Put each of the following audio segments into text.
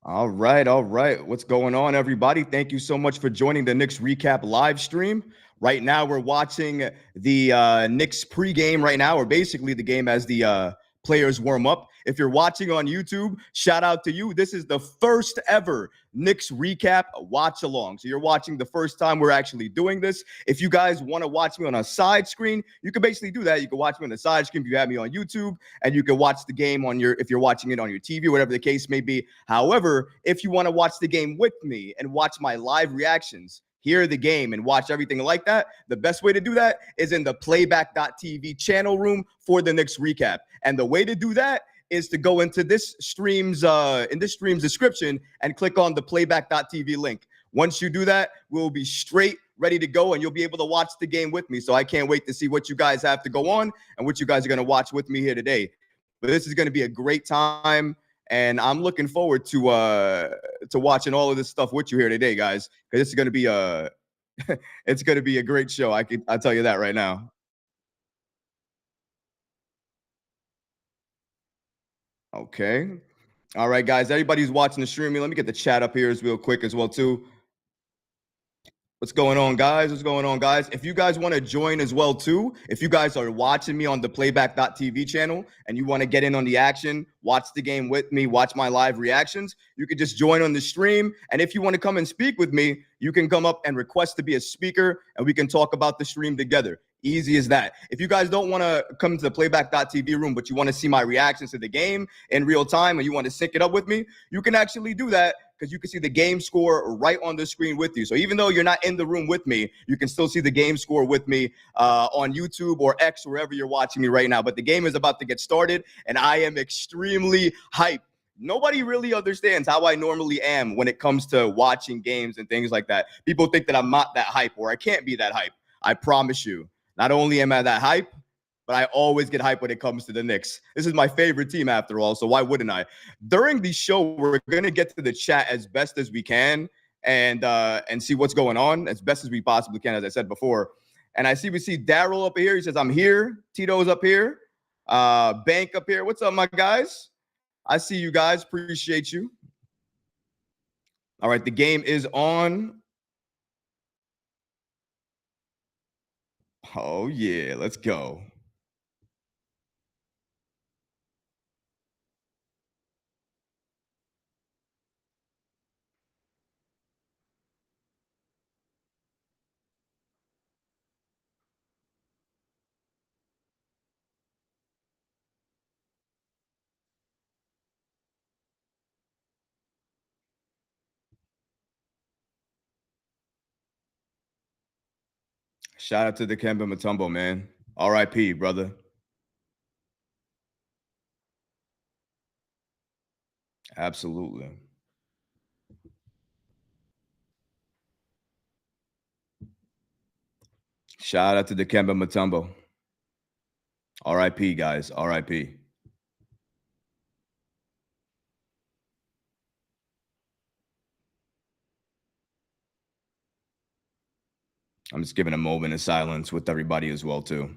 All right, all right. What's going on, everybody? Thank you so much for joining the Knicks Recap live stream. Right now, we're watching the Knicks pregame right now, or basically the game as the players warm up. If you're watching on YouTube, shout out to you. This is the first ever Knicks Recap watch along. So you're watching the first time we're actually doing this. If you guys want to watch me on a side screen, you can basically do that. You can watch me on the side screen if you have me on YouTube, and you can watch the game on if you're watching it on your TV, whatever the case may be. However, if you want to watch the game with me and watch my live reactions, hear the game and watch everything like that, the best way to do that is in the playback.tv channel room for the Knicks Recap. And the way to do that is to go into this stream's description and click on the playback.tv link. Once you do that, we'll be straight ready to go, and you'll be able to watch the game with me. So I can't wait to see what you guys have to go on and what you guys are going to watch with me here today. But this is going to be a great time, and I'm looking forward to watching all of this stuff with you here today, guys. Because it's going to be it's going to be a great show. I'll tell you that right now. Okay. All right, guys. Everybody's watching the stream. Let me get the chat up here as real quick as well too. What's going on, guys? What's going on, guys? If you guys want to join as well, too, if you guys are watching me on the playback.tv channel and you want to get in on the action, watch the game with me, watch my live reactions, you can just join on the stream. And if you want to come and speak with me, you can come up and request to be a speaker, and we can talk about the stream together. Easy as that. If you guys don't want to come to the playback.tv room, but you want to see my reactions to the game in real time and you want to sync it up with me, you can actually do that, because you can see the game score right on the screen with you. So even though you're not in the room with me, you can still see the game score with me on YouTube or X, wherever you're watching me right now. But the game is about to get started, and I am extremely hyped. Nobody really understands how I normally am when it comes to watching games and things like that. People think that I'm not that hype, or I can't be that hype. I promise you, not only am I that hype, but I always get hyped when it comes to the Knicks. This is my favorite team after all, so why wouldn't I? During the show, we're going to get to the chat as best as we can and see what's going on as best as we possibly can, as I said before. And we see Daryl up here. He says, I'm here. Tito's up here. Bank up here. What's up, my guys? I see you guys. Appreciate you. All right, the game is on. Oh, yeah. Let's go. Shout out to the Kemba Mutombo, man. R.I.P., brother. Absolutely. Shout out to the Kemba Mutombo. R.I.P., guys. R.I.P. I'm just giving a moment of silence with everybody as well, too.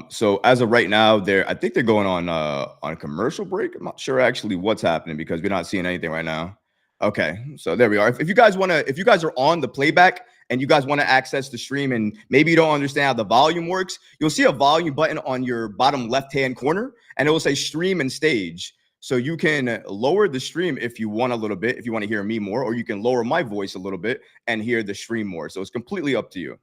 So as of right now, I think they're going on commercial break. I'm not sure actually what's happening because we're not seeing anything right now. Okay, so there we are. If you guys are on the playback and you guys want to access the stream and maybe you don't understand how the volume works, you'll see a volume button on your bottom left-hand corner, and it will say stream and stage. So you can lower the stream if you want a little bit, if you want to hear me more, or you can lower my voice a little bit and hear the stream more. So it's completely up to you.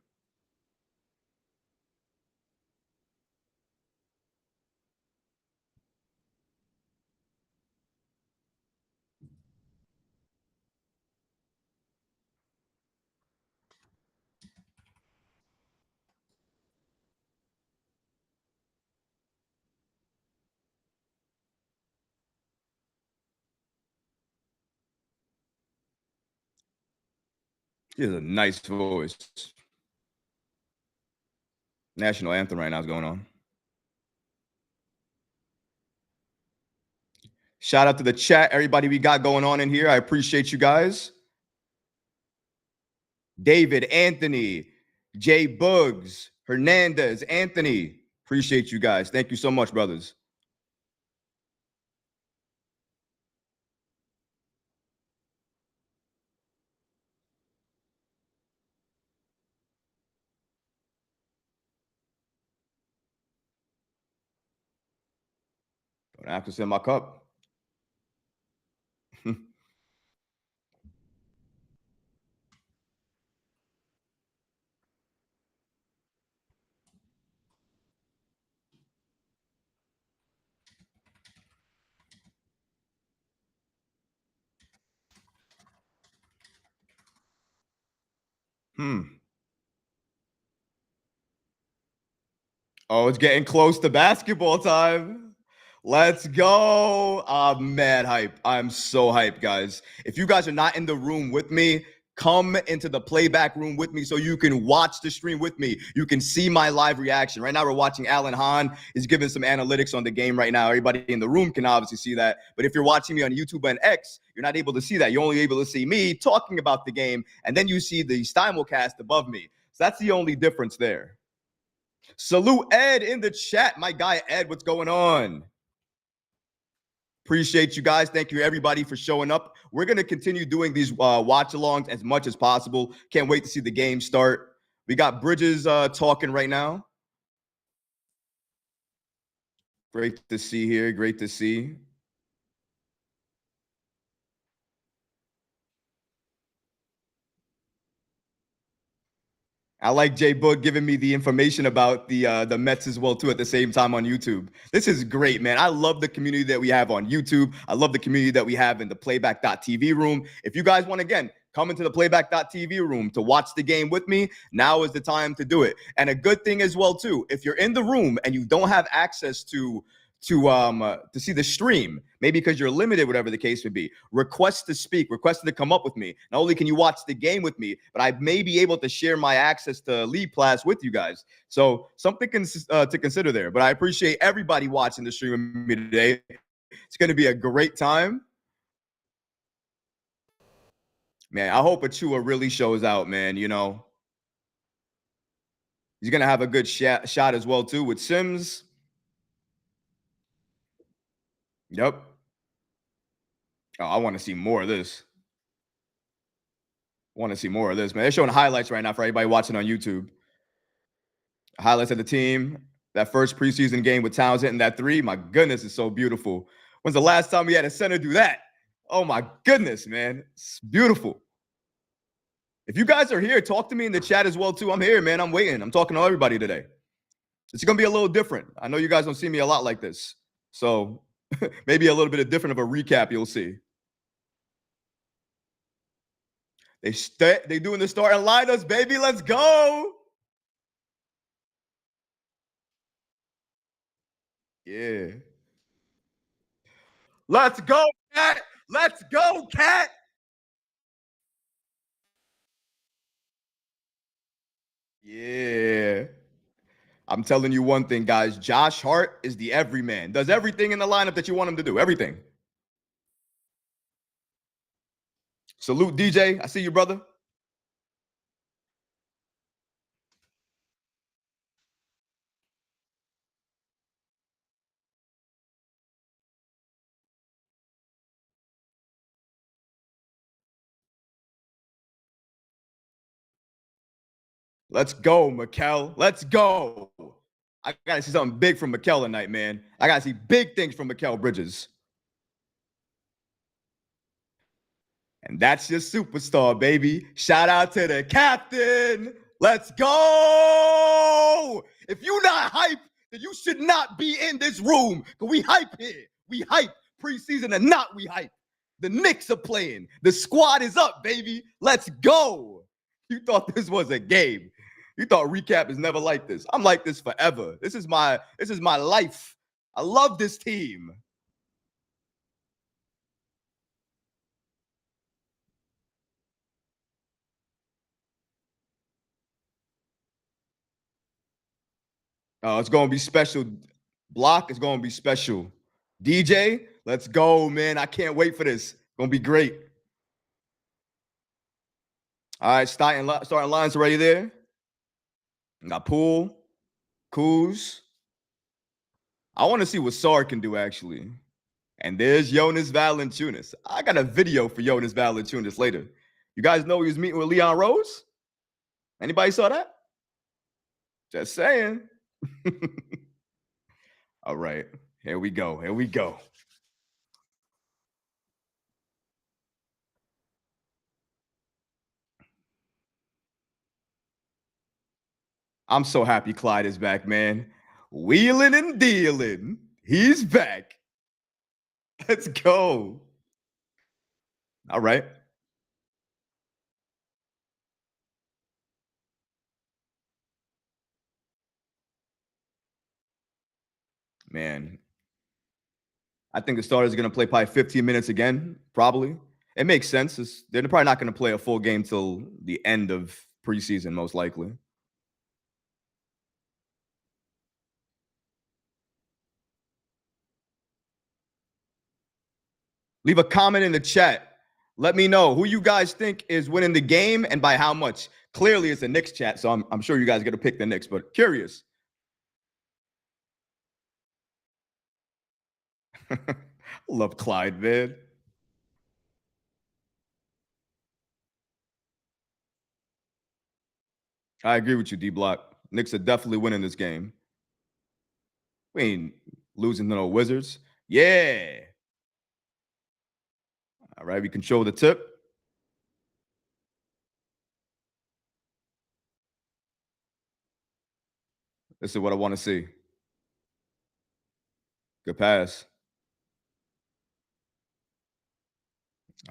He has a nice voice. National anthem right now is going on. Shout out to the chat, everybody we got going on in here. I appreciate you guys. David, Anthony, Jay Bugs, Hernandez, Anthony. Appreciate you guys. Thank you so much, brothers. Access in my cup. Oh, it's getting close to basketball time. Let's go. I'm mad hype. I'm so hyped, guys. If you guys are not in the room with me, come into the playback room with me so you can watch the stream with me. You can see my live reaction. Right now, we're watching Alan Hahn is giving some analytics on the game right now. Everybody in the room can obviously see that. But if you're watching me on YouTube and X, you're not able to see that. You're only able to see me talking about the game, and then you see the simulcast above me. So that's the only difference there. Salute Ed in the chat. My guy Ed, what's going on? Appreciate you guys. Thank you everybody for showing up. We're going to continue doing these watch-alongs as much as possible. Can't wait to see the game start. We got Bridges talking right now. Great to see here. Great to see. I like Jay Boog giving me the information about the Mets as well too at the same time on YouTube. This is great, man. I love the community that we have on YouTube. I love the community that we have in the playback.tv room. If you guys want, again, come into the playback.tv room to watch the game with me, now is the time to do it. And a good thing as well too, if you're in the room and you don't have access to see the stream, maybe because you're limited, whatever the case may be, request to speak, request to come up with me. Not only can you watch the game with me, but I may be able to share my access to League Pass with you guys. So something to consider there. But I appreciate everybody watching the stream with me today. It's going to be a great time. Man, I hope Achua really shows out, man. You know, he's going to have a good shot as well too with Sims. Yep. Oh, I want to see more of this. Want to see more of this, man. They're showing highlights right now for everybody watching on YouTube. Highlights of the team. That first preseason game with Towns hitting that three. My goodness, it's so beautiful. When's the last time we had a center do that? Oh, my goodness, man. It's beautiful. If you guys are here, talk to me in the chat as well, too. I'm here, man. I'm waiting. I'm talking to everybody today. It's going to be a little different. I know you guys don't see me a lot like this. So maybe a little bit of different of a recap you'll see. They doing the starting lineups, baby. Let's go. Yeah. Let's go, Cat. Let's go, Cat. Yeah. I'm telling you one thing, guys. Josh Hart is the everyman. Does everything in the lineup that you want him to do. Everything. Salute, DJ. I see you, brother. Let's go, Mikal. Let's go. I got to see something big from Mikal tonight, man. I got to see big things from Mikal Bridges. And that's your superstar, baby. Shout out to the captain. Let's go. If you're not hype, then you should not be in this room. Because we hype here. We hype preseason and not we hype. The Knicks are playing. The squad is up, baby. Let's go. You thought this was a game. You thought recap is never like this. I'm like this forever. This is my life. I love this team. Oh, it's going to be special. Block is going to be special. DJ, let's go, man. I can't wait for this. It's going to be great. All right, starting lines already there. Got Poole, Kuz. I want to see what Sar can do, actually. And there's Jonas Valanciunas. I got a video for Jonas Valanciunas later. You guys know he was meeting with Leon Rose? Anybody saw that? Just saying. All right. Here we go. Here we go. I'm so happy Clyde is back, man. Wheeling and dealing. He's back. Let's go. All right. Man, I think the starters are going to play probably 15 minutes again, probably. It makes sense. They're probably not going to play a full game till the end of preseason, most likely. Leave a comment in the chat. Let me know who you guys think is winning the game and by how much. Clearly, it's a Knicks chat, so I'm sure you guys are going to pick the Knicks, but curious. Love Clyde, man. I agree with you, D Block. Knicks are definitely winning this game. We ain't losing to no Wizards. Yeah. All right, we control the tip. This is what I want to see. Good pass.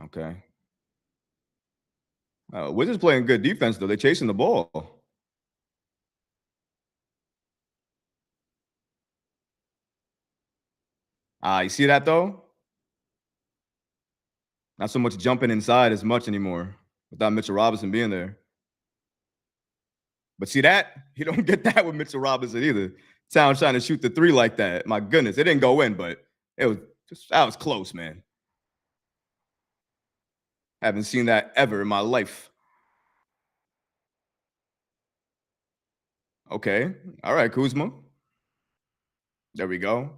Okay. Wizards playing good defense, though. They're chasing the ball. You see that, though? Not so much jumping inside as much anymore without Mitchell Robinson being there. But see that? You don't get that with Mitchell Robinson either. Town trying to shoot the three like that. My goodness, it didn't go in, but it was that was close, man. Haven't seen that ever in my life. Okay. All right, Kuzma. There we go.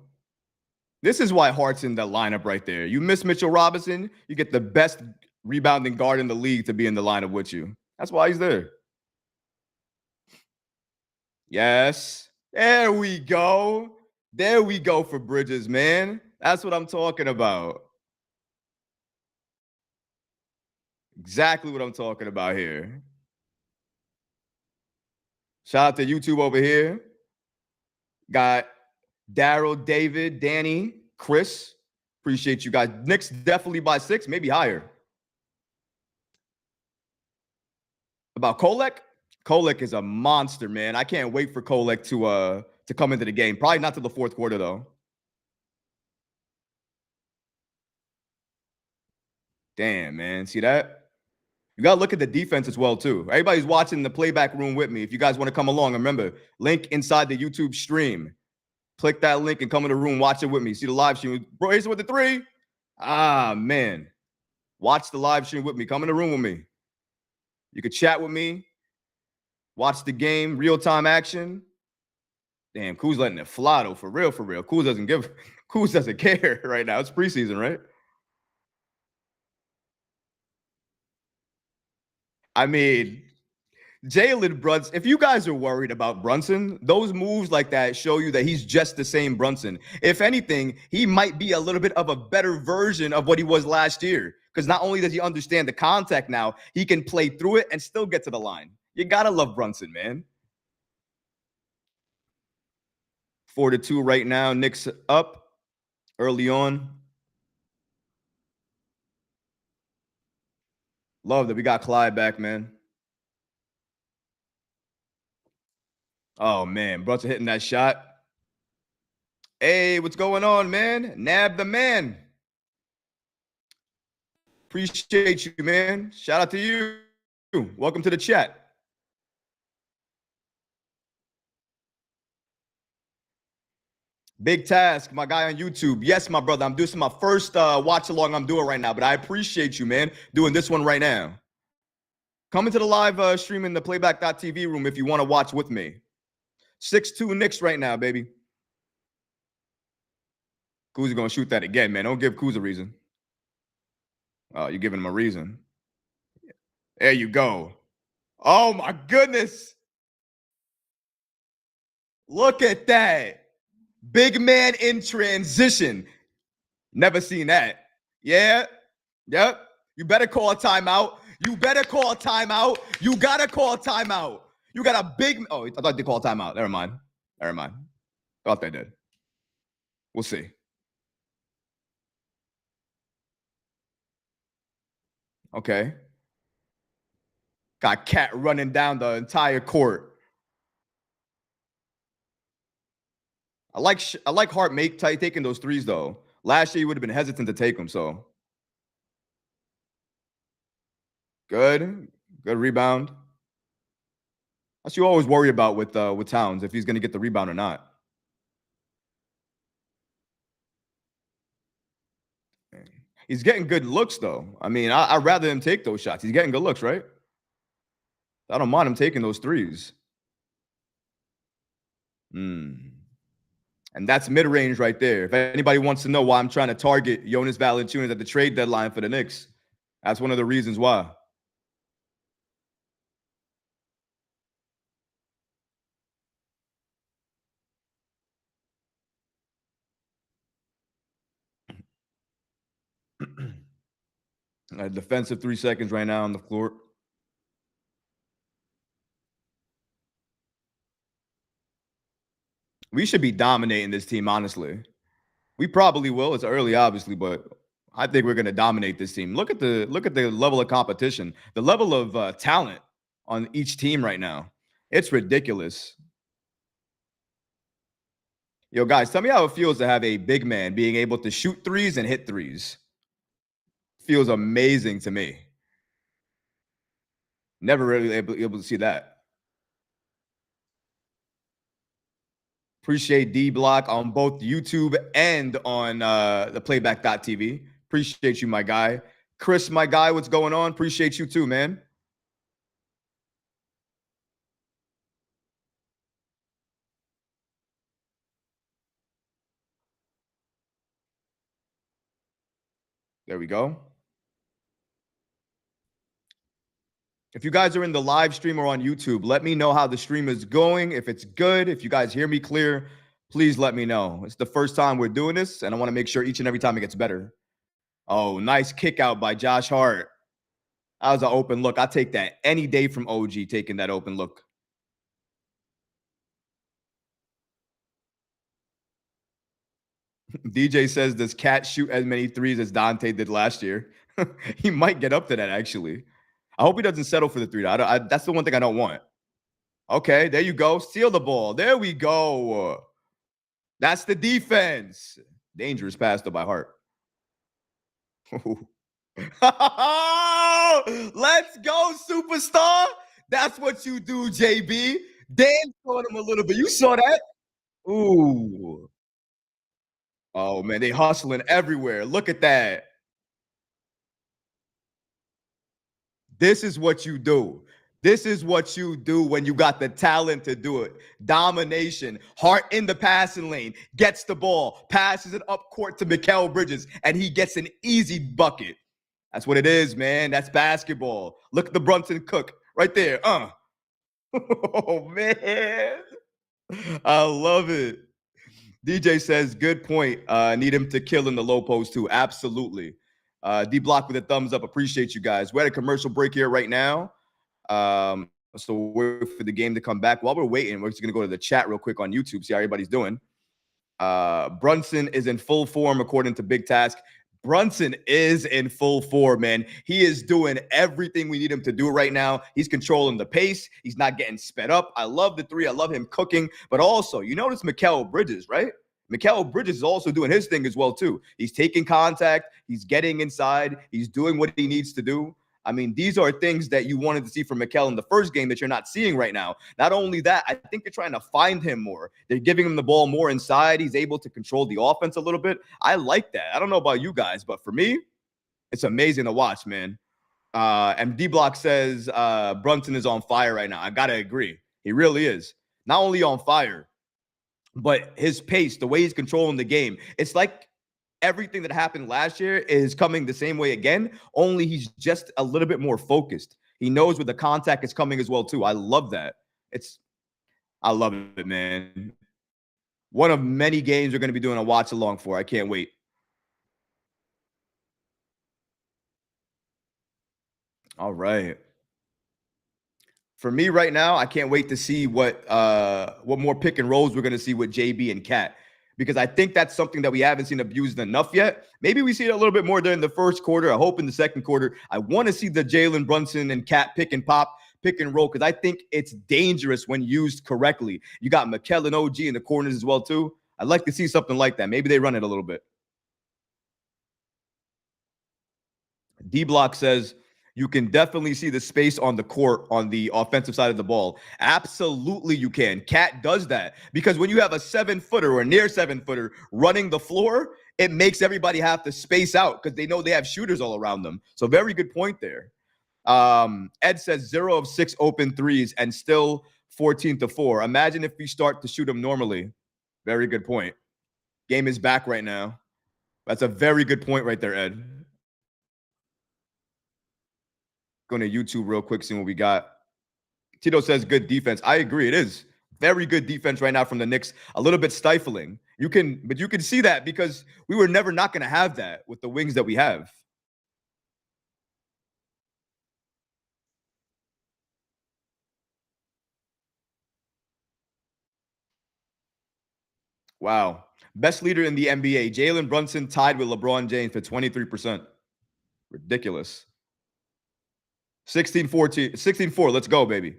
This is why Hart's in the lineup right there. You miss Mitchell Robinson, you get the best rebounding guard in the league to be in the lineup with you. That's why he's there. Yes. There we go. There we go for Bridges, man. That's what I'm talking about. Exactly what I'm talking about here. Shout out to YouTube over here. Got Daryl, David, Danny, Chris. Appreciate you guys. Knicks definitely by 6, maybe higher. About Kolek? Kolek is a monster, man. I can't wait for Kolek to come into the game. Probably not to the fourth quarter, though. Damn, man. See that? You got to look at the defense as well, too. Everybody's watching the playback room with me. If you guys want to come along, remember, link inside the YouTube stream. Click that link and come in the room. Watch it with me. See the live stream. Bro, here's with the 3. Ah, man. Watch the live stream with me. Come in the room with me. You could chat with me. Watch the game. Real-time action. Damn, Kuz letting it fly, though. For real, for real. Kuz doesn't care right now. It's preseason, right? I mean, Jalen Brunson, if you guys are worried about Brunson, those moves like that show you that he's just the same Brunson. If anything, he might be a little bit of a better version of what he was last year. Because not only does he understand the contact now, he can play through it and still get to the line. You got to love Brunson, man. 4-2 right now. Knicks up early on. Love that we got Clyde back, man. Oh, man. Brunson hitting that shot. Hey, what's going on, man? Nab the man. Appreciate you, man. Shout out to you. Welcome to the chat. Big task, my guy on YouTube. Yes, my brother. I'm doing my first watch along I'm doing right now, but I appreciate you, man, doing this one right now. Come into the live stream in the playback.tv room if you want to watch with me. 6-2 Knicks right now, baby. Kuz going to shoot that again, man. Don't give Kuz a reason. Oh, you're giving him a reason. There you go. Oh, my goodness. Look at that. Big man in transition. Never seen that. Yeah. Yep. You better call a timeout. You better call a timeout. You gotta call a timeout. You got a big. Oh, I thought they called timeout. Never mind. Never mind. Thought they did. We'll see. Okay. Got Cat running down the entire court. I like Hart taking those threes though. Last year you would have been hesitant to take them. So good rebound. That's what you always worry about with Towns, if he's going to get the rebound or not. He's getting good looks though. I mean, I'd rather him take those shots. He's getting good looks, right? I don't mind him taking those threes. And that's mid-range right there. If anybody wants to know why I'm trying to target Jonas Valanciunas at the trade deadline for the Knicks, that's one of the reasons why. A defensive 3 seconds right now on the floor. We should be dominating this team, honestly. We probably will. It's early, obviously, but I think we're going to dominate this team. Look at the level of competition, the level of talent on each team right now. It's ridiculous. Yo, guys, tell me how it feels to have a big man being able to shoot threes and hit threes. Feels amazing to me. Never really able to see that. Appreciate D Block on both YouTube and on the playback.tv. Appreciate you, my guy. Chris, my guy, what's going on? Appreciate you too, man. There we go. If you guys are in the live stream or on YouTube, let me know how the stream is going. If it's good, if you guys hear me clear, please let me know. It's the first time we're doing this, and I want to make sure each and every time it gets better. Oh, nice kick out by Josh Hart. That was an open look. I take that any day from OG taking that open look. DJ says, does Cat shoot as many threes as Dante did last year? He might get up to that, actually. I hope he doesn't settle for the three. That's the one thing I don't want. Okay, there you go. Steal the ball. There we go. That's the defense. Dangerous pass, though, by Hart. Let's go, superstar. That's what you do, JB. Dance on him a little bit. You saw that? Ooh. Oh, man, they hustling everywhere. Look at that. This is what you do. This is what you do when you got the talent to do it. Domination. Hart in the passing lane. Gets the ball. Passes it up court to Mikal Bridges. And he gets an easy bucket. That's what it is, man. That's basketball. Look at the Brunson Cook right there. Oh, man. I love it. DJ says, good point. Need him to kill in the low post, too. Absolutely. D Block with a thumbs up. Appreciate you guys. We're at a commercial break here right now. So we're waiting for the game to come back. While we're waiting, we're just going to go to the chat real quick on YouTube, see how everybody's doing. Brunson is in full form, according to Big Task. Brunson is in full form, man. He is doing everything we need him to do right now. He's controlling the pace. He's not getting sped up. I love the three. I love him cooking. But also, you notice Mikal Bridges, right? Mikal Bridges is also doing his thing as well, too. He's taking contact. He's getting inside. He's doing what he needs to do. I mean, these are things that you wanted to see from Mikal in the first game that you're not seeing right now. Not only that, I think they're trying to find him more. They're giving him the ball more inside. He's able to control the offense a little bit. I like that. I don't know about you guys, but for me, it's amazing to watch, man. And D-Block says Brunson is on fire right now. I got to agree. He really is. Not only on fire, but his pace, the way he's controlling the game. It's like everything that happened last year is coming the same way again, only he's just a little bit more focused. He knows where the contact is coming as well, too. I love that. I love it, man. One of many games we're going to be doing a watch along for. I can't wait. All right. For me right now, I can't wait to see what more pick and rolls we're going to see with JB and Cat, because I think that's something that we haven't seen abused enough yet. Maybe we see it a little bit more during the first quarter. I hope in the second quarter. I want to see the Jalen Brunson and Cat pick and pop, pick and roll, because I think it's dangerous when used correctly. You got Mikal and OG in the corners as well too. I'd like to see something like that. Maybe they run it a little bit. D Block says you can definitely see the space on the court on the offensive side of the ball. Absolutely, you can. Cat does that because when you have a 7-footer or near 7-footer running the floor, it makes everybody have to space out because they know they have shooters all around them. So, very good point there. Ed says 0 of 6 open threes and still 14-4. Imagine if we start to shoot them normally. Very good point. Game is back right now. That's a very good point right there, Ed. Going to YouTube real quick, seeing what we got. Tito says good defense. I agree. It is very good defense right now from the Knicks. A little bit stifling. You can see that because we were never not going to have that with the wings that we have. Wow. Best leader in the NBA. Jalen Brunson tied with LeBron James for 23%. Ridiculous. 16-14, 16-4. Let's go, baby.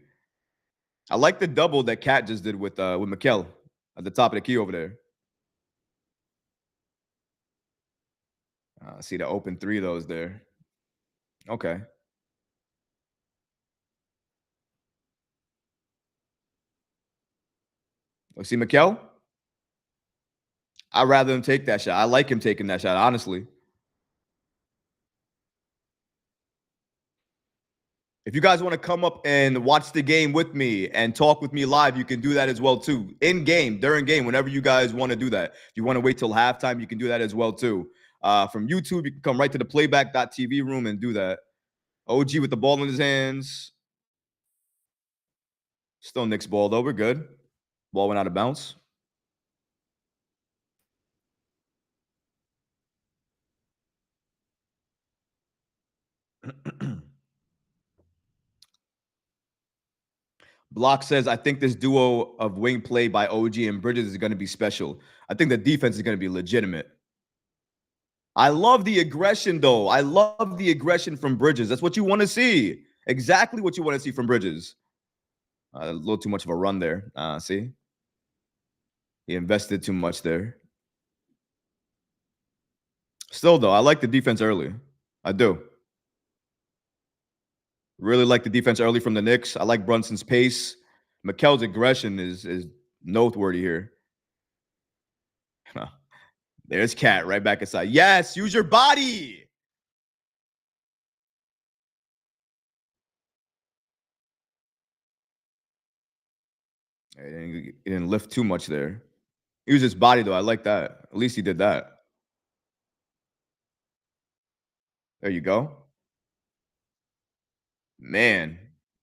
I like the double that Cat just did with Mikal at the top of the key over there. See the open three of those there. Okay. Oh, see Mikal? I'd rather him take that shot. I like him taking that shot, honestly. If you guys want to come up and watch the game with me and talk with me live, you can do that as well too. In game, during game, whenever you guys want to do that. If you want to wait till halftime, you can do that as well too. From YouTube, you can come right to the playback.tv room and do that. OG with the ball in his hands. Still Knicks ball though. We're good. Ball went out of bounds. Block says, I think this duo of wing play by OG and Bridges is going to be special. I think the defense is going to be legitimate. I love the aggression, though. I love the aggression from Bridges. That's what you want to see. Exactly what you want to see from Bridges. A little too much of a run there. See? He invested too much there. Still, though, I like the defense early. I do. Really like the defense early from the Knicks. I like Brunson's pace. Mikal's aggression is noteworthy here. There's Cat right back inside. Yes, use your body. He didn't lift too much there. Use his body, though. I like that. At least he did that. There you go. Man.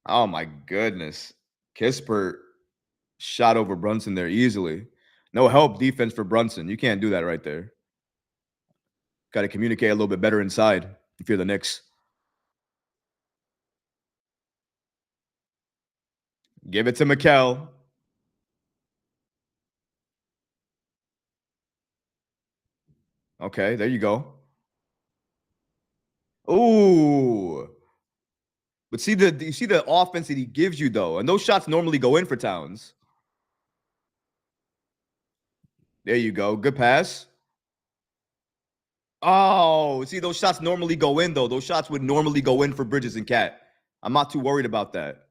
Oh, my goodness. Kispert shot over Brunson there easily. No help defense for Brunson. You can't do that right there. Got to communicate a little bit better inside if you're the Knicks. Give it to Mikal. Okay, there you go. Ooh. But you see the offense that he gives you, though. And those shots normally go in for Towns. There you go. Good pass. Oh, see, those shots normally go in, though. Those shots would normally go in for Bridges and Cat. I'm not too worried about that.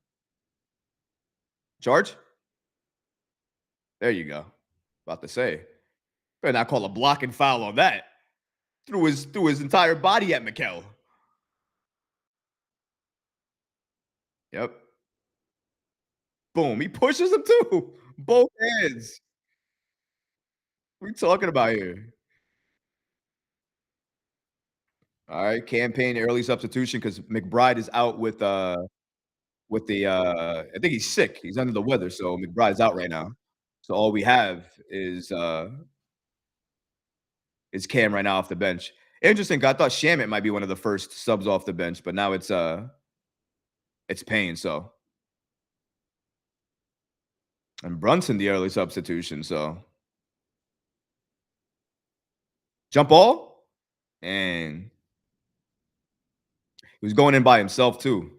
Charge? There you go. About to say. Better not call a blocking foul on that. Threw his entire body at Mikal. Yep. Boom. He pushes him too. Both hands. What are we talking about here? All right. Campaign early substitution because McBride is out with the I think he's sick. He's under the weather, so McBride's out right now. So all we have is Cam right now off the bench. Interesting. I thought Shamit might be one of the first subs off the bench, but now it's Payne. So and Brunson the early substitution. So jump ball, and he was going in by himself too.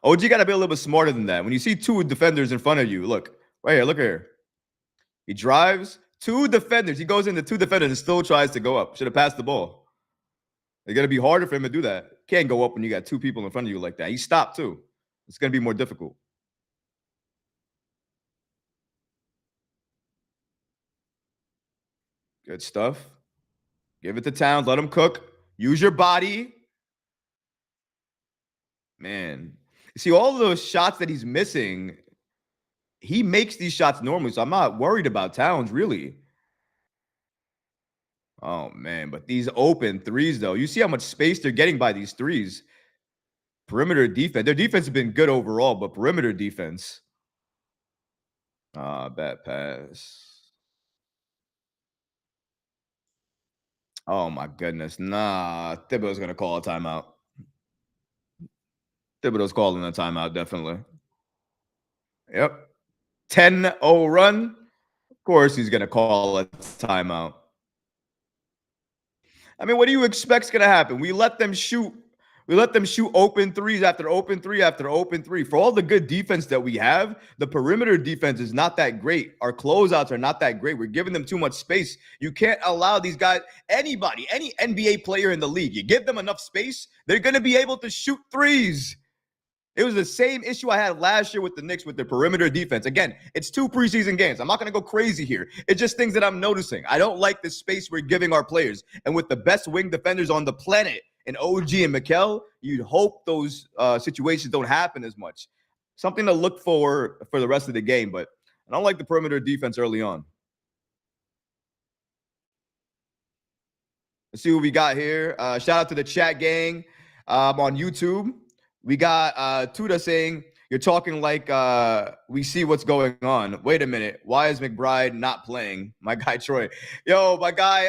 OG got to be a little bit smarter than that. When you see two defenders in front of you, look right here. Look here. He drives two defenders. He goes into two defenders and still tries to go up. Should have passed the ball. It's going to be harder for him to do that. Can't go up when you got two people in front of you like that. He stopped too. It's going to be more difficult. Good stuff. Give it to Towns. Let him cook. Use your body. Man. You see, all those shots that he's missing, he makes these shots normally, so I'm not worried about Towns, really. Oh, man. But these open threes, though, you see how much space they're getting by these threes. Perimeter defense. Their defense has been good overall, but perimeter defense. Bad pass. Oh, my goodness. Nah, Thibodeau's going to call a timeout. Thibodeau's calling a timeout, definitely. Yep. 10-0 run. Of course, he's going to call a timeout. I mean, what do you expect's going to happen? We let them shoot open threes after open three after open three. For all the good defense that we have, the perimeter defense is not that great. Our closeouts are not that great. We're giving them too much space. You can't allow these guys, any NBA player in the league, you give them enough space, they're going to be able to shoot threes. It was the same issue I had last year with the Knicks with the perimeter defense. Again, it's 2 preseason games. I'm not going to go crazy here. It's just things that I'm noticing. I don't like the space we're giving our players. And with the best wing defenders on the planet in OG and Mikal, you'd hope those situations don't happen as much. Something to look for the rest of the game, but I don't like the perimeter defense early on. Let's see what we got here. Shout out to the chat gang on YouTube. We got Tuda saying, you're talking like we see what's going on. Wait a minute. Why is McBride not playing? My guy, Troy. Yo, my guy,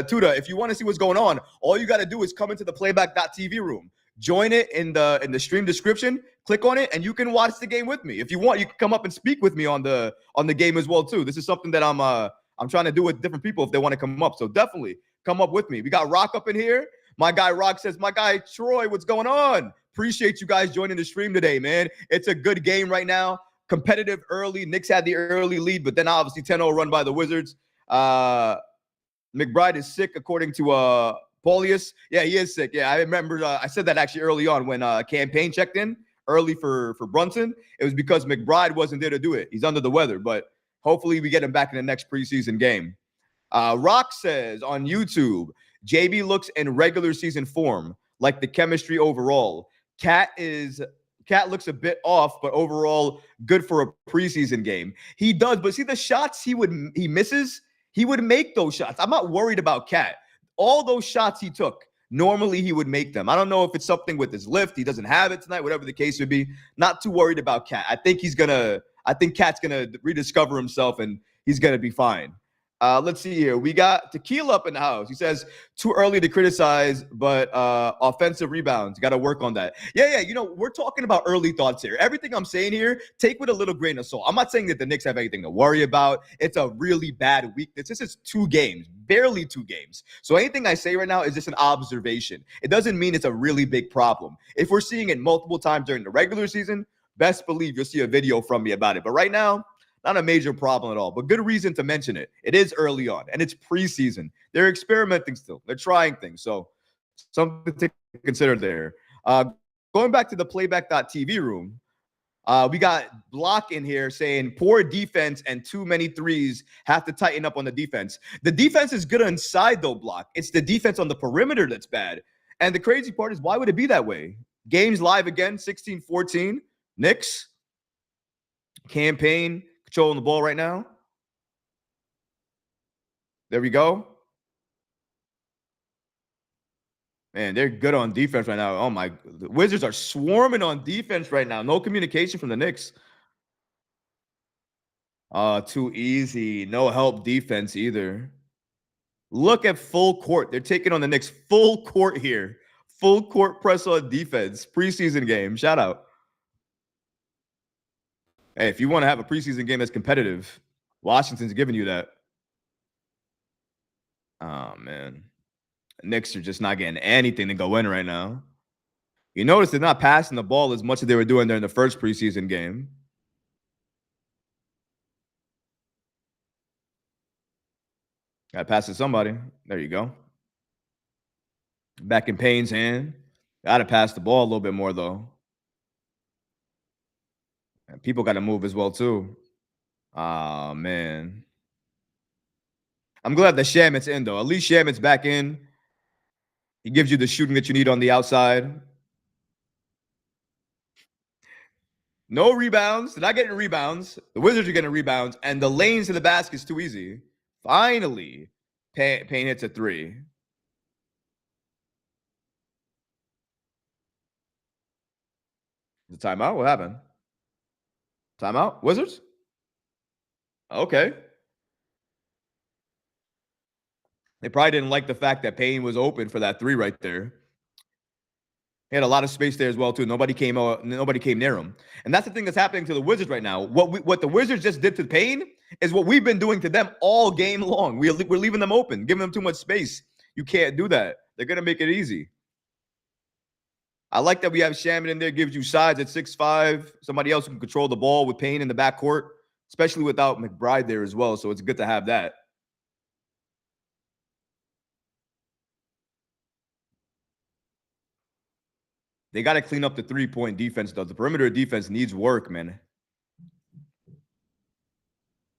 Tuda, if you want to see what's going on, all you got to do is come into the playback.tv room. Join it in the stream description. Click on it, and you can watch the game with me. If you want, you can come up and speak with me on the game as well, too. This is something that I'm trying to do with different people if they want to come up. So definitely come up with me. We got Rock up in here. My guy Rock says, my guy Troy, what's going on? Appreciate you guys joining the stream today, man. It's a good game right now. Competitive early. Knicks had the early lead, but then obviously 10-0 run by the Wizards. McBride is sick, according to Paulius. Yeah, he is sick. Yeah, I remember I said that actually early on when Campaign checked in early for Brunson. It was because McBride wasn't there to do it. He's under the weather, but hopefully we get him back in the next preseason game. Rock says on YouTube, JB looks in regular season form, like the chemistry overall. Cat looks a bit off, but overall good for a preseason game. He does, but see the shots he misses, he would make those shots. I'm not worried about Cat. All those shots he took, normally he would make them. I don't know if it's something with his lift. He doesn't have it tonight, whatever the case would be. Not too worried about Cat. I think Cat's gonna rediscover himself and he's gonna be fine. Let's see here. We got Tequila up in the house. He says, too early to criticize, but offensive rebounds. Got to work on that. Yeah. You know, we're talking about early thoughts here. Everything I'm saying here, take with a little grain of salt. I'm not saying that the Knicks have anything to worry about. It's a really bad weakness. This is 2 games, barely 2 games. So anything I say right now is just an observation. It doesn't mean it's a really big problem. If we're seeing it multiple times during the regular season, best believe you'll see a video from me about it. But right now, not a major problem at all, but good reason to mention it. It is early on, and it's preseason. They're experimenting still. They're trying things, so something to consider there. Going back to the playback.tv room, we got Block in here saying poor defense and too many threes, have to tighten up on the defense. The defense is good inside, though, Block. It's the defense on the perimeter that's bad. And the crazy part is, why would it be that way? Games live again, 16-14. Knicks. Campaign controlling the ball right now. There we go. Man, they're good on defense right now. Oh, the Wizards are swarming on defense right now. No communication from the Knicks. Too easy. No help defense either. Look at full court. They're taking on the Knicks full court here. Full court press on defense. Preseason game. Shout out. Hey, if you want to have a preseason game that's competitive, Washington's giving you that. Oh, man. The Knicks are just not getting anything to go in right now. You notice they're not passing the ball as much as they were doing during the first preseason game. Got to pass to somebody. There you go. Back in Payne's hand. Got to pass the ball a little bit more, though. And people got to move as well, too. Oh, man. I'm glad that Shamit's in, though. At least Shamit's back in. He gives you the shooting that you need on the outside. No rebounds. They're not getting rebounds. The Wizards are getting rebounds. And the lanes to the basket is too easy. Finally, Payne hits a three. The timeout? What happened? Timeout? Wizards? Okay. They probably didn't like the fact that Payne was open for that three right there. He had a lot of space there as well, too. Nobody came near him. And that's the thing that's happening to the Wizards right now. What the Wizards just did to Payne is what we've been doing to them all game long. We're leaving them open, giving them too much space. You can't do that. They're going to make it easy. I like that we have Shamit in there, gives you sides at 6'5", somebody else who can control the ball with Payne in the backcourt, especially without McBride there as well. So it's good to have that. They got to clean up the three-point defense, though. The perimeter defense needs work, man.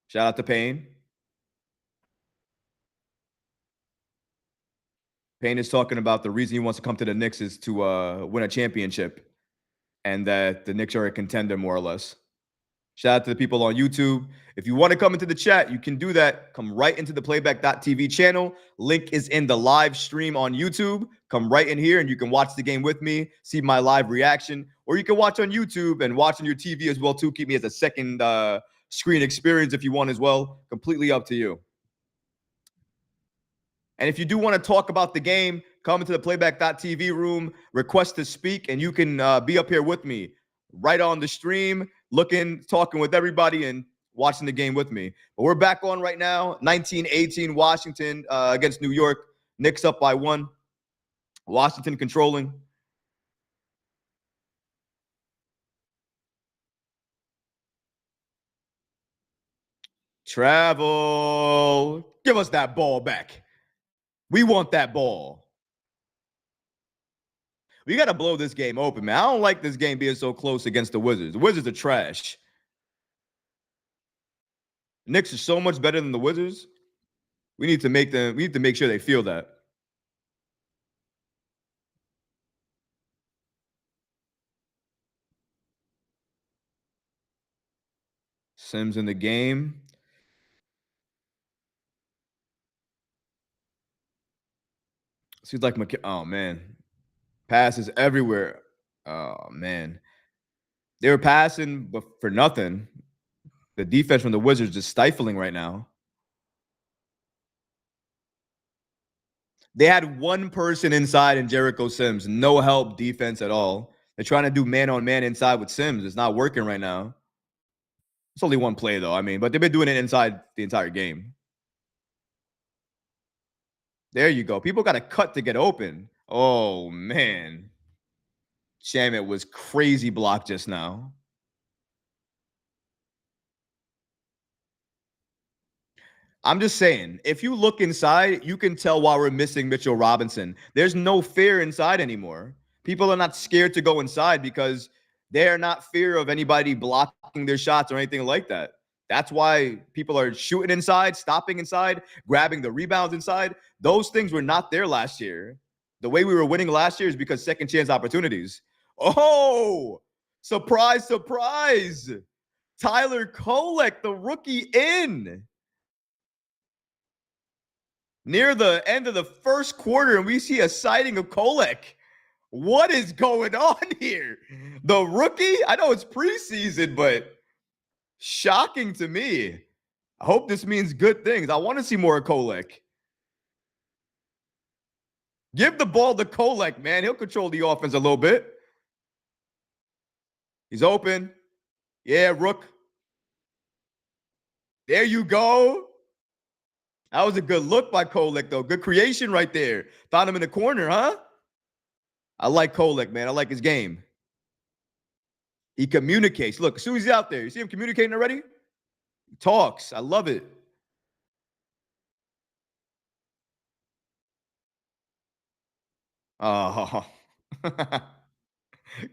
Shout out to Payne. Payne is talking about the reason he wants to come to the Knicks is to win a championship and that the Knicks are a contender, more or less. Shout out to the people on YouTube. If you want to come into the chat, you can do that. Come right into the playback.tv channel. Link is in the live stream on YouTube. Come right in here and you can watch the game with me, see my live reaction, or you can watch on YouTube and watch on your TV as well, too. Keep me as a second screen experience if you want as well. Completely up to you. And if you do want to talk about the game, come into the playback.tv room, request to speak, and you can be up here with me right on the stream, talking with everybody and watching the game with me. But we're back on right now. 19-18 Washington against New York. Knicks up by 1. Washington controlling. Travel. Give us that ball back. We want that ball. We got to blow this game open, man. I don't like this game being so close against the Wizards. The Wizards are trash. Knicks are so much better than the Wizards. We need to make sure they feel that. Sims in the game. Seems like oh man. Passes everywhere. Oh man. They were passing but for nothing. The defense from the Wizards is stifling right now. They had one person inside in Jericho Sims. No help defense at all. They're trying to do man-on-man inside with Sims. It's not working right now. It's only one play, though. I mean, but they've been doing it inside the entire game. There you go. People got to cut to get open. Oh, man. Shamit was crazy blocked just now. I'm just saying, if you look inside, you can tell why we're missing Mitchell Robinson. There's no fear inside anymore. People are not scared to go inside because they're not fear of anybody blocking their shots or anything like that. That's why people are shooting inside, stopping inside, grabbing the rebounds inside. Those things were not there last year. The way we were winning last year is because second chance opportunities. Oh, surprise, surprise. Tyler Kolek, the rookie, in near the end of the first quarter, and we see a sighting of Kolek. What is going on here? The rookie? I know it's preseason, but Shocking to me. I hope this means good things. I want to see more of Kolek. Give the ball to Kolek, man. He'll control the offense a little bit. He's open. Yeah, Rook. There you go. That was a good look by Kolek, though. Good creation right there. Found him in the corner, huh? I like Kolek, man. I like his game. He communicates. Look, as soon as he's out there, you see him communicating already? He talks. I love it. Oh.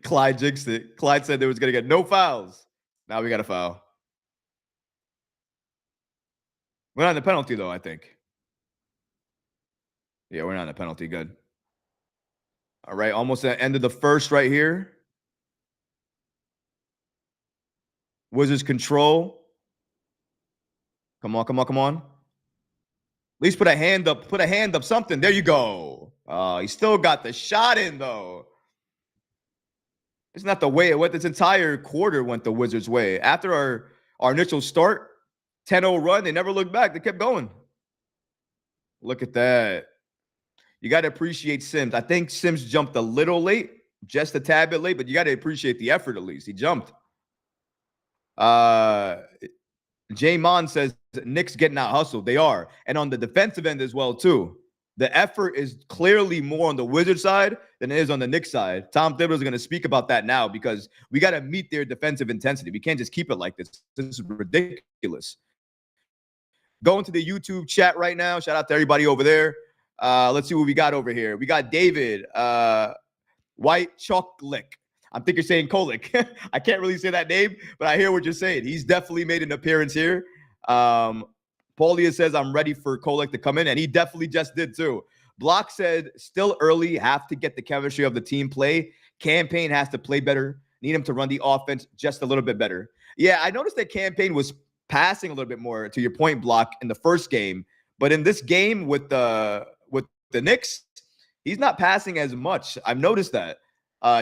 Clyde jinxed it. Clyde said they was going to get no fouls. Now we got a foul. We're not in the penalty, though, I think. Yeah, we're not in the penalty. Good. All right, almost at the end of the first right here. Wizards control. Come on, come on, come on. At least put a hand up. Put a hand up, something. There you go. He still got the shot in, though. It's not the way it went. This entire quarter went the Wizards' way. After our initial start, 10-0 run, they never looked back. They kept going. Look at that. You got to appreciate Sims. I think Sims jumped a little late, just a tad bit late, but you got to appreciate the effort at least. He jumped. Jay Mon says Knicks getting out hustled. They are. And on the defensive end as well, too. The effort is clearly more on the Wizards side than it is on the Knicks side. Tom Thibodeau is going to speak about that now because we got to meet their defensive intensity. We can't just keep it like this. This is ridiculous. Going to the YouTube chat right now. Shout out to everybody over there. Let's see what we got over here. We got David White Chocolate. I think you're saying Kolek. I can't really say that name, but I hear what you're saying. He's definitely made an appearance here. Paulia says, I'm ready for Kolek to come in, and he definitely just did too. Block said, still early, have to get the chemistry of the team play. Campaign has to play better. Need him to run the offense just a little bit better. Yeah, I noticed that Campaign was passing a little bit more, to your point, Block, in the first game. But in this game with the Knicks, he's not passing as much. I've noticed that.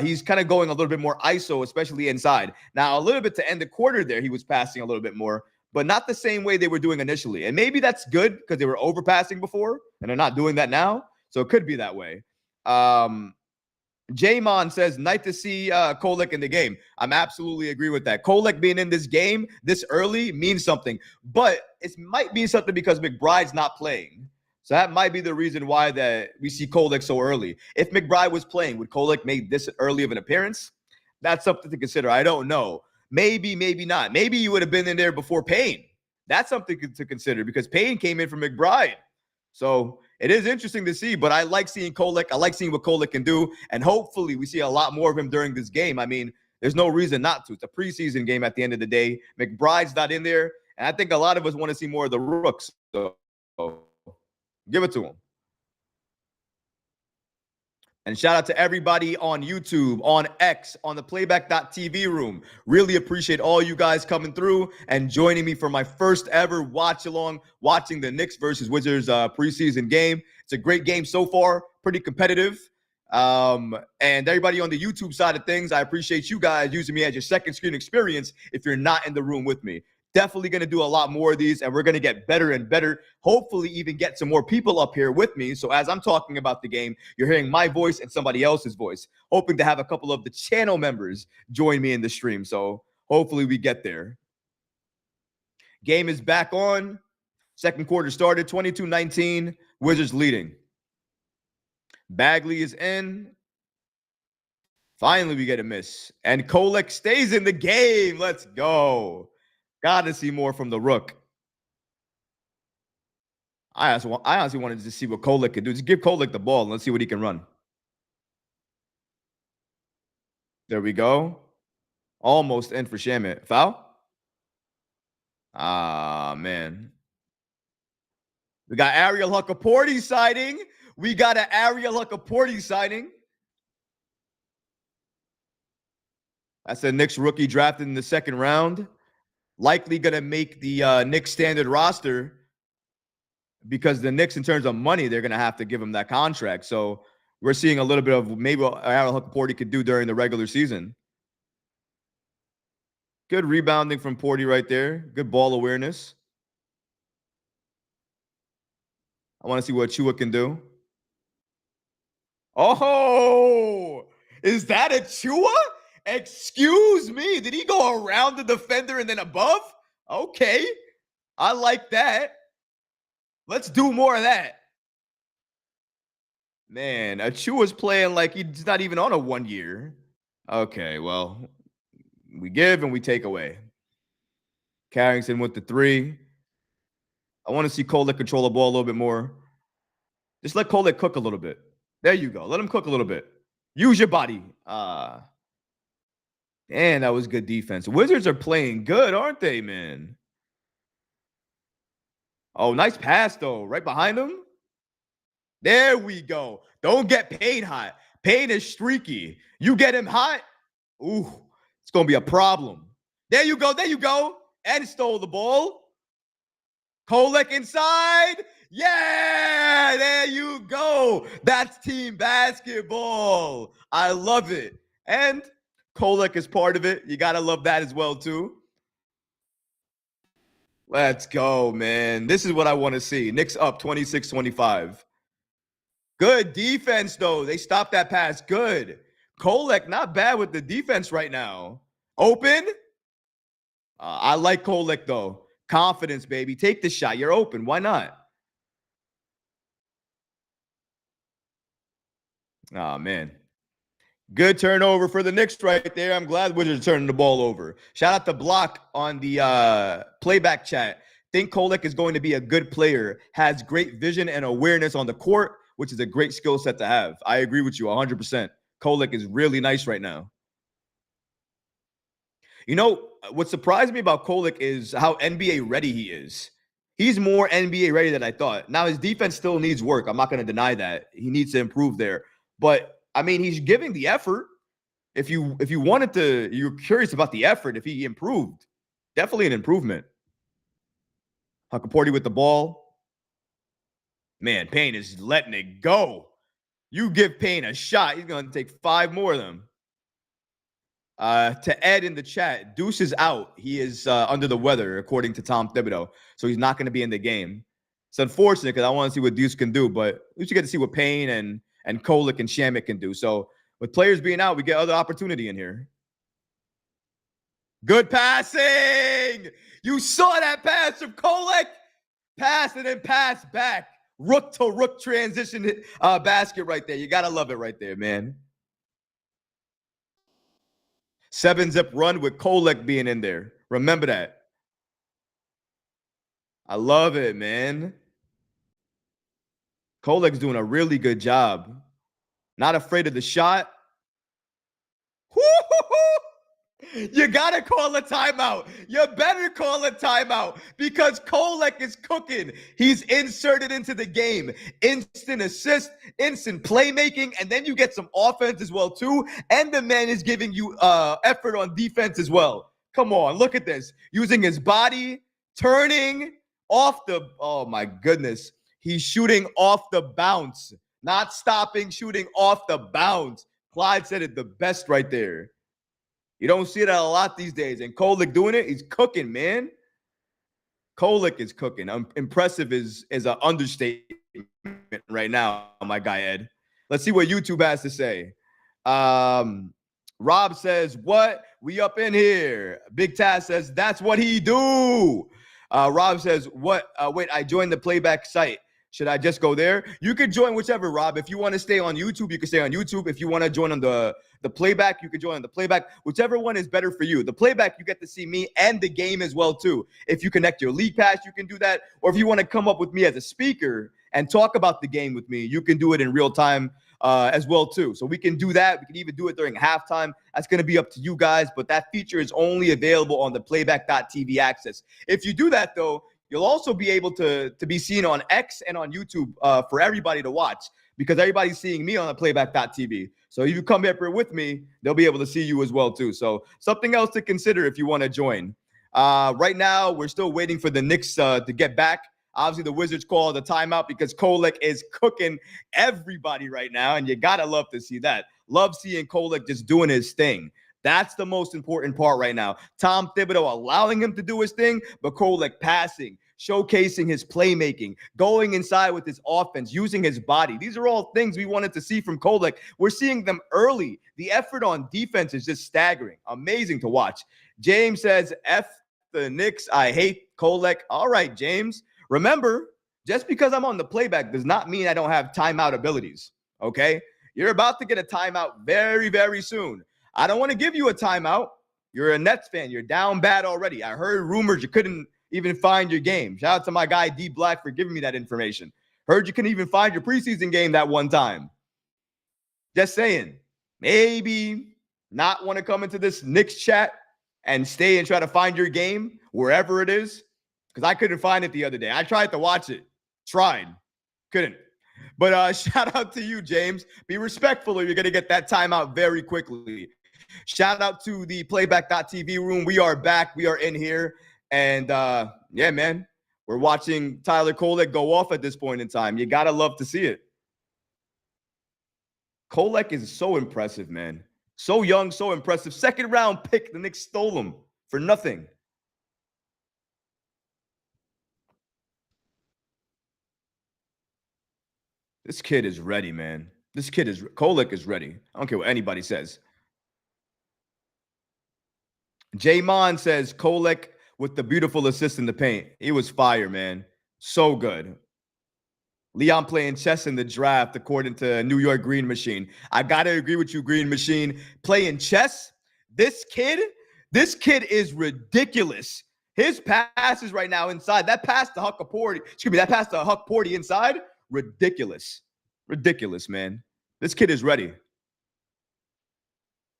He's kind of going a little bit more ISO, especially inside. Now, a little bit to end the quarter there, he was passing a little bit more, but not the same way they were doing initially. And maybe that's good because they were overpassing before, and they're not doing that now. So it could be that way. Jamon says, nice to see Kolek in the game. I'm absolutely agree with that. Kolek being in this game this early means something, but it might be something because McBride's not playing. So that might be the reason why that we see Kolek so early. If McBride was playing, would Kolek make this early of an appearance? That's something to consider. I don't know. Maybe, maybe not. Maybe you would have been in there before Payne. That's something to consider because Payne came in for McBride. So it is interesting to see, but I like seeing Kolek. I like seeing what Kolek can do, and hopefully we see a lot more of him during this game. I mean, there's no reason not to. It's a preseason game at the end of the day. McBride's not in there, and I think a lot of us want to see more of the rooks. So give it to him. And shout out to everybody on YouTube, on X, on the playback.tv room. Really appreciate all you guys coming through and joining me for my first ever watch along, watching the Knicks versus Wizards preseason game. It's a great game so far, pretty competitive. And everybody on the YouTube side of things, I appreciate you guys using me as your second screen experience if you're not in the room with me. Definitely going to do a lot more of these, and we're going to get better and better. Hopefully even get some more people up here with me. So as I'm talking about the game, you're hearing my voice and somebody else's voice. Hoping to have a couple of the channel members join me in the stream. So hopefully we get there. Game is back on. Second quarter started, 22-19. Wizards leading. Bagley is in. Finally we get a miss. And Kolek stays in the game. Let's go. Got to see more from the Rook. I honestly wanted to see what Kolek could do. Just give Kolek the ball and let's see what he can run. There we go. Almost in for Shamit. Foul? Ah, man. We got Ariel Huckaporty sighting. We got an Ariel Huckaporty sighting. That's a Knicks rookie drafted in the second round. Likely going to make the Knicks standard roster because the Knicks, in terms of money, they're going to have to give him that contract. So we're seeing a little bit of maybe what Ariel Huckaporty could do during the regular season. Good rebounding from Porty right there. Good ball awareness. I want to see what Chua can do. Oh, is that a Chua? Excuse me. Did he go around the defender and then above? Okay. I like that. Let's do more of that. Man, Achua's playing like he's not even on a 1 year. Okay, well, we give and we take away. Carrington with the 3. I want to see Kolek control the ball a little bit more. Just let Kolek cook a little bit. There you go. Let him cook a little bit. Use your body. And that was good defense. Wizards are playing good, aren't they, man? Oh, nice pass, though. Right behind him. There we go. Don't get Payne hot. Payne is streaky. You get him hot, ooh, it's going to be a problem. There you go. There you go. And stole the ball. Kolek inside. Yeah, there you go. That's team basketball. I love it. And Kolek is part of it. You got to love that as well, too. Let's go, man. This is what I want to see. Knicks up 26-25. Good defense, though. They stopped that pass. Good. Kolek, not bad with the defense right now. Open. I like Kolek, though. Confidence, baby. Take the shot. You're open. Why not? Oh, man. Good turnover for the Knicks right there. I'm glad Wizards are turning the ball over. Shout out to Block on the playback chat. Think Kolek is going to be a good player. Has great vision and awareness on the court, which is a great skill set to have. I agree with you 100%. Kolek is really nice right now. You know, what surprised me about Kolek is how NBA ready he is. He's more NBA ready than I thought. Now, his defense still needs work. I'm not going to deny that. He needs to improve there. But, I mean, he's giving the effort. If you wanted to, you're curious about the effort, if he improved. Definitely an improvement. Huckaporty with the ball. Man, Payne is letting it go. You give Payne a shot, he's going to take 5 more of them. To Ed in the chat, Deuce is out. He is under the weather, according to Tom Thibodeau. So he's not going to be in the game. It's unfortunate because I want to see what Deuce can do, but at least you get to see what Payne and Kolek and Shamet can do. So with players being out, we get other opportunity in here. Good passing. You saw that pass from Kolek. Pass and then pass back. Rook to rook transition basket right there. You got to love it right there, man. 7-zip run with Kolek being in there. Remember that. I love it, man. Kolek's doing a really good job. Not afraid of the shot. You got to call a timeout. You better call a timeout because Kolek is cooking. He's inserted into the game. Instant assist, instant playmaking, and then you get some offense as well, too. And the man is giving you effort on defense as well. Come on, look at this. Using his body, turning off the, oh my goodness. He's shooting off the bounce. Not stopping, shooting off the bounce. Clyde said it the best right there. You don't see that a lot these days. And Kolek doing it, he's cooking, man. Kolek is cooking. Impressive is an understatement right now, my guy Ed. Let's see what YouTube has to say. Rob says, what? We up in here. Big Taz says, that's what he do. Rob says, what? Wait, I joined the playback site. Should I just go there? You could join whichever, Rob. If you want to stay on YouTube, you can stay on YouTube. If you want to join on the playback, you can join on the playback. Whichever one is better for you. The playback, you get to see me and the game as well, too. If you connect your league pass, you can do that. Or if you want to come up with me as a speaker and talk about the game with me, you can do it in real time as well, too. So we can do that. We can even do it during halftime. That's going to be up to you guys. But that feature is only available on the playback.tv access. If you do that, though, you'll also be able to be seen on X and on YouTube for everybody to watch because everybody's seeing me on the playback.tv. So if you come here with me, they'll be able to see you as well, too. So something else to consider if you want to join. Right now, we're still waiting for the Knicks to get back. Obviously, the Wizards called a timeout because Kolek is cooking everybody right now, and you got to love to see that. Love seeing Kolek just doing his thing. That's the most important part right now. Tom Thibodeau allowing him to do his thing, but Kolek passing, showcasing his playmaking, going inside with his offense, using his body. These are all things we wanted to see from Kolek. We're seeing them early. The effort on defense is just staggering. Amazing to watch. James says, F the Knicks. I hate Kolek. All right, James. Remember, just because I'm on the playback does not mean I don't have timeout abilities, okay? You're about to get a timeout very, very soon. I don't want to give you a timeout. You're a Nets fan. You're down bad already. I heard rumors you couldn't even find your game. Shout out to my guy, D Black, for giving me that information. Heard you couldn't even find your preseason game that one time. Just saying. Maybe not want to come into this Knicks chat and stay and try to find your game wherever it is, because I couldn't find it the other day. I tried to watch it. Tried. Couldn't. But shout out to you, James. Be respectful or you're going to get that timeout very quickly. Shout out to the playback.tv room. We are back. We are in here. And, yeah, man, we're watching Tyler Kolek go off at this point in time. You got to love to see it. Kolek is so impressive, man. So young, so impressive. Second round pick. The Knicks stole him for nothing. This kid is ready, man. Kolek is ready. I don't care what anybody says. Jaymon says Kolek with the beautiful assist in the paint. He was fire, man. So good. Leon playing chess in the draft, according to New York Green Machine. I got to agree with you, Green Machine. Playing chess, this kid is ridiculous. His passes right now inside, that pass to Huck Porty inside, ridiculous. Ridiculous, man. This kid is ready.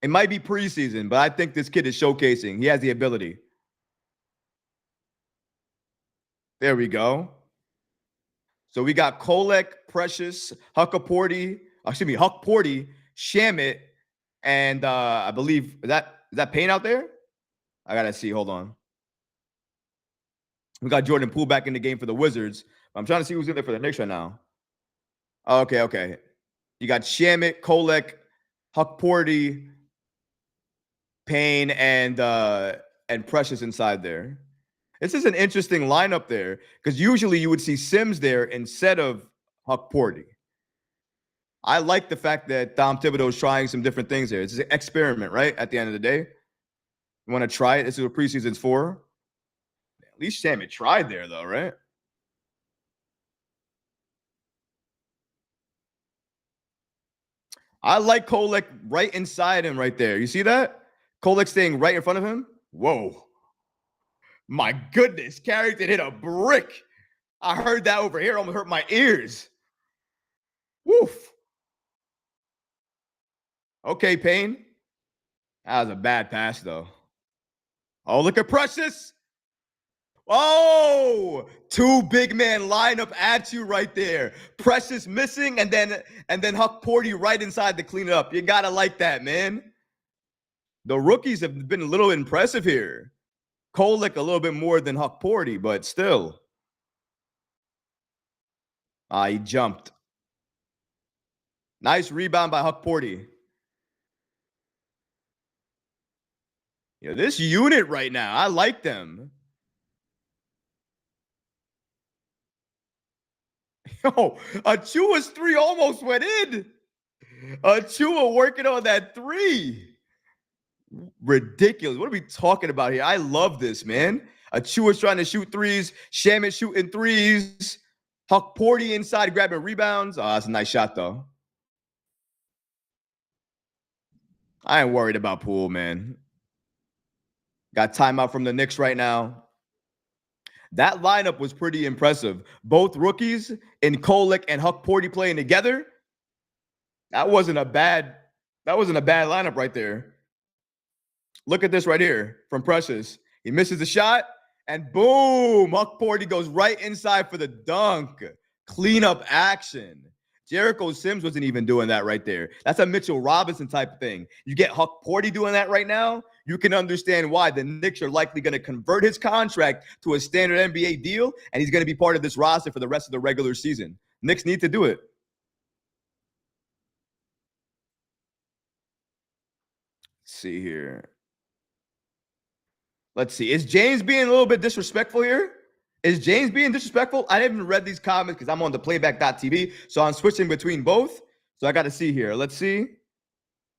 It might be preseason, but I think this kid is showcasing. He has the ability. There we go. So we got Kolek, Precious, Huck Porty, Shamit, and I believe is that Payne out there? I gotta see. Hold on. We got Jordan Poole back in the game for the Wizards. I'm trying to see who's in there for the Knicks right now. Okay. You got Shamit, Kolek, Huck Porty, Payne, and Precious inside there. This is an interesting lineup there because usually you would see Sims there instead of Huck Porty. I like the fact that Tom Thibodeau is trying some different things there. It's an experiment, right? At the end of the day, you want to try it. This is what preseason's for. At least Shamit tried there, though, right? I like Kolek right inside him right there. You see that? Kolek staying right in front of him. Whoa. My goodness. Carrington hit a brick. I heard that over here. Almost hurt my ears. Woof. Okay, Payne. That was a bad pass, though. Oh, look at Precious. Oh, two big man lineup at you right there. Precious missing, and then Huck Porty right inside to clean it up. You gotta like that, man. The rookies have been a little impressive here. Kolek a little bit more than Huck Porty, but still. He jumped. Nice rebound by Huck Porty. Yeah, this unit right now, I like them. Yo, Achua's three almost went in. Achua working on that three. Ridiculous. What are we talking about here? I love this, man. Achua's trying to shoot threes. Shamit shooting threes. Huck Porty inside grabbing rebounds. Oh, that's a nice shot, though. I ain't worried about Poole, man. Got timeout from the Knicks right now. That lineup was pretty impressive. Both rookies in Kolek and Huck Porty playing together. That wasn't a bad lineup right there. Look at this right here from Precious. He misses the shot, and boom, Huck Porty goes right inside for the dunk. Cleanup action. Jericho Sims wasn't even doing that right there. That's a Mitchell Robinson type of thing. You get Huck Porty doing that right now, you can understand why the Knicks are likely going to convert his contract to a standard NBA deal, and he's going to be part of this roster for the rest of the regular season. Knicks need to do it. see here. Let's see. Is James being a little bit disrespectful here? Is James being disrespectful? I haven't read these comments because I'm on the playback.tv, so I'm switching between both. So I got to see here. Let's see.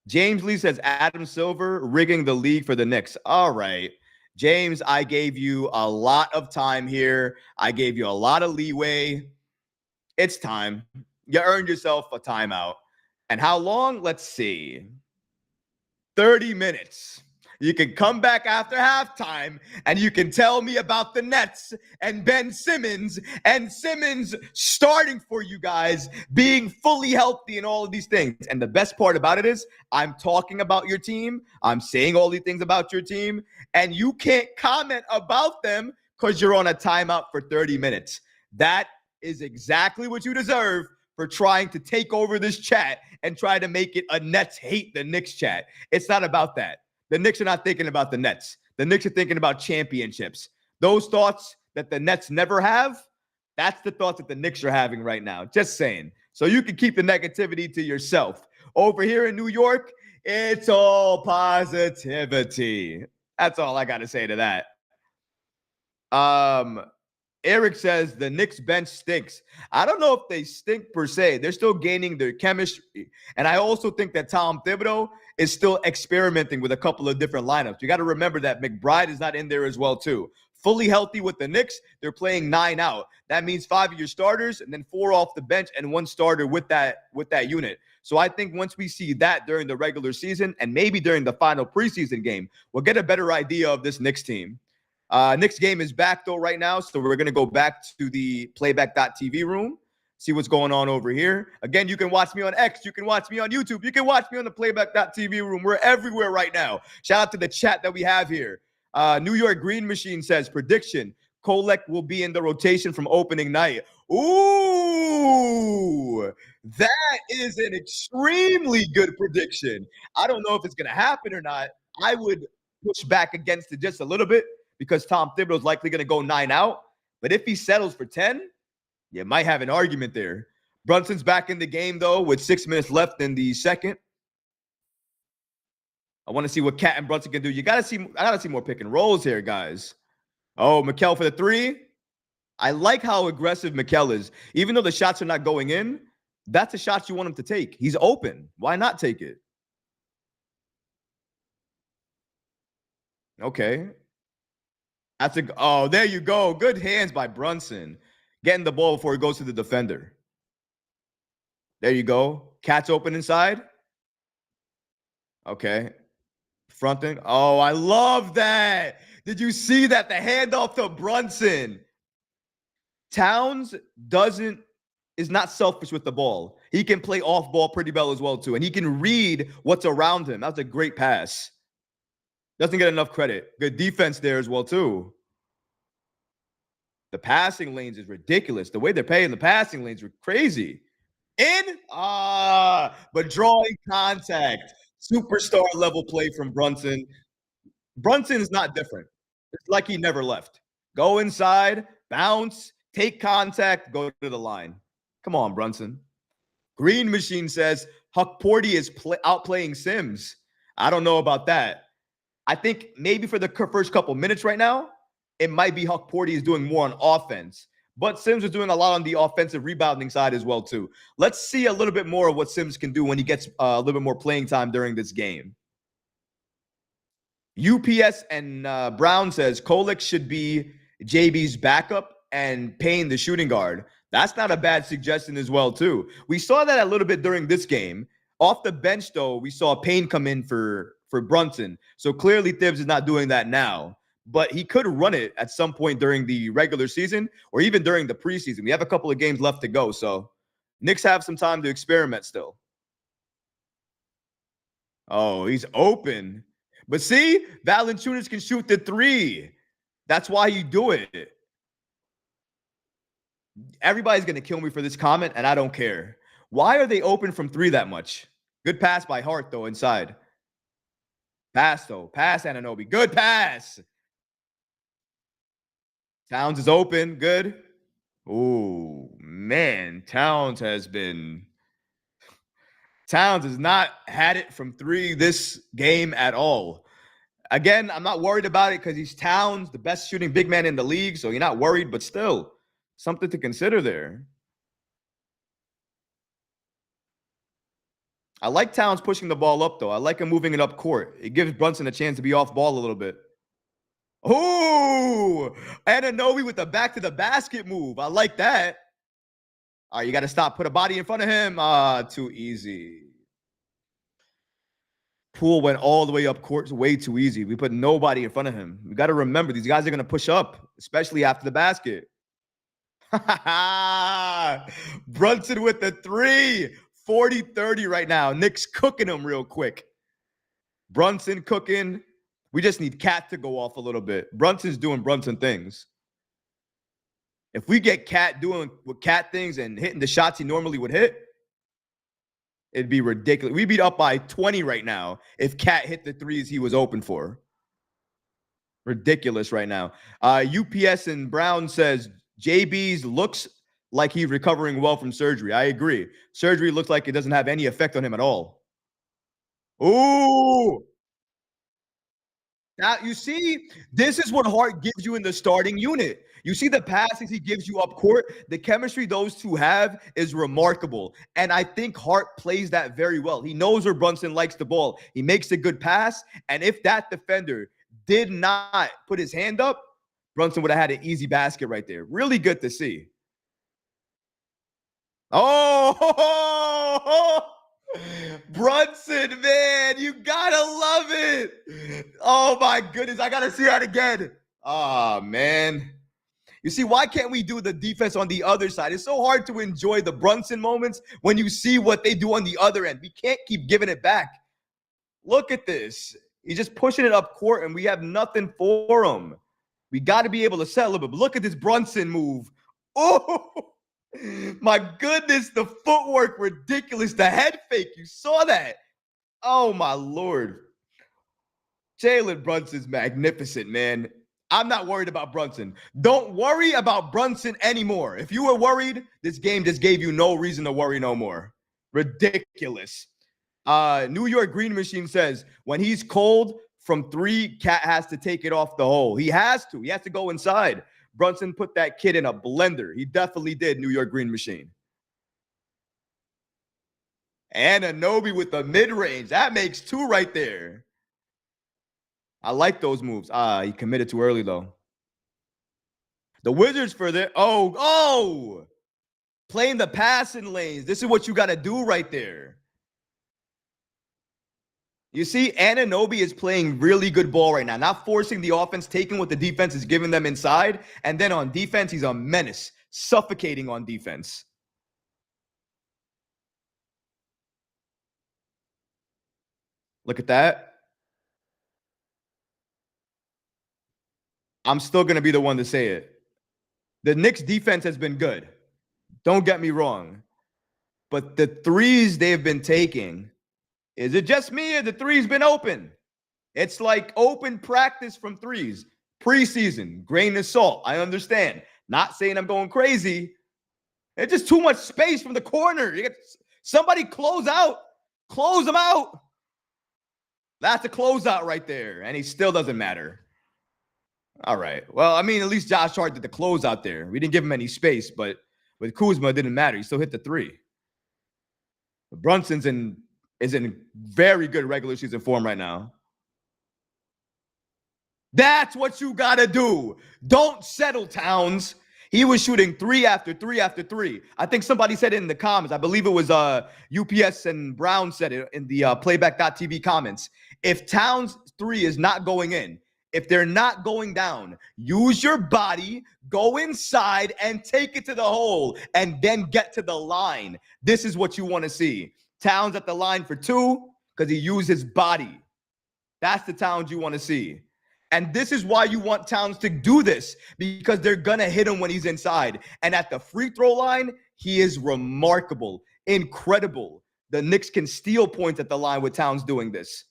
James Lee says Adam Silver rigging the league for the Knicks. All right. James, I gave you a lot of time here. I gave you a lot of leeway. It's time. You earned yourself a timeout. And how long? Let's see. 30 minutes. You can come back after halftime and you can tell me about the Nets and Ben Simmons and Simmons starting for you guys, being fully healthy and all of these things. And the best part about it is I'm talking about your team. I'm saying all these things about your team, and you can't comment about them because you're on a timeout for 30 minutes. That is exactly what you deserve for trying to take over this chat and try to make it a Nets hate the Knicks chat. It's not about that. The Knicks are not thinking about the Nets. The Knicks are thinking about championships. Those thoughts that the Nets never have, that's the thoughts that the Knicks are having right now. Just saying. So you can keep the negativity to yourself. Over here in New York, it's all positivity. That's all I got to say to that. Eric says the Knicks bench stinks. I don't know if they stink per se. They're still gaining their chemistry. And I also think that Tom Thibodeau is still experimenting with a couple of different lineups. You got to remember that McBride is not in there as well, too. Fully healthy with the Knicks, they're playing 9 out. That means 5 of your starters and then 4 off the bench and 1 starter with that unit. So I think once we see that during the regular season and maybe during the final preseason game, we'll get a better idea of this Knicks team. Knicks game is back, though, right now. So we're going to go back to the playback.tv room, see what's going on over here. Again, you can watch me on X. You can watch me on YouTube. You can watch me on the playback.tv room. We're everywhere right now. Shout out to the chat that we have here. New York Green Machine says, prediction, Kolek will be in the rotation from opening night. Ooh, that is an extremely good prediction. I don't know if it's going to happen or not. I would push back against it just a little bit, because Tom Thibodeau is likely going to go 9 out. But if he settles for 10, you might have an argument there. Brunson's back in the game, though, with 6 minutes left in the second. I want to see what Cat and Brunson can do. I got to see more pick and rolls here, guys. Oh, Mikal for the 3. I like how aggressive Mikal is. Even though the shots are not going in, that's a shot you want him to take. He's open. Why not take it? Okay. There you go. Good hands by Brunson. Getting the ball before he goes to the defender. There you go. Cat's open inside. Okay. Fronting. Oh, I love that. Did you see that? The handoff to Brunson. Towns is not selfish with the ball. He can play off ball pretty well as well, too. And he can read what's around him. That's a great pass. Doesn't get enough credit. Good defense there as well, too. The passing lanes is ridiculous. The way they're paying the passing lanes are crazy. But drawing contact. Superstar level play from Brunson. Brunson is not different. It's like he never left. Go inside, bounce, take contact, go to the line. Come on, Brunson. Green Machine says Huck Porty is outplaying Sims. I don't know about that. I think maybe for the first couple minutes right now, it might be Huck Porty is doing more on offense. But Sims is doing a lot on the offensive rebounding side as well, too. Let's see a little bit more of what Sims can do when he gets a little bit more playing time during this game. UPS and Brown says Kolek should be JB's backup and Payne the shooting guard. That's not a bad suggestion as well, too. We saw that a little bit during this game. Off the bench, though, we saw Payne come in for Brunson. So clearly Thibs is not doing that now. But he could run it at some point during the regular season or even during the preseason. We have a couple of games left to go. So Knicks have some time to experiment still. Oh, he's open. But see, Valanciunas can shoot the 3. That's why you do it. Everybody's going to kill me for this comment, and I don't care. Why are they open from 3 that much? Good pass by Hart, though, inside. Pass, though. Pass, Anunoby. Good pass. Towns is open. Good. Oh, man. Towns has been Towns has not had it from three this game at all. Again, I'm not worried about it because he's Towns, the best shooting big man in the league, so you're not worried, but still, something to consider there. I like Towns pushing the ball up, though. I like him moving it up court. It gives Brunson a chance to be off ball a little bit. Oh, Anunoby with the back to the basket move. I like that. All right, you got to stop. Put a body in front of him. Too easy. Poole went all the way up court. Way too easy. We put nobody in front of him. We got to remember, these guys are going to push up, especially after the basket. Brunson with the three. 40-30 right now. Knicks cooking him real quick. Brunson cooking. We just need Cat to go off a little bit. Brunson's doing Brunson things. If we get Cat doing what Cat things and hitting the shots he normally would hit, it'd be ridiculous. We'd be up by 20 right now if Cat hit the threes he was open for. Ridiculous right now. UPS and Brown says JB's looks like he's recovering well from surgery. I agree. Surgery looks like it doesn't have any effect on him at all. Ooh. Now, you see, this is what Hart gives you in the starting unit. You see the passes he gives you up court. The chemistry those two have is remarkable. And I think Hart plays that very well. He knows where Brunson likes the ball. He makes a good pass. And if that defender did not put his hand up, Brunson would have had an easy basket right there. Really good to see. Oh, Brunson, man, you gotta love it. Oh my goodness, I gotta see that again. Oh man. You see, why can't we do the defense on the other side? It's so hard to enjoy the Brunson moments when you see what they do on the other end. We can't keep giving it back. Look at this. He's just pushing it up court, and we have nothing for him. We got to be able to settle it. But look at this Brunson move. Oh, my goodness, the footwork, ridiculous. The head fake, you saw that. Oh, my Lord. Jalen Brunson's magnificent, man. I'm not worried about Brunson. Don't worry about Brunson anymore. If you were worried, this game just gave you no reason to worry no more. Ridiculous. New York Green Machine says, when he's cold from three, Cat has to take it off the hole. He has to. He has to go inside. Brunson put that kid in a blender. He definitely did, New York Green Machine. And Anunoby with the mid-range. That makes two right there. I like those moves. He committed too early, though. The Wizards for their... Oh! Playing the passing lanes. This is what you got to do right there. You see, Anunoby is playing really good ball right now. Not forcing the offense, taking what the defense is giving them inside. And then on defense, he's a menace. Suffocating on defense. Look at that. I'm still going to be the one to say it. The Knicks defense has been good. Don't get me wrong. But the threes they've been taking, is it just me or the threes been open? It's like open practice from threes. Preseason, grain of salt. I understand. Not saying I'm going crazy. It's just too much space from the corner. You get somebody close out. Close them out. That's a closeout right there. And he still doesn't matter. All right. Well, I mean, at least Josh Hart did the close out there. We didn't give him any space, but with Kuzma, it didn't matter. He still hit the three. Brunson's is in very good regular season form right now. That's what you got to do. Don't settle, Towns. He was shooting three after three after three. I think somebody said it in the comments. I believe it was UPS and Brown said it in the playback.tv comments. If Towns' three is not going in, if they're not going down, use your body, go inside and take it to the hole and then get to the line. This is what you want to see. Towns at the line for two because he used his body. That's the Towns you want to see. And this is why you want Towns to do this, because they're going to hit him when he's inside. And at the free throw line, he is remarkable, incredible. The Knicks can steal points at the line with Towns doing this.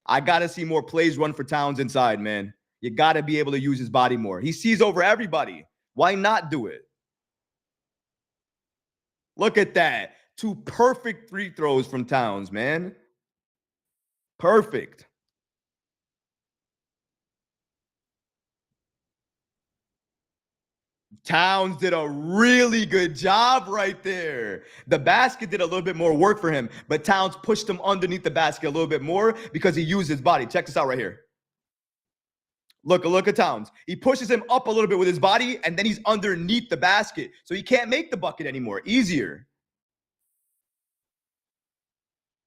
I got to see more plays run for Towns inside, man. You got to be able to use his body more. He sees over everybody. Why not do it? Look at that. 2 perfect free throws from Towns, man. Perfect. Towns did a really good job right there. The basket did a little bit more work for him, but Towns pushed him underneath the basket a little bit more because he used his body. Check this out right here. Look at Towns. He pushes him up a little bit with his body, and then he's underneath the basket. So he can't make the bucket anymore. Easier.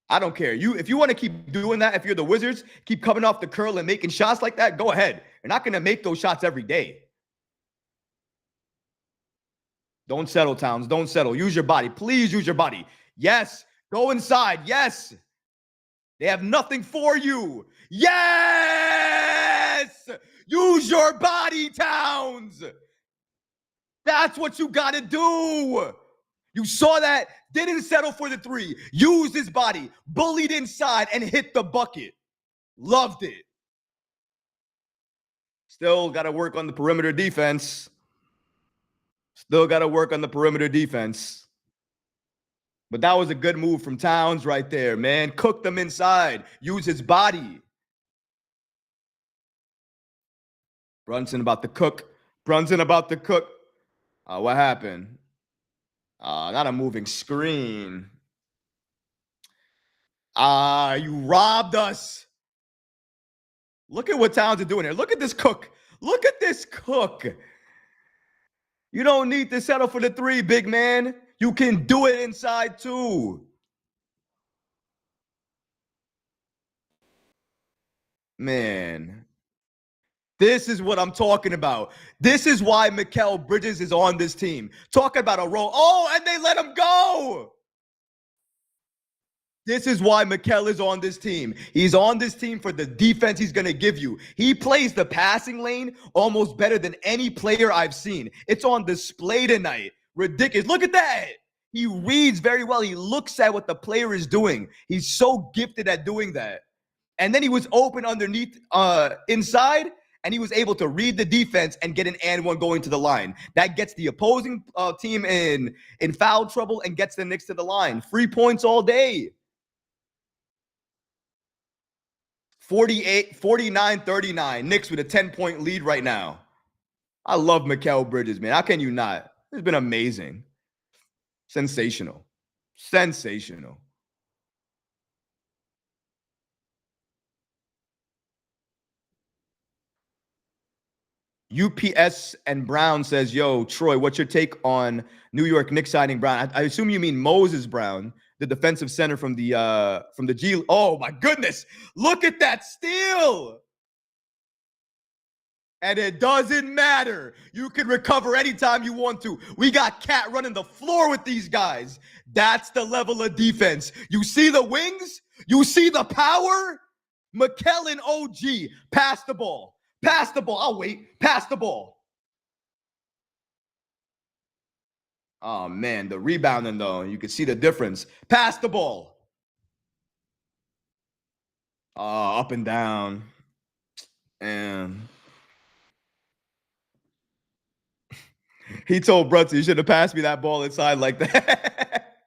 I don't care. If you want to keep doing that, if you're the Wizards, keep coming off the curl and making shots like that, go ahead. You're not going to make those shots every day. Don't settle, Towns. Don't settle. Use your body. Please use your body. Yes. Go inside. Yes. They have nothing for you. Yes! Use your body, Towns. That's what you got to do. You saw that, didn't settle for the 3, used his body, bullied inside, and hit the bucket. Loved it. Still got to work on the perimeter defense. But that was a good move from Towns right there, man. Cook them inside. Use his body. Brunson about to cook. What happened? Not a moving screen. You robbed us. Look at what Towns are doing here. Look at this cook. You don't need to settle for the 3, big man. You can do it inside too. Man. This is what I'm talking about. This is why Mikal Bridges is on this team. Talking about a role. Oh, and they let him go. This is why Mikal is on this team. He's on this team for the defense he's going to give you. He plays the passing lane almost better than any player I've seen. It's on display tonight. Ridiculous. Look at that. He reads very well. He looks at what the player is doing. He's so gifted at doing that. And then he was open underneath inside, and he was able to read the defense and get an and one going to the line. That gets the opposing team in foul trouble and gets the Knicks to the line. Free points all day. 49-39. Knicks with a 10-point lead right now. I love Mikal Bridges, man. How can you not? It's been amazing. Sensational. UPS and Brown says, yo, Troy, what's your take on New York Knicks signing Brown? I assume you mean Moses Brown, the defensive center from the G. Oh, my goodness. Look at that steal. And it doesn't matter. You can recover anytime you want to. We got Cat running the floor with these guys. That's the level of defense. You see the wings? You see the power? Mikal and OG, pass the ball. I'll wait. Pass the ball. Oh, man, the rebounding, though. You can see the difference. Pass the ball. Up and down. And he told Brunson, you should have passed me that ball inside like that.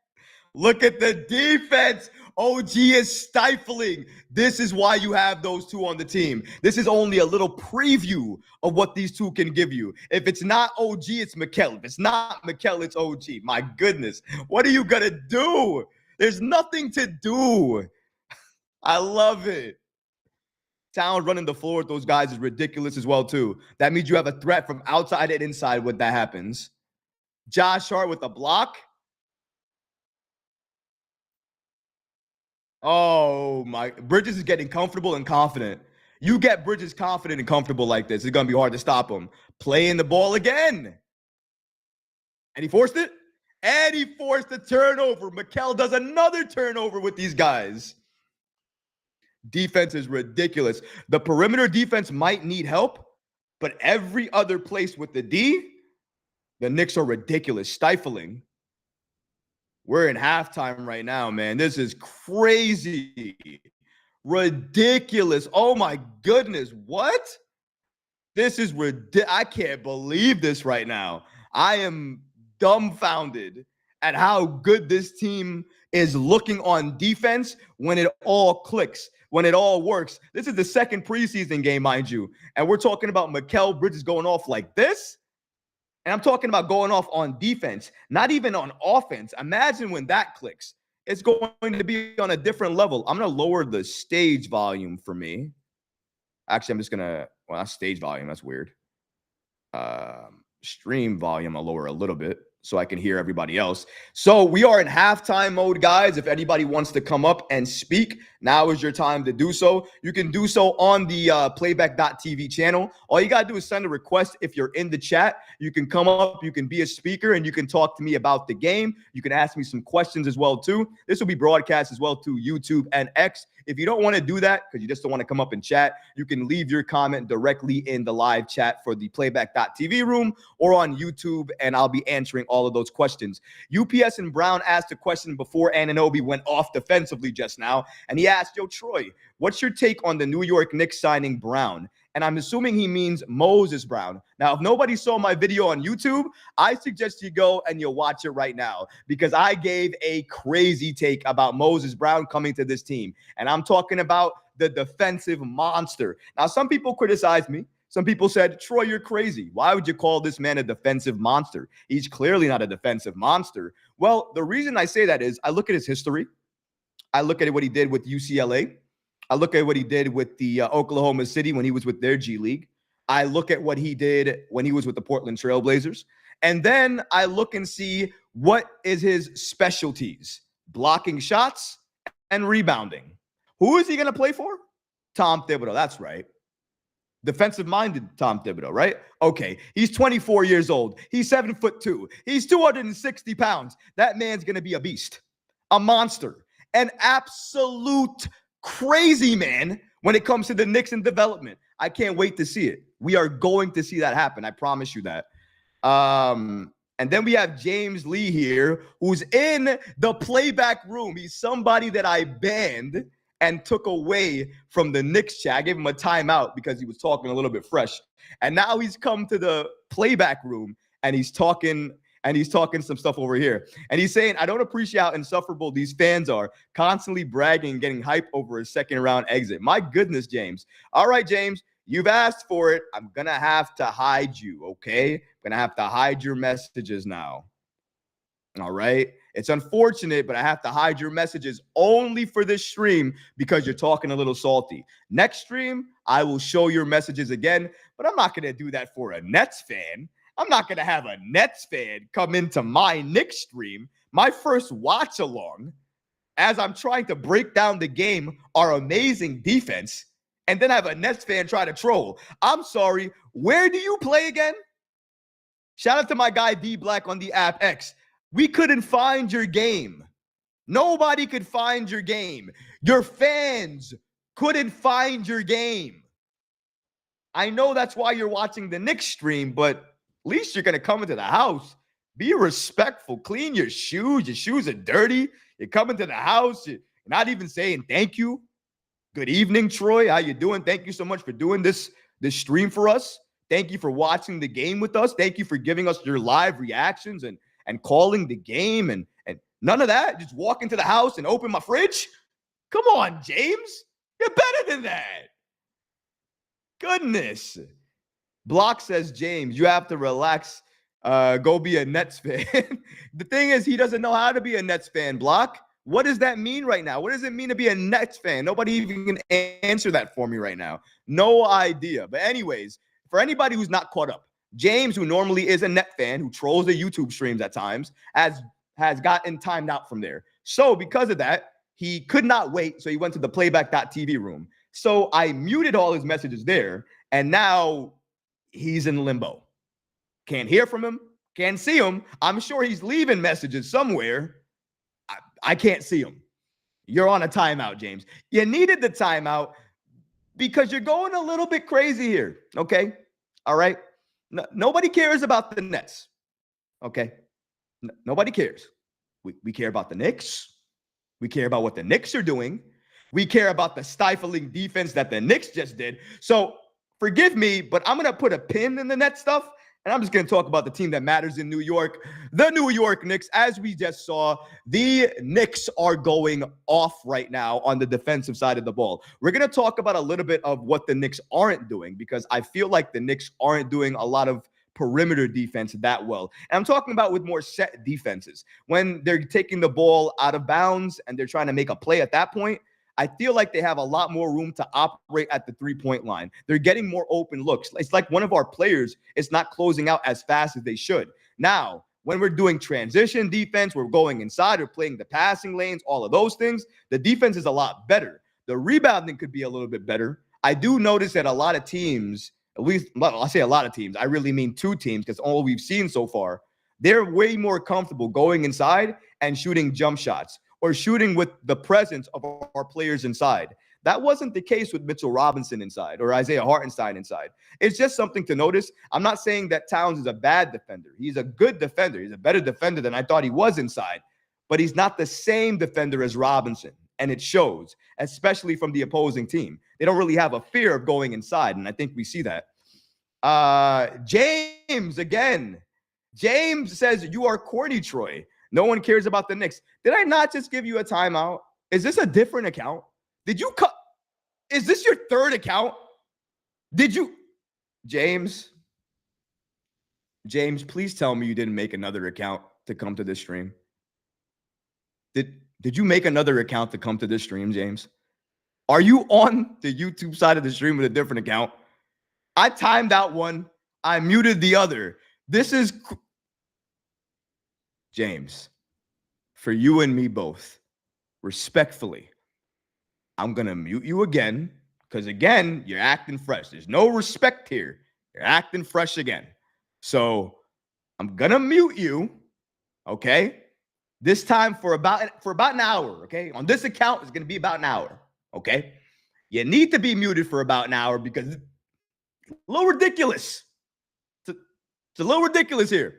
Look at the defense. OG is stifling. This is why you have those 2 on the team. This is only a little preview of what these 2 can give you. If it's not OG, it's Mikal. If it's not Mikal, it's OG. My goodness. What are you going to do? There's nothing to do. I love it. Towns running the floor with those guys is ridiculous as well, too. That means you have a threat from outside and inside when that happens. Josh Hart with a block. Oh, my. Bridges is getting comfortable and confident. You get Bridges confident and comfortable like this, it's going to be hard to stop him. Playing the ball again. And he forced it. And he forced the turnover. Mikal does another turnover with these guys. Defense is ridiculous. The perimeter defense might need help, but every other place with the D, the Knicks are ridiculous, stifling. We're in halftime right now, man. This is crazy. Ridiculous. Oh, my goodness. What? This is ridiculous. I can't believe this right now. I am dumbfounded at how good this team is looking on defense when it all clicks, when it all works. This is the second preseason game, mind you, and we're talking about Mikal Bridges going off like this. And I'm talking about going off on defense, not even on offense. Imagine when that clicks. It's going to be on a different level. I'm going to lower the stage volume for me. Actually, I'm just going to, well, not stage volume. That's weird. Stream volume, I'll lower a little bit so I can hear everybody else. So we are in halftime mode, guys. If anybody wants to come up and speak, now is your time to do so. You can do so on the playback.tv channel. All you got to do is send a request. If you're in the chat, you can come up, you can be a speaker, and you can talk to me about the game. You can ask me some questions as well, too. This will be broadcast as well to YouTube and X. If you don't want to do that because you just don't want to come up and chat, you can leave your comment directly in the live chat for the playback.tv room or on YouTube, and I'll be answering all of those questions. UPS and Brown asked a question before Anunoby went off defensively just now, and he asked, yo, Troy, what's your take on the New York Knicks signing Brown? And I'm assuming he means Moses Brown. Now, if nobody saw my video on YouTube, I suggest you go and you'll watch it right now because I gave a crazy take about Moses Brown coming to this team. And I'm talking about the defensive monster. Now, some people criticized me. Some people said, Troy, you're crazy. Why would you call this man a defensive monster? He's clearly not a defensive monster. Well, the reason I say that is I look at his history. I look at what he did with UCLA. I look at what he did with the Oklahoma City when he was with their G League. I look at what he did when he was with the Portland Trail Blazers. And then I look and see what is his specialties: blocking shots and rebounding. Who is he going to play for? Tom Thibodeau. That's right. Defensive-minded Tom Thibodeau, right? Okay, he's 24 years old. He's 7'2". He's 260 pounds. That man's going to be a beast, a monster, an absolute crazy man when it comes to the Knicks and development. I can't wait to see it. We are going to see that happen. I promise you that. And then we have James Lee here, who's in the playback room. He's somebody that I banned and took away from the Knicks chat. I gave him a timeout because he was talking a little bit fresh. And now he's come to the playback room and he's talking some stuff over here. And he's saying, I don't appreciate how insufferable these fans are, constantly bragging and getting hype over a second-round exit. My goodness, James. All right, James, you've asked for it. I'm going to have to hide you, okay? I'm going to have to hide your messages now. All right? It's unfortunate, but I have to hide your messages only for this stream because you're talking a little salty. Next stream, I will show your messages again, but I'm not going to do that for a Nets fan. I'm not going to have a Nets fan come into my Knicks stream, my first watch along, as I'm trying to break down the game, our amazing defense, and then have a Nets fan try to troll. I'm sorry. Where do you play again? Shout out to my guy D Black on the app X. We couldn't find your game. Nobody could find your game. Your fans couldn't find your game. I know that's why you're watching the Knicks stream, but at least you're going to come into the house. Be respectful. Clean your shoes. Your shoes are dirty. You're coming to the house. You're not even saying thank you. Good evening, Troy. How you doing? Thank you so much for doing this stream for us. Thank you for watching the game with us. Thank you for giving us your live reactions and calling the game and none of that. Just walk into the house and open my fridge. Come on, James. You're better than that. Goodness. Block says, James, you have to relax. Go be a Nets fan. The thing is, he doesn't know how to be a Nets fan, Block. What does that mean right now? What does it mean to be a Nets fan? Nobody even can answer that for me right now. No idea. But anyways, for anybody who's not caught up, James, who normally is a Net fan, who trolls the YouTube streams at times, has gotten timed out from there. So because of that, he could not wait. So he went to the playback.tv room. So I muted all his messages there. And now he's in limbo. Can't hear from him. Can't see him. I'm sure he's leaving messages somewhere. I can't see him. You're on a timeout, James. You needed the timeout because you're going a little bit crazy here. Okay. All right. Nobody cares about the Nets. Okay. Nobody cares. We care about the Knicks. We care about what the Knicks are doing. We care about the stifling defense that the Knicks just did. So forgive me, but I'm going to put a pin in the Nets stuff And I'm just going to talk about the team that matters in New York, the New York Knicks. As we just saw, the Knicks are going off right now on the defensive side of the ball. We're going to talk about a little bit of what the Knicks aren't doing, because I feel like the Knicks aren't doing a lot of perimeter defense that well. And I'm talking about with more set defenses. When they're taking the ball out of bounds and they're trying to make a play at that point, I feel like they have a lot more room to operate at the three-point line. They're getting more open looks. It's like one of our players is not closing out as fast as they should. Now, when we're doing transition defense, we're going inside, we're playing the passing lanes, all of those things, the defense is a lot better. The rebounding could be a little bit better. I do notice that a lot of teams, at least, well, I say a lot of teams, I really mean two teams, because all we've seen so far, they're way more comfortable going inside and shooting jump shots, or shooting with the presence of our players inside. That wasn't the case with Mitchell Robinson inside or Isaiah Hartenstein inside. It's just something to notice. I'm not saying that Towns is a bad defender. He's a good defender. He's a better defender than I thought he was inside, but he's not the same defender as Robinson, and it shows, especially from the opposing team. They don't really have a fear of going inside, and I think we see that. James again. James says, you are corny, Troy. No one cares about the Knicks. Did I not just give you a timeout? Is this a different account? Did you cut? Is this your third account? Did you? James, please tell me you didn't make another account to come to this stream. Did you make another account to come to this stream, James? Are you on the YouTube side of the stream with a different account? I timed out one. I muted the other. This is... James, for you and me both, respectfully, I'm going to mute you again, because, again, you're acting fresh. There's no respect here. You're acting fresh again. So I'm going to mute you, okay? This time for about an hour, okay? On this account, it's going to be about an hour, okay? You need to be muted for about an hour because it's a little ridiculous. It's a little ridiculous here.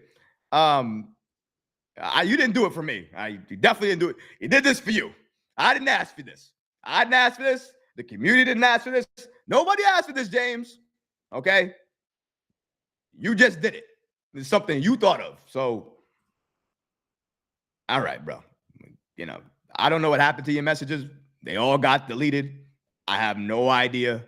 You didn't do it for me. You definitely didn't do it. He did this for you. I didn't ask for this. I didn't ask for this. The community didn't ask for this. Nobody asked for this, James. Okay? You just did it. It's something you thought of. So, all right, bro. You know, I don't know what happened to your messages. They all got deleted. I have no idea.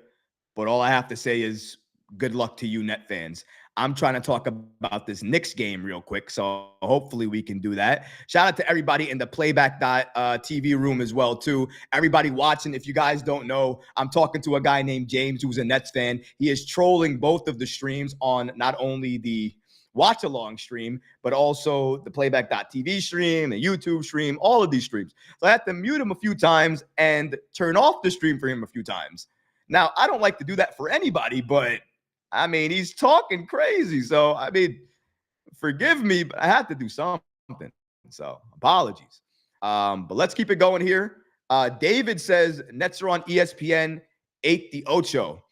But all I have to say is good luck to you, Net fans. I'm trying to talk about this Knicks game real quick, so hopefully we can do that. Shout out to everybody in the playback TV room as well, too. Everybody watching, if you guys don't know, I'm talking to a guy named James who's a Nets fan. He is trolling both of the streams on not only the watch-along stream, but also the playback.tv stream, the YouTube stream, all of these streams. So I had to mute him a few times and turn off the stream for him a few times. Now, I don't like to do that for anybody, but I mean, he's talking crazy. So, I mean, forgive me, but I had to do something. So, apologies. But let's keep it going here. David says Nets are on ESPN 8 the Ocho.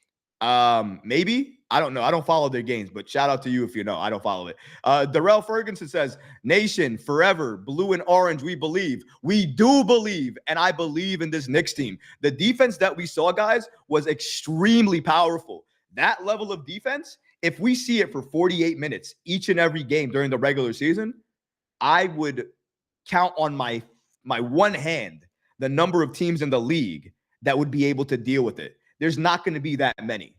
Maybe. I don't know. I don't follow their games, but shout out to you if you know. I don't follow it. Darrell Ferguson says, Nation, forever, blue and orange, we believe. We do believe, and I believe in this Knicks team. The defense that we saw, guys, was extremely powerful. That level of defense, if we see it for 48 minutes each and every game during the regular season, I would count on my one hand the number of teams in the league that would be able to deal with it. There's not going to be that many.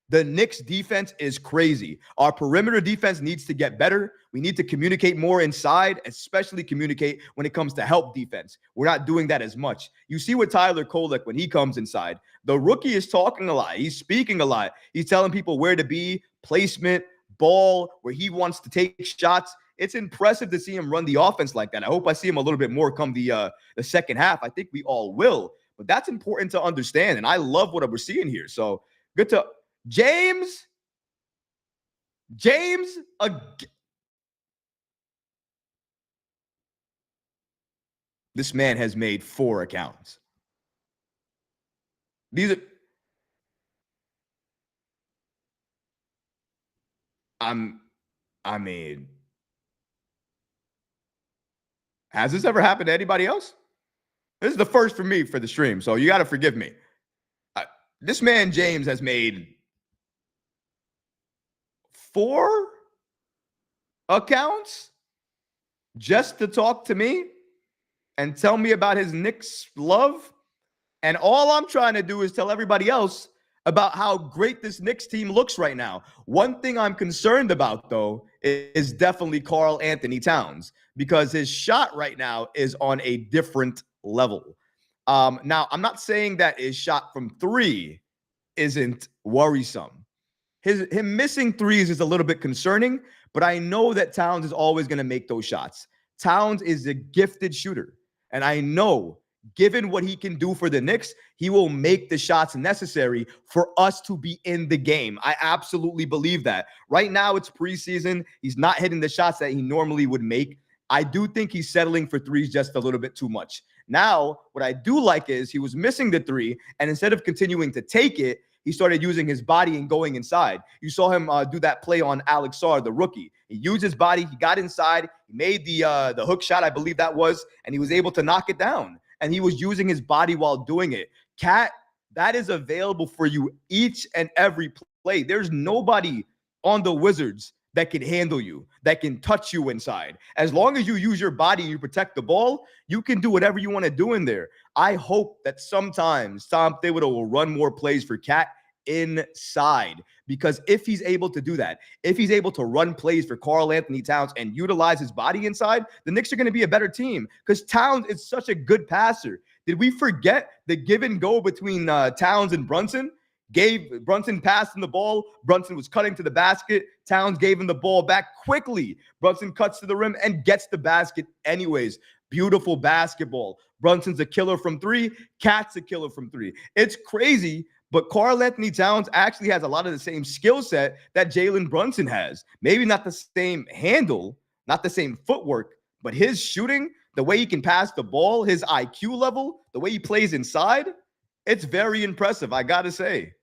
The Knicks defense is crazy. Our perimeter defense needs to get better. We need to communicate more inside, especially communicate when it comes to help defense. We're not doing that as much. You see with Tyler Kolek when he comes inside, the rookie is talking a lot. He's speaking a lot. He's telling people where to be, placement, ball, where he wants to take shots. It's impressive to see him run the offense like that. I hope I see him a little bit more come the second half. I think we all will. But that's important to understand, and I love what we're seeing here. So good to James, this man has made 4 accounts. These are, I mean, has this ever happened to anybody else? This is the first for me for the stream, so you got to forgive me. This man, James, has made 4 accounts just to talk to me and tell me about his Knicks love. And all I'm trying to do is tell everybody else about how great this Knicks team looks right now. One thing I'm concerned about, though, is definitely Karl Anthony Towns, because his shot right now is on a different level. Now, I'm not saying that his shot from three isn't worrisome. Him missing threes is a little bit concerning, but I know that Towns is always going to make those shots. Towns is a gifted shooter, and I know, given what he can do for the Knicks, he will make the shots necessary for us to be in the game. I absolutely believe that. Right now, it's preseason. He's not hitting the shots that he normally would make. I do think he's settling for threes just a little bit too much. Now, what I do like is he was missing the three, and instead of continuing to take it, he started using his body and going inside. You saw him do that play on Alex Sarr, the rookie. He used his body. He got inside. He made the hook shot, I believe that was, and he was able to knock it down. And he was using his body while doing it. Cat, that is available for you each and every play. There's nobody on the Wizards that can handle you, that can touch you inside. As long as you use your body and you protect the ball, you can do whatever you want to do in there. I hope that sometimes Tom Thibodeau will run more plays for Cat inside, because if he's able to do that, if he's able to run plays for Karl Anthony Towns and utilize his body inside, the Knicks are going to be a better team, because Towns is such a good passer. Did we forget the give and go between Towns and Brunson? Brunson passed him the ball. Brunson was cutting to the basket. Towns gave him the ball back quickly. Brunson cuts to the rim and gets the basket anyways. Beautiful basketball. Brunson's a killer from three. Cat's a killer from three. It's crazy, but Karl Anthony Towns actually has a lot of the same skill set that Jalen Brunson has. Maybe not the same handle, not the same footwork, but his shooting, the way he can pass the ball, his IQ level, the way he plays inside, it's very impressive, I got to say.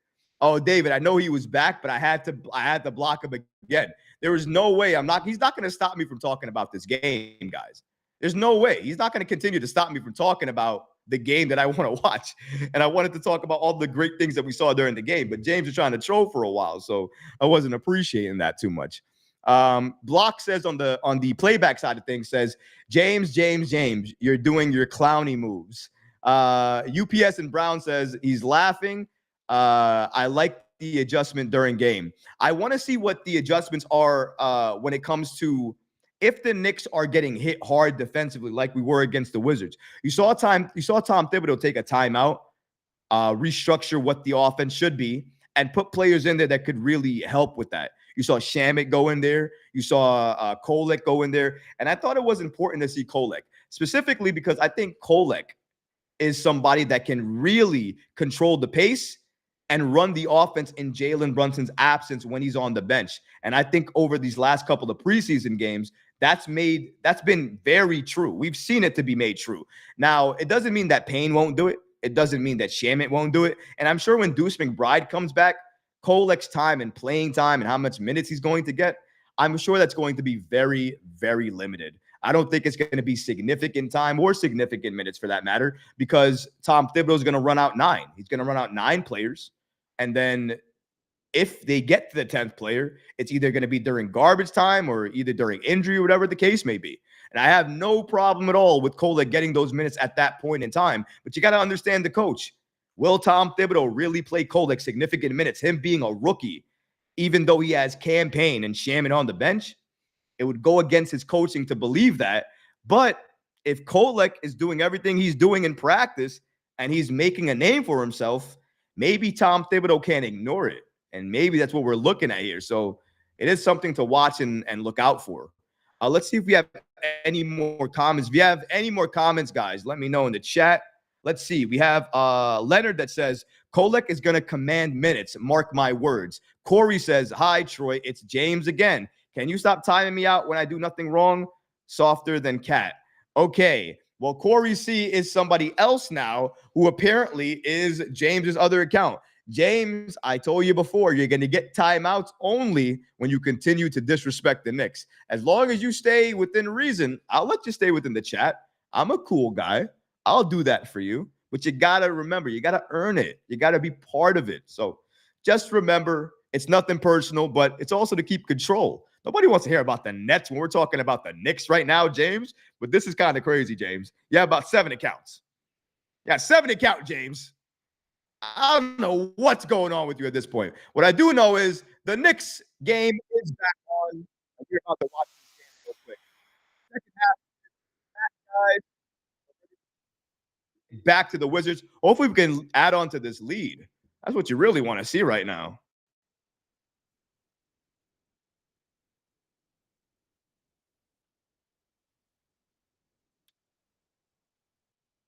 Oh, David, I know he was back, but I had to block him again. There was no way he's not going to stop me from talking about this game, guys. There's no way. He's not going to continue to stop me from talking about the game that I want to watch. And I wanted to talk about all the great things that we saw during the game, but James was trying to troll for a while, so I wasn't appreciating that too much. Block says on the playback side of things, says, James, you're doing your clowny moves. UPS and Brown says he's laughing. I like the adjustment during game. I want to see what the adjustments are when it comes to if the Knicks are getting hit hard defensively like we were against the Wizards. You saw Tom Thibodeau take a timeout, restructure what the offense should be, and put players in there that could really help with that. You saw Shamet go in there. You saw Kolek go in there. And I thought it was important to see Kolek, specifically because I think Kolek is somebody that can really control the pace and run the offense in Jalen Brunson's absence when he's on the bench. And I think over these last couple of preseason games, that's been very true. We've seen it to be made true. Now, it doesn't mean that Payne won't do it. It doesn't mean that Shamet won't do it. And I'm sure when Deuce McBride comes back, Kolek's time and playing time and how much minutes he's going to get, I'm sure that's going to be very, very limited. I don't think it's going to be significant time or significant minutes for that matter, because Tom Thibodeau is going to run out 9. He's going to run out 9 players. And then if they get to the 10th player, it's either going to be during garbage time or either during injury or whatever the case may be. And I have no problem at all with Kolek getting those minutes at that point in time. But you got to understand the coach. Will Tom Thibodeau really play Kolek significant minutes, him being a rookie, even though he has Cam Payne and Shamet on the bench? It would go against his coaching to believe that. But if Kolek is doing everything he's doing in practice and he's making a name for himself, maybe Tom Thibodeau can't ignore it. And maybe that's what we're looking at here. So it is something to watch and look out for. Let's see if we have any more comments. If you have any more comments, guys, let me know in the chat. Let's see. We have Leonard that says, Kolek is going to command minutes. Mark my words. Corey says, hi, Troy. It's James again. Can you stop timing me out when I do nothing wrong? Softer than cat. Okay. Well, Corey C is somebody else now who apparently is James's other account. James, I told you before, you're going to get timeouts only when you continue to disrespect the Knicks. As long as you stay within reason, I'll let you stay within the chat. I'm a cool guy. I'll do that for you. But you got to remember, you got to earn it. You got to be part of it. So just remember, it's nothing personal, but it's also to keep control. Nobody wants to hear about the Nets when we're talking about the Knicks right now, James. But this is kind of crazy, James. Yeah, about 7 accounts. Yeah, 7 account, James. I don't know what's going on with you at this point. What I do know is the Knicks game is back on. We're about to watch this game real quick. Second half, guys, back to the Wizards. Hopefully, we can add on to this lead. That's what you really want to see right now.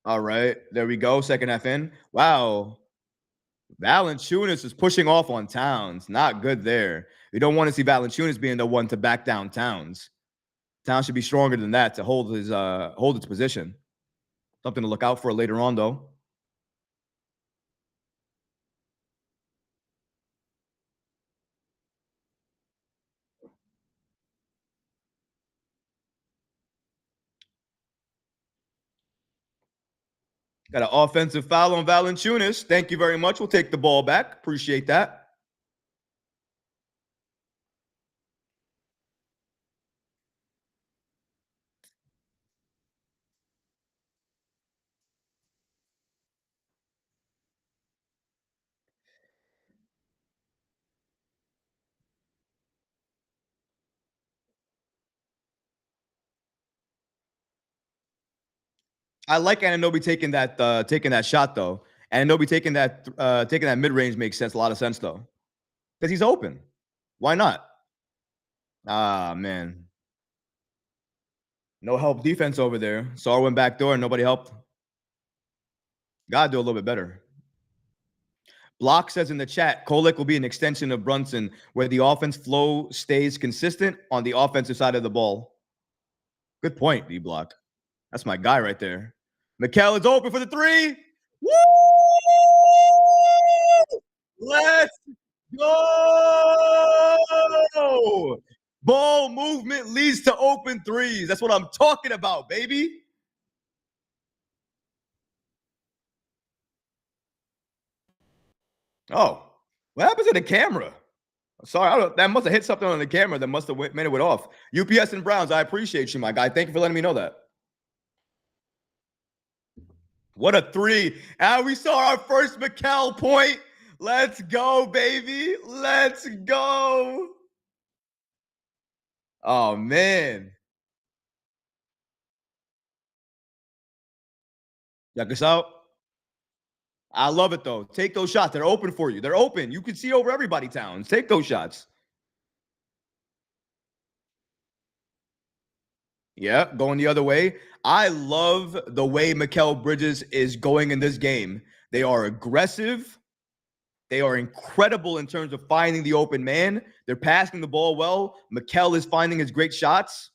All right, there we go. Second half in. Wow. Valanciunas is pushing off on Towns. Not good there. You don't want to see Valanciunas being the one to back down Towns. Towns should be stronger than that to hold its position. Something to look out for later on, though. Got an offensive foul on Valanciunas. Thank you very much. We'll take the ball back. Appreciate that. I like Anunoby taking that shot though. Anunoby taking that mid range makes sense. A lot of sense though, because he's open. Why not? Ah man, no help defense over there. Sar went back door and nobody helped. Gotta do a little bit better. Block says in the chat, Kolek will be an extension of Brunson, where the offense flow stays consistent on the offensive side of the ball. Good point, D Block. That's my guy right there. Mikal is open for the three. Woo! Let's go! Ball movement leads to open threes. That's what I'm talking about, baby. Oh, what happened to the camera? Sorry, that must have hit something on the camera that must have made it off. UPS and Browns, I appreciate you, my guy. Thank you for letting me know that. What a three. And we saw our first Mikal point. Let's go, baby. Let's go. Oh, man. Check us out. I love it, though. Take those shots. They're open for you. They're open. You can see over everybody, Towns. Take those shots. Yeah, going the other way. I love the way Mikal Bridges is going in this game. They are aggressive. They are incredible in terms of finding the open man. They're passing the ball well. Mikal is finding his great shots.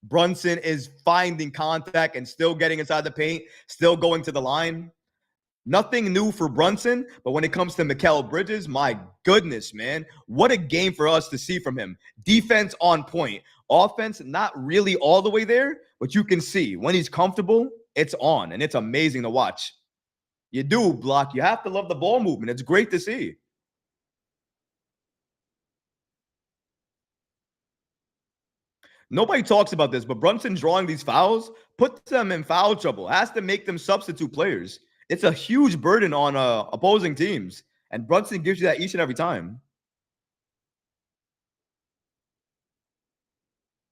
Brunson is finding contact and still getting inside the paint, still going to the line. Nothing new for Brunson, but when it comes to Mikal Bridges, my goodness, man. What a game for us to see from him. Defense on point. Offense, not really all the way there, but you can see when he's comfortable, it's on, and it's amazing to watch. You do, Block. You have to love the ball movement. It's great to see. Nobody talks about this, but Brunson drawing these fouls puts them in foul trouble, has to make them substitute players. It's a huge burden on opposing teams, and Brunson gives you that each and every time.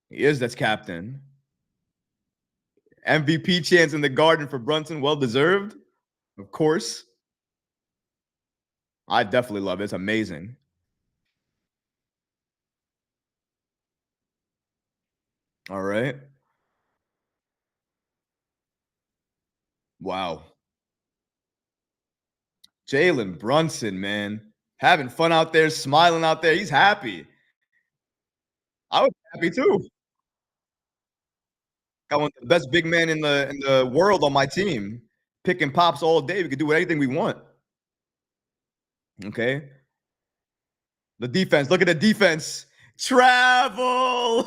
He is, that's captain. MVP chance in the Garden for Brunson, well deserved, of course. I definitely love it. It's amazing. All right. Wow. Jalen Brunson, man, having fun out there, smiling out there. He's happy. I was happy too. Got one of the best big men in the world on my team. Picking pops all day. We could do anything we want. Okay. The defense. Look at the defense. Travel.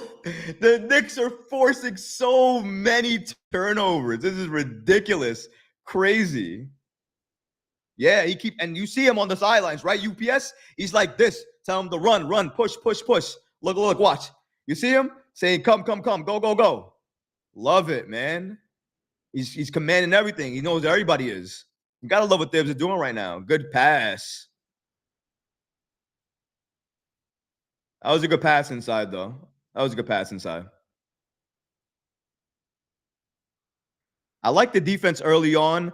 The Knicks are forcing so many turnovers. This is ridiculous. Crazy. Yeah, and you see him on the sidelines, right? UPS, he's like this. Tell him to run, push, push, push. Look, watch. You see him saying, come, come, come, go, go, go. Love it, man. He's commanding everything. He knows everybody is. You gotta love what Thibs are doing right now. Good pass. That was a good pass inside, though. That was a good pass inside. I like the defense early on,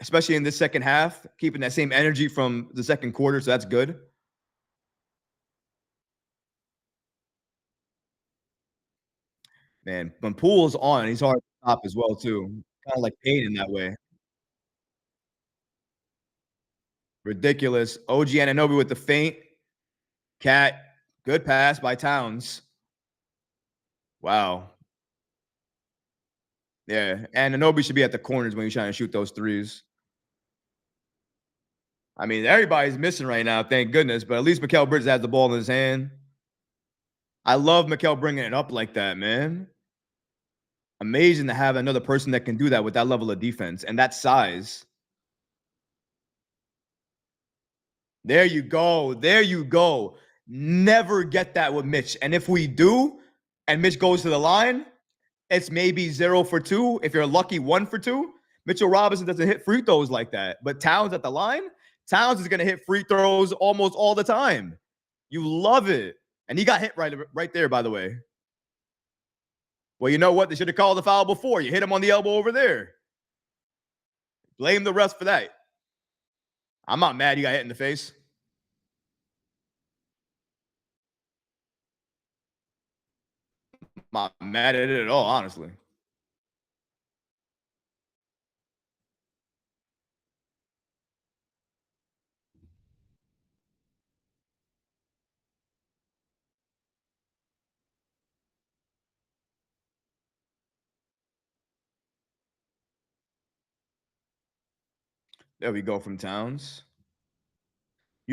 especially in this second half, keeping that same energy from the second quarter, so that's good. Man, when Poole's on, he's hard to stop as well, too. Kind of like Payne in that way. Ridiculous. OG Anunoby with the feint. Cat, good pass by Towns. Wow. Yeah, and Anunoby should be at the corners when you're trying to shoot those threes. I mean, everybody's missing right now, thank goodness, but at least Mikal Bridges has the ball in his hand. I love Mikal bringing it up like that, man. Amazing to have another person that can do that with that level of defense and that size. There you go. There you go. Never get that with Mitch. And if we do, and Mitch goes to the line, it's maybe 0 for 2. If you're lucky, 1 for 2. Mitchell Robinson doesn't hit free throws like that. But Towns at the line, Towns is going to hit free throws almost all the time. You love it. And he got hit right there, by the way. Well, you know what? They should have called the foul before. You hit him on the elbow over there. Blame the refs for that. I'm not mad he got hit in the face. I'm not mad at it at all, honestly. There we go from Towns.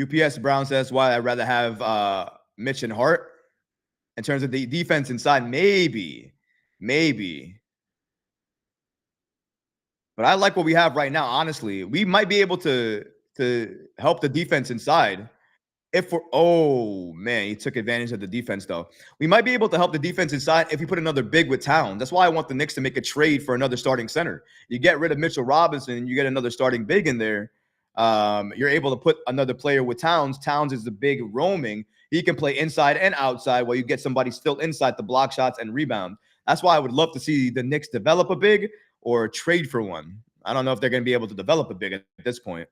UPS Brown says why I'd rather have Mitch and Hart. In terms of the defense inside, maybe. But I like what we have right now, honestly. We might be able to help the defense inside. Oh man, he took advantage of the defense though. We might be able to help the defense inside if we put another big with Towns. That's why I want the Knicks to make a trade for another starting center. You get rid of Mitchell Robinson, you get another starting big in there. You're able to put another player with Towns. Towns is the big roaming. He can play inside and outside while you get somebody still inside to block shots and rebound. That's why I would love to see the Knicks develop a big or trade for one. I don't know if they're going to be able to develop a big at this point.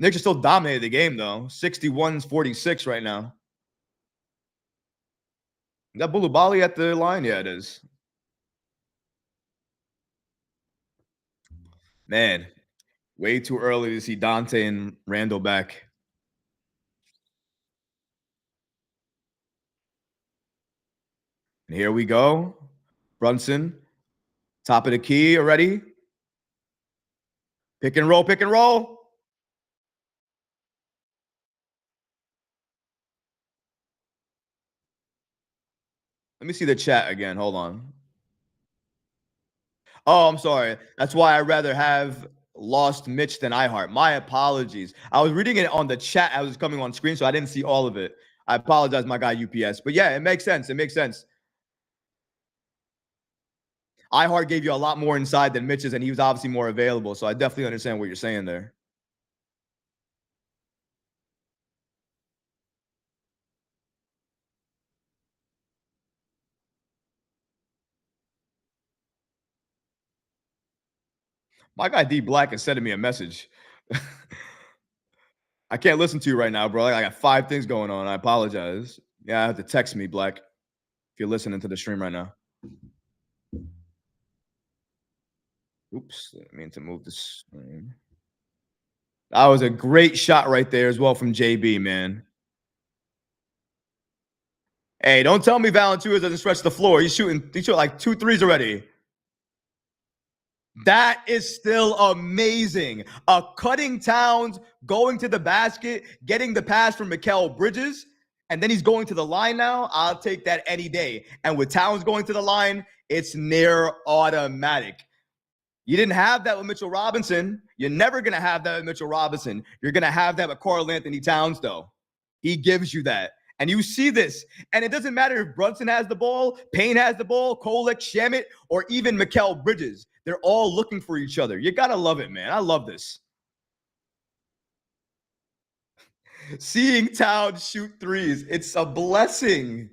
Knicks are still dominating the game, though. 61-46 right now. Is that Boulibaly at the line? Yeah, it is. Man, way too early to see Dante and Randall back. And here we go. Brunson, top of the key already. Pick and roll, pick and roll. Let me see the chat again. Hold on. Oh, I'm sorry. That's why I'd rather have lost Mitch than iHeart. My apologies. I was reading it on the chat. I was coming on screen, so I didn't see all of it. I apologize, my guy UPS. But yeah, it makes sense. It makes sense. iHeart gave you a lot more inside than Mitch's, and he was obviously more available. So I definitely understand what you're saying there. My guy D Black is sending me a message. I can't listen to you right now, bro. I got 5 things going on. I apologize. Yeah, I have to text me, Black, if you're listening to the stream right now. Oops, I mean to move this. That was a great shot right there as well from JB, man. Hey, don't tell me Valanciunas doesn't stretch the floor. He's shooting like 2 threes already. That is still amazing. Cutting Towns, going to the basket, getting the pass from Mikal Bridges, and then he's going to the line now. I'll take that any day. And with Towns going to the line, it's near automatic. You didn't have that with Mitchell Robinson. You're never going to have that with Mitchell Robinson. You're going to have that with Karl Anthony Towns, though. He gives you that. And you see this. And it doesn't matter if Brunson has the ball, Payne has the ball, Kolek, Shamit, or even Mikal Bridges. They're all looking for each other. You got to love it, man. I love this. Seeing Towns shoot threes, it's a blessing.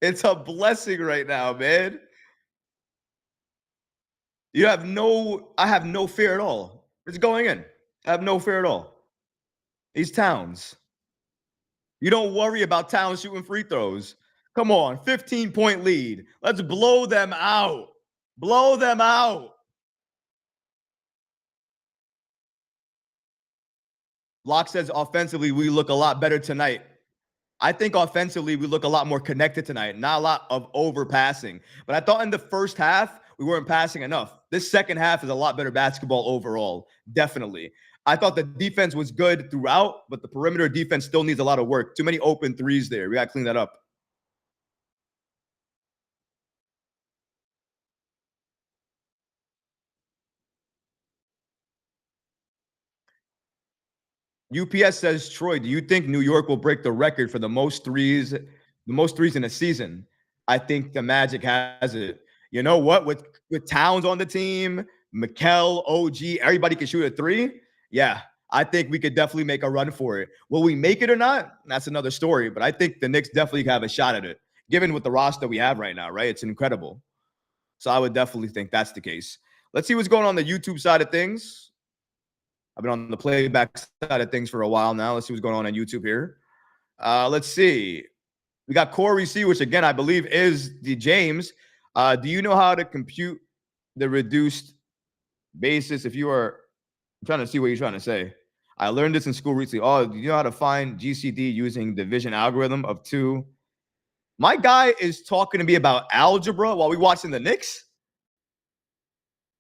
It's a blessing right now, man. I have no fear at all. It's going in. I have no fear at all. He's Towns. You don't worry about Towns shooting free throws. Come on, 15-point lead. Let's blow them out. Blow them out. Locke says offensively, we look a lot better tonight. I think offensively, we look a lot more connected tonight. Not a lot of overpassing. But I thought in the first half, we weren't passing enough. This second half is a lot better basketball overall. Definitely. I thought the defense was good throughout, but the perimeter defense still needs a lot of work. Too many open threes there. We got to clean that up. UPS says, Troy, do you think New York will break the record for the most threes in a season? I think the Magic has it. You know what? With Towns on the team, Mikal, OG, everybody can shoot a three. Yeah, I think we could definitely make a run for it. Will we make it or not? That's another story. But I think the Knicks definitely have a shot at it, given with the roster we have right now, right? It's incredible. So I would definitely think that's the case. Let's see what's going on the YouTube side of things. I've been on the playback side of things for a while now. Let's see what's going on YouTube here. Let's see. We got Corey C, which again, I believe is the James. Do you know how to compute the reduced basis if you are I'm trying to see what you're trying to say. I learned this in school recently. Oh, do you know how to find GCD using division algorithm of 2? My guy is talking to me about algebra while we watching the Knicks.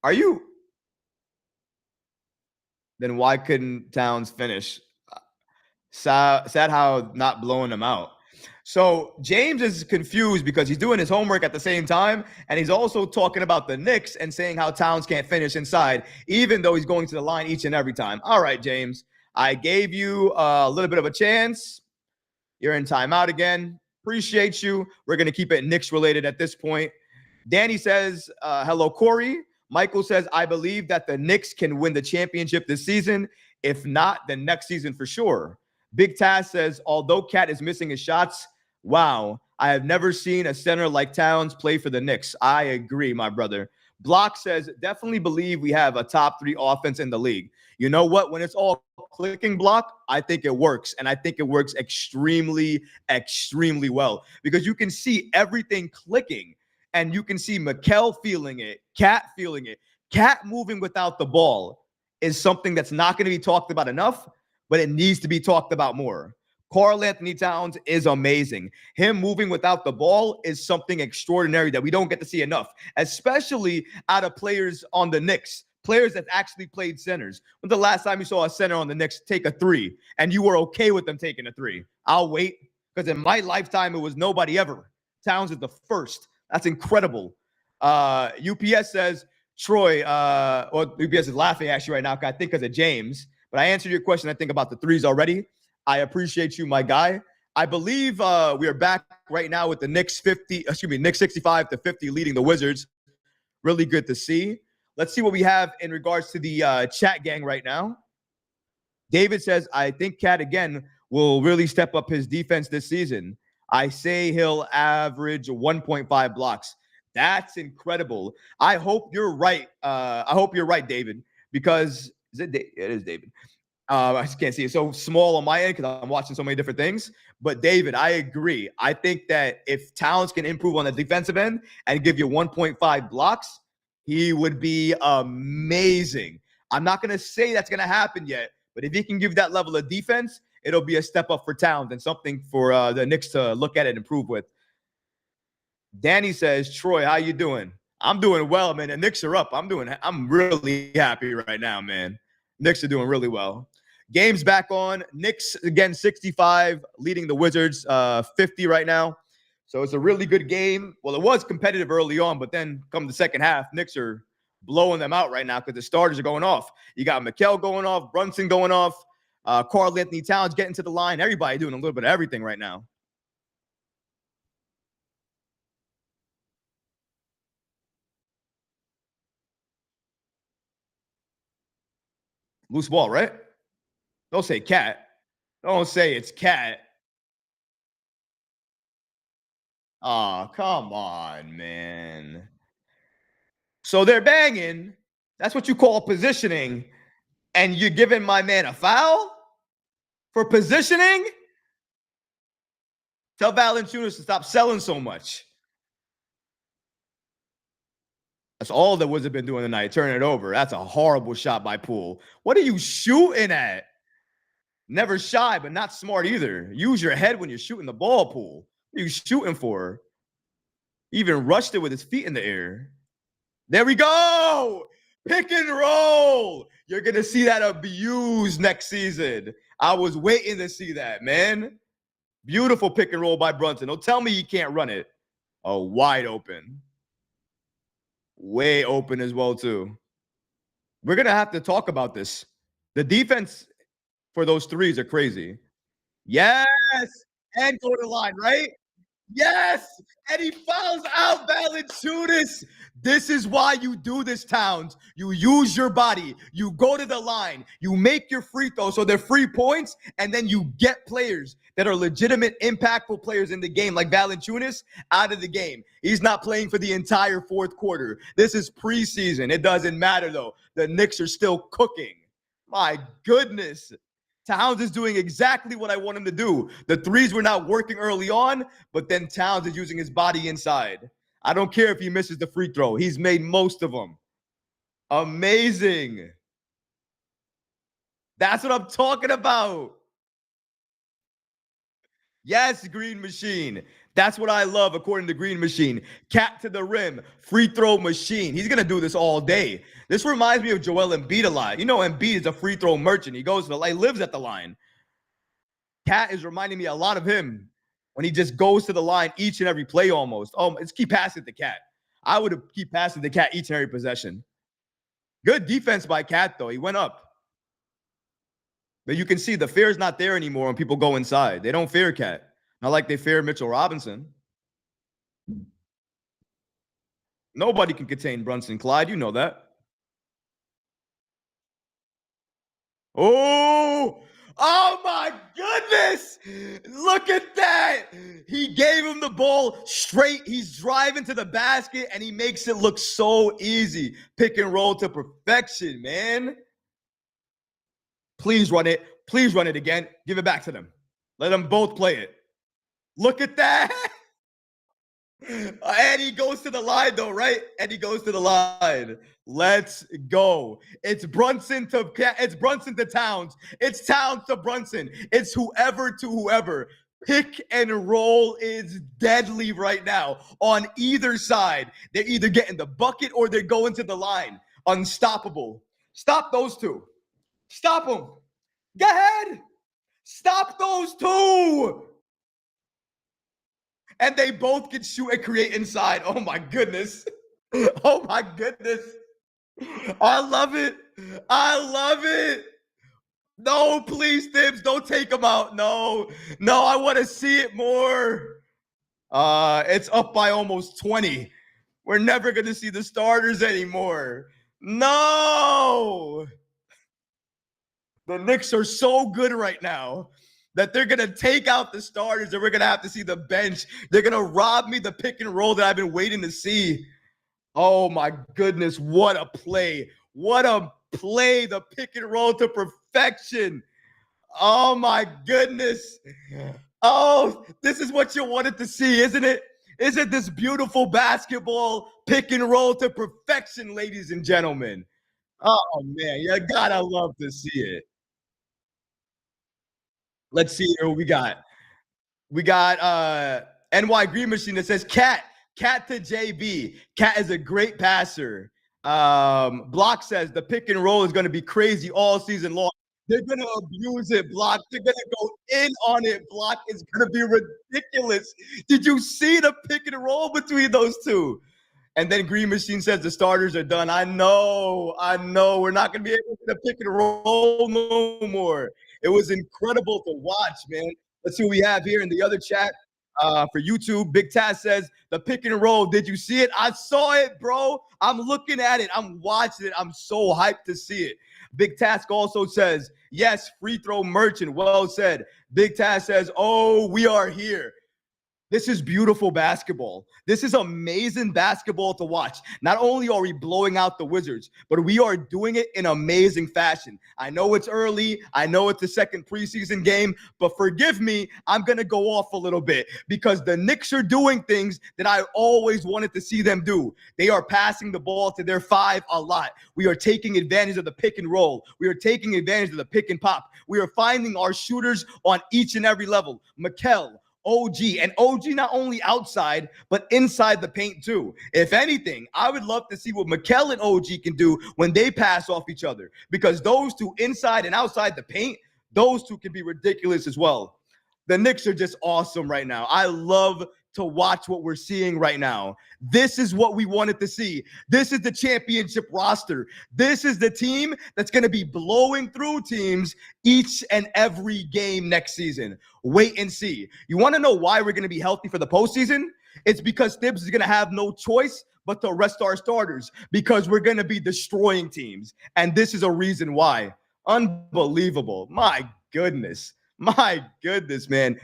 Are you? Then why couldn't Towns finish? Sad how not blowing them out. So James is confused because he's doing his homework at the same time, and he's also talking about the Knicks and saying how Towns can't finish inside, even though he's going to the line each and every time. All right, James, I gave you a little bit of a chance. You're in timeout again. Appreciate you. We're going to keep it Knicks related at this point. Danny says, hello, Corey. Michael says, I believe that the Knicks can win the championship this season. If not, then next season for sure. Big Taz says, although Cat is missing his shots, wow, I have never seen a center like Towns play for the Knicks. I agree, my brother. Block says, definitely believe we have a top 3 offense in the league. You know what? When it's all clicking, Block, I think it works. And I think it works extremely, extremely well because you can see everything clicking. And you can see Mikal feeling it, Cat feeling it. Cat moving without the ball is something that's not going to be talked about enough, but it needs to be talked about more. Karl Anthony Towns is amazing. Him moving without the ball is something extraordinary that we don't get to see enough, especially out of players on the Knicks, players that actually played centers. When's the last time you saw a center on the Knicks take a 3 and you were okay with them taking a 3? I'll wait because in my lifetime, it was nobody ever. Towns is the first. That's incredible. UPS says, Troy, or UPS is laughing actually right now, I think because of James. But I answered your question, I think, about the threes already. I appreciate you, my guy. I believe we are back right now with the Knicks 65-50 leading the Wizards. Really good to see. Let's see what we have in regards to the chat gang right now. David says, I think Cat, again, will really step up his defense this season. I say he'll average 1.5 blocks. That's incredible. I hope you're right. I hope you're right, David, because it is David. I just can't see it. So small on my end because I'm watching so many different things. But David, I agree. I think that if Towns can improve on the defensive end and give you 1.5 blocks, he would be amazing. I'm not going to say that's going to happen yet, but if he can give that level of defense, it'll be a step up for Towns and something for the Knicks to look at and improve with. Danny says, Troy, how you doing? I'm doing well, man. The Knicks are up. I'm really happy right now, man. Knicks are doing really well. Game's back on. Knicks, again, 65, leading the Wizards 50 right now. So it's a really good game. Well, it was competitive early on, but then come the second half, Knicks are blowing them out right now because the starters are going off. You got Mikal going off, Brunson going off. Karl Anthony Towns getting to the line. Everybody doing a little bit of everything right now. Loose ball, right? Don't say cat. Don't say it's cat. Oh, come on, man. So they're banging. That's what you call positioning. And you're giving my man a foul for positioning? Tell Valanciunas to stop selling so much. That's all the Wizards have been doing tonight. Turn it over. That's a horrible shot by Poole. What are you shooting at? Never shy, but not smart either. Use your head when you're shooting the ball, Poole. What are you shooting for? He even rushed it with his feet in the air. There we go. Pick and roll. You're going to see that abused next season. I was waiting to see that, man. Beautiful pick and roll by Brunson. Don't tell me he can't run it. Oh, wide open. Way open as well, too. We're going to have to talk about this. The defense for those threes are crazy. Yes. And go to the line, right? Yes. And he fouls out Valanciunas. This is why you do this, Towns. You use your body. You go to the line. You make your free throws so they're free points, and then you get players that are legitimate, impactful players in the game, like Valanciunas, out of the game. He's not playing for the entire fourth quarter. This is preseason. It doesn't matter, though. The Knicks are still cooking. My goodness. Towns is doing exactly what I want him to do. The threes were not working early on, but then Towns is using his body inside. I don't care if he misses the free throw. He's made most of them. Amazing. That's what I'm talking about. Yes, Green Machine. That's what I love, according to Green Machine. Cat to the rim, free throw machine. He's going to do this all day. This reminds me of Joel Embiid a lot. You know, Embiid is a free throw merchant. He goes to the line, lives at the line. Cat is reminding me a lot of him when he just goes to the line each and every play almost. Oh, let's keep passing the Cat. I would have keep passing the Cat each and every possession. Good defense by Cat, though. He went up. But you can see the fear is not there anymore when people go inside. They don't fear Cat. Not like they fear Mitchell Robinson. Nobody can contain Brunson Clyde. You know that. Oh my goodness. Look at that. He gave him the ball straight. He's driving to the basket, and he makes it look so easy. Pick and roll to perfection, man. Please run it. Please run it again. Give it back to them. Let them both play it. Look at that. And he goes to the line, though, right? And he goes to the line. Let's go. It's Brunson to Towns. It's Towns to Brunson. It's whoever to whoever. Pick and roll is deadly right now on either side. They're either getting the bucket or they're going to the line. Unstoppable. Stop those two. Stop them. Go ahead. Stop those two. And they both can shoot and create inside. Oh, my goodness. Oh, my goodness. I love it. I love it. No, please, Thibs, don't take him out. No, I want to see it more. It's up by almost 20. We're never going to see the starters anymore. No. The Knicks are so good right now that they're going to take out the starters and we're going to have to see the bench. They're going to rob me the pick and roll that I've been waiting to see. Oh, my goodness. What a play. What a play. The pick and roll to perfection. Oh, my goodness. Oh, this is what you wanted to see, isn't it? Isn't this beautiful basketball pick and roll to perfection, ladies and gentlemen? Oh, man. You gotta love to see it. Let's see here what we got. We got NY Green Machine that says Cat to JB. Cat is a great passer. Block says the pick and roll is going to be crazy all season long. They're going to abuse it, Block. They're going to go in on it, Block. It's going to be ridiculous. Did you see the pick and roll between those two? And then Green Machine says the starters are done. I know. We're not going to be able to pick and roll no more. It was incredible to watch, man. Let's see what we have here in the other chat. For YouTube, Big Taz says, the pick and roll. Did you see it? I saw it, bro. I'm looking at it. I'm watching it. I'm so hyped to see it. Big Task also says, yes, free throw merchant. Well said. Big Task says, oh, we are here. This is beautiful basketball. This is amazing basketball to watch. Not only are we blowing out the Wizards, but we are doing it in amazing fashion. I know it's early. I know it's the second preseason game, but forgive me, I'm going to go off a little bit because the Knicks are doing things that I always wanted to see them do. They are passing the ball to their five a lot. We are taking advantage of the pick and roll. We are taking advantage of the pick and pop. We are finding our shooters on each and every level. Mikal, OG, and OG not only outside, but inside the paint too. If anything, I would love to see what Mikal and OG can do when they pass off each other, because those two inside and outside the paint, those two can be ridiculous as well. The Knicks are just awesome right now. I love to watch what we're seeing right now. This is what we wanted to see. This is the championship roster. This is the team that's going to be blowing through teams each and every game next season. Wait and see. You want to know why we're going to be healthy for the postseason? It's because Thibs is going to have no choice but to rest our starters, because we're going to be destroying teams. And this is a reason why. Unbelievable. My goodness. My goodness, man.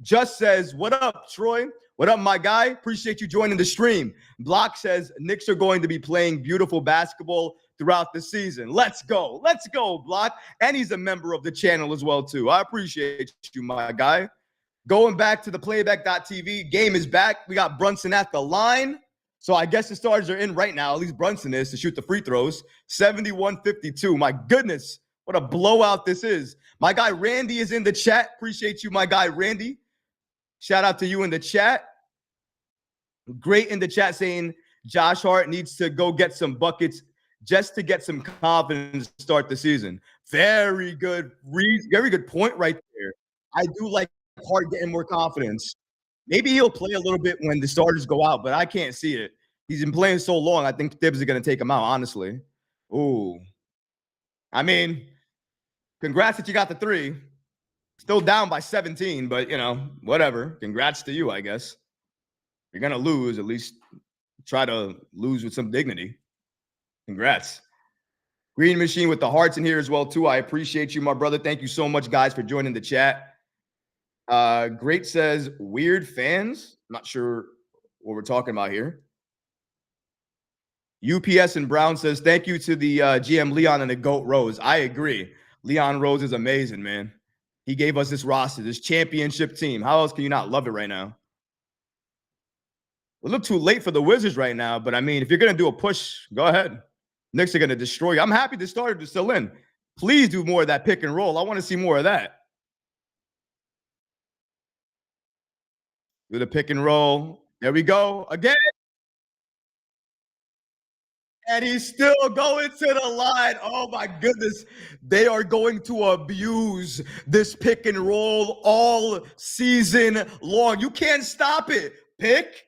Just says, what up, Troy? What up, my guy? Appreciate you joining the stream. Block says, Knicks are going to be playing beautiful basketball throughout the season. Let's go. Let's go, Block. And he's a member of the channel as well, too. I appreciate you, my guy. Going back to the playback.tv, game is back. We got Brunson at the line. So I guess the starters are in right now. At least Brunson is to shoot the free throws. 71-52. My goodness, what a blowout this is. My guy Randy is in the chat. Appreciate you, my guy Randy. Shout out to you in the chat. Great in the chat saying Josh Hart needs to go get some buckets just to get some confidence to start the season. Very good point right there. I do like Hart getting more confidence. Maybe he'll play a little bit when the starters go out, but I can't see it. He's been playing so long. I think Thibs is going to take him out, honestly. Ooh. I mean, congrats that you got the three. Still down by 17, but, you know, whatever. Congrats to you, I guess. You're going to lose. At least try to lose with some dignity. Congrats. Green Machine with the hearts in here as well, too. I appreciate you, my brother. Thank you so much, guys, for joining the chat. Great says, weird fans. I'm not sure what we're talking about here. UPS and Brown says, thank you to the GM Leon and the GOAT Rose. I agree. Leon Rose is amazing, man. He gave us this roster, this championship team. How else can you not love it right now? A little too late for the Wizards right now, but I mean, if you're going to do a push, go ahead. Knicks are going to destroy you. I'm happy the starters are still in. Please do more of that pick and roll. I want to see more of that. Do the pick and roll. There we go. Again. And he's still going to the line. Oh, my goodness. They are going to abuse this pick and roll all season long. You can't stop it. Pick.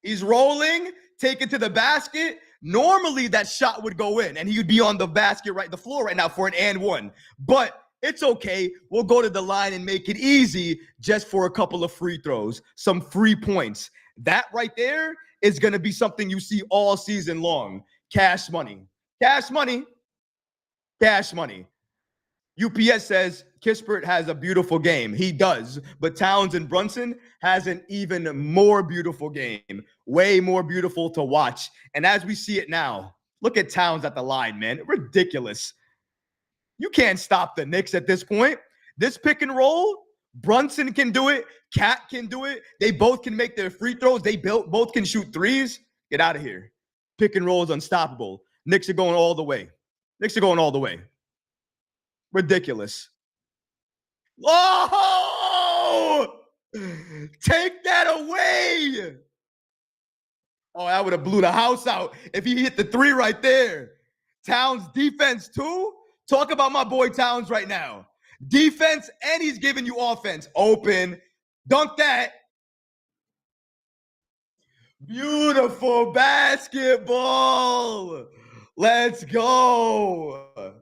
He's rolling. Take it to the basket. Normally, that shot would go in, and he would be on the basket, the floor right now for an and one. But it's okay. We'll go to the line and make it easy just for a couple of free throws, some free points. That right there is going to be something you see all season long. Cash money. Cash money. Cash money. UPS says Kispert has a beautiful game. He does. But Towns and Brunson has an even more beautiful game. Way more beautiful to watch. And as we see it now, look at Towns at the line, man. Ridiculous. You can't stop the Knicks at this point. This pick and roll, Brunson can do it. Cat can do it. They both can make their free throws. They both can shoot threes. Get out of here. Pick and roll is unstoppable. Knicks are going all the way. Knicks are going all the way. Ridiculous. Oh! Take that away. Oh, that would have blew the house out if he hit the three right there. Towns defense too? Talk about my boy Towns right now. Defense, and he's giving you offense. Open. Dunk that. Beautiful basketball. Let's go.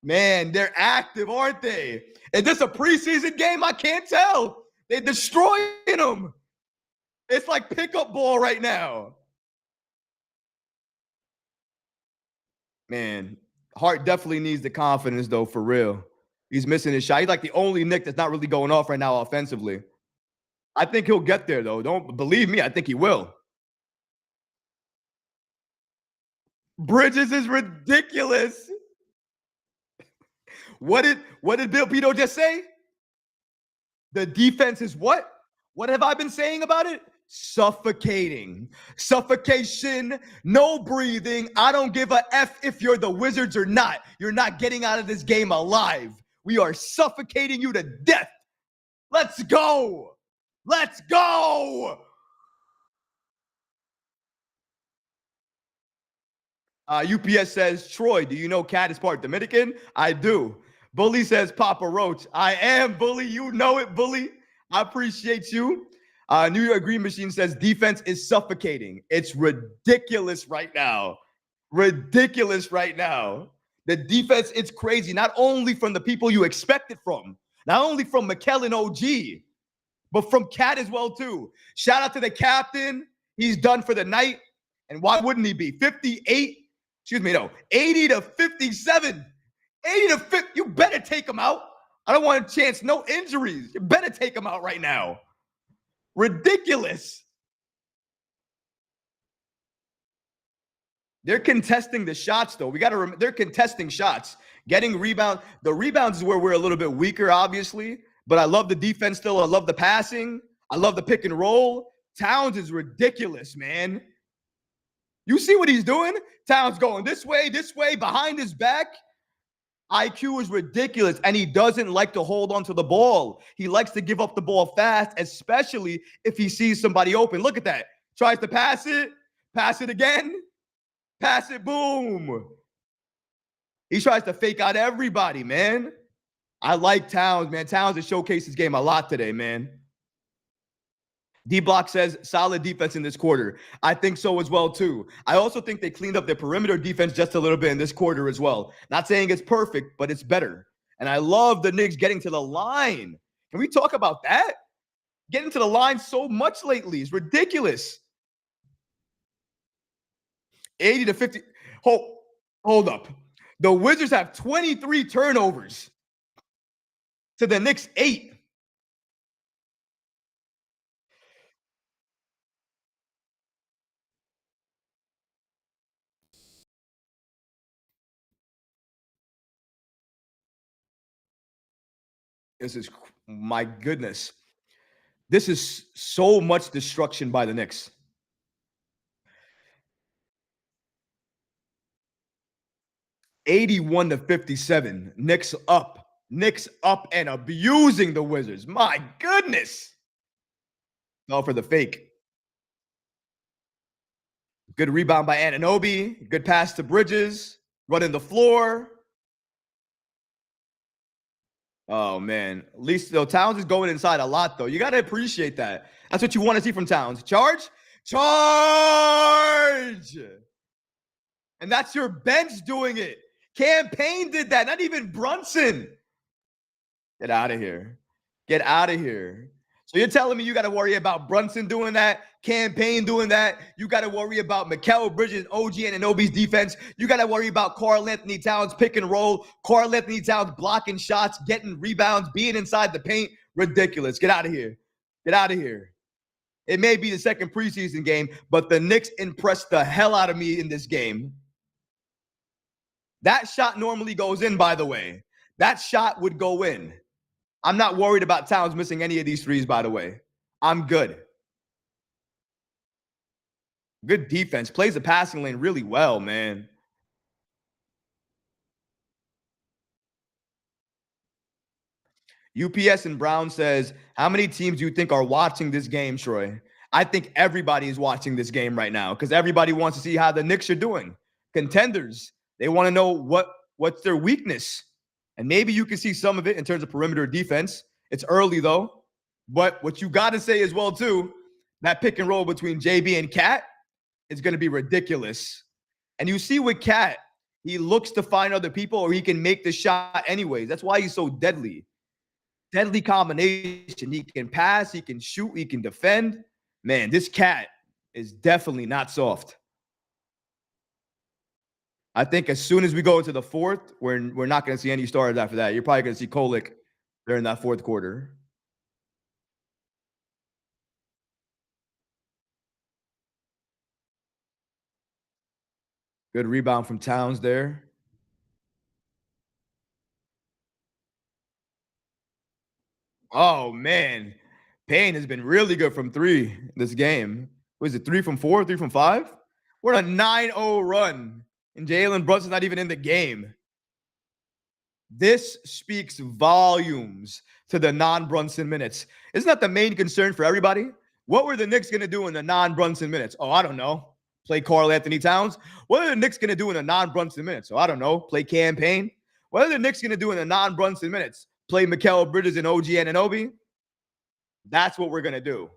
Man, they're active, aren't they? Is this a preseason game? I can't tell. They're destroying them. It's like pickup ball right now. Man, Hart definitely needs the confidence, though, for real. He's missing his shot. He's like the only Nick that's not really going off right now offensively. I think he'll get there, though. Don't believe me. I think he will. Bridges is ridiculous. What did Bill Pito just say? The defense is what? What have I been saying about it? Suffocating. Suffocation, no breathing. I don't give a F if you're the Wizards or not. You're not getting out of this game alive. We are suffocating you to death. Let's go. Let's go. UPS says, Troy, do you know Cat is part Dominican? I do. Bully says, Papa Roach. I am, Bully. You know it, Bully. I appreciate you. New York Green Machine says, defense is suffocating. It's ridiculous right now. Ridiculous right now. The defense, it's crazy. Not only from the people you expect it from, not only from Mikal and OG, but from Cat as well, too. Shout out to the captain. He's done for the night. And why wouldn't he be? 80 to 57. 80 to 50. You better take him out. I don't want a chance. No injuries. You better take him out right now. Ridiculous. They're contesting the shots, though. We got to remember, they're contesting shots. Getting rebound. The rebounds is where we're a little bit weaker, obviously. But I love the defense still. I love the passing. I love the pick and roll. Towns is ridiculous, man. You see what he's doing? Towns going this way, behind his back. IQ is ridiculous, and he doesn't like to hold on to the ball. He likes to give up the ball fast, especially if he sees somebody open. Look at that. Tries to pass it again, pass it, boom. He tries to fake out everybody, man. I like Towns, man. Towns has showcased his game a lot today, man. D-Block says solid defense in this quarter. I think so as well, too. I also think they cleaned up their perimeter defense just a little bit in this quarter as well. Not saying it's perfect, but it's better. And I love the Knicks getting to the line. Can we talk about that? Getting to the line so much lately is ridiculous. 80 to 50. Hold up. The Wizards have 23 turnovers to the Knicks 8. This is, my goodness. This is so much destruction by the Knicks. $81 to 57. Knicks up. Knicks up and abusing the Wizards. My goodness. All for the fake. Good rebound by Anunoby. Good pass to Bridges. Running the floor. Oh, man. At least, though, Towns is going inside a lot, though. You got to appreciate that. That's what you want to see from Towns. Charge. And that's your bench doing it. Campaign did that. Not even Brunson. Get out of here. Get out of here. So you're telling me you got to worry about Brunson doing that, Campaign doing that. You got to worry about Mikal Bridges, OG Anunoby's defense. You got to worry about Karl-Anthony Towns pick and roll. Karl-Anthony Towns blocking shots, getting rebounds, being inside the paint. Ridiculous. Get out of here. Get out of here. It may be the second preseason game, but the Knicks impressed the hell out of me in this game. That shot normally goes in, by the way. That shot would go in. I'm not worried about Towns missing any of these threes, by the way. I'm good. Good defense. Plays the passing lane really well, man. UPS and Brown says, how many teams do you think are watching this game, Troy? I think everybody is watching this game right now because everybody wants to see how the Knicks are doing. Contenders, they want to know what's their weakness. And maybe you can see some of it in terms of perimeter defense. It's early, though. But what you got to say as well, too, that pick and roll between JB and Cat is going to be ridiculous. And you see with Cat, He looks to find other people or he can make the shot anyways. That's why he's so deadly. Deadly combination. He can pass, he can shoot, he can defend. Man, this cat is definitely not soft. I think as soon as we go into the fourth, we're not going to see any starters after that. You're probably going to see Kolek during that fourth quarter. Good rebound from Towns there. Oh, man. Payne has been really good from three this game. Was it 3 from 4, 3 from 5? We're on a 9-0 run, and Jalen Brunson's not even in the game. This speaks volumes to the non-Brunson minutes. Isn't that the main concern for everybody? What were the Knicks going to do in the non-Brunson minutes? Oh, I don't know. Play Karl Anthony Towns. What are the Knicks going to do in the non-Brunson minutes? Oh, I don't know. Play Cam Payne. What are the Knicks going to do in the non-Brunson minutes? Play Mikal Bridges and OG Anunoby? That's what we're going to do.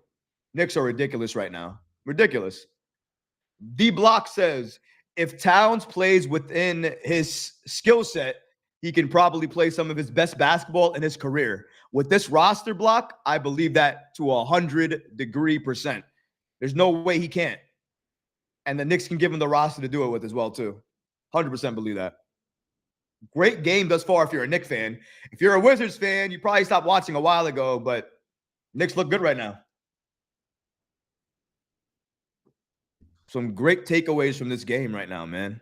Knicks are ridiculous right now. Ridiculous. D Block says if Towns plays within his skill set, he can probably play some of his best basketball in his career. With this roster block, I believe that to 100%. There's no way he can't. And the Knicks can give him the roster to do it with as well, too. 100% believe that. Great game thus far if you're a Knicks fan. If you're a Wizards fan, you probably stopped watching a while ago, but Knicks look good right now. Some great takeaways from this game right now, man.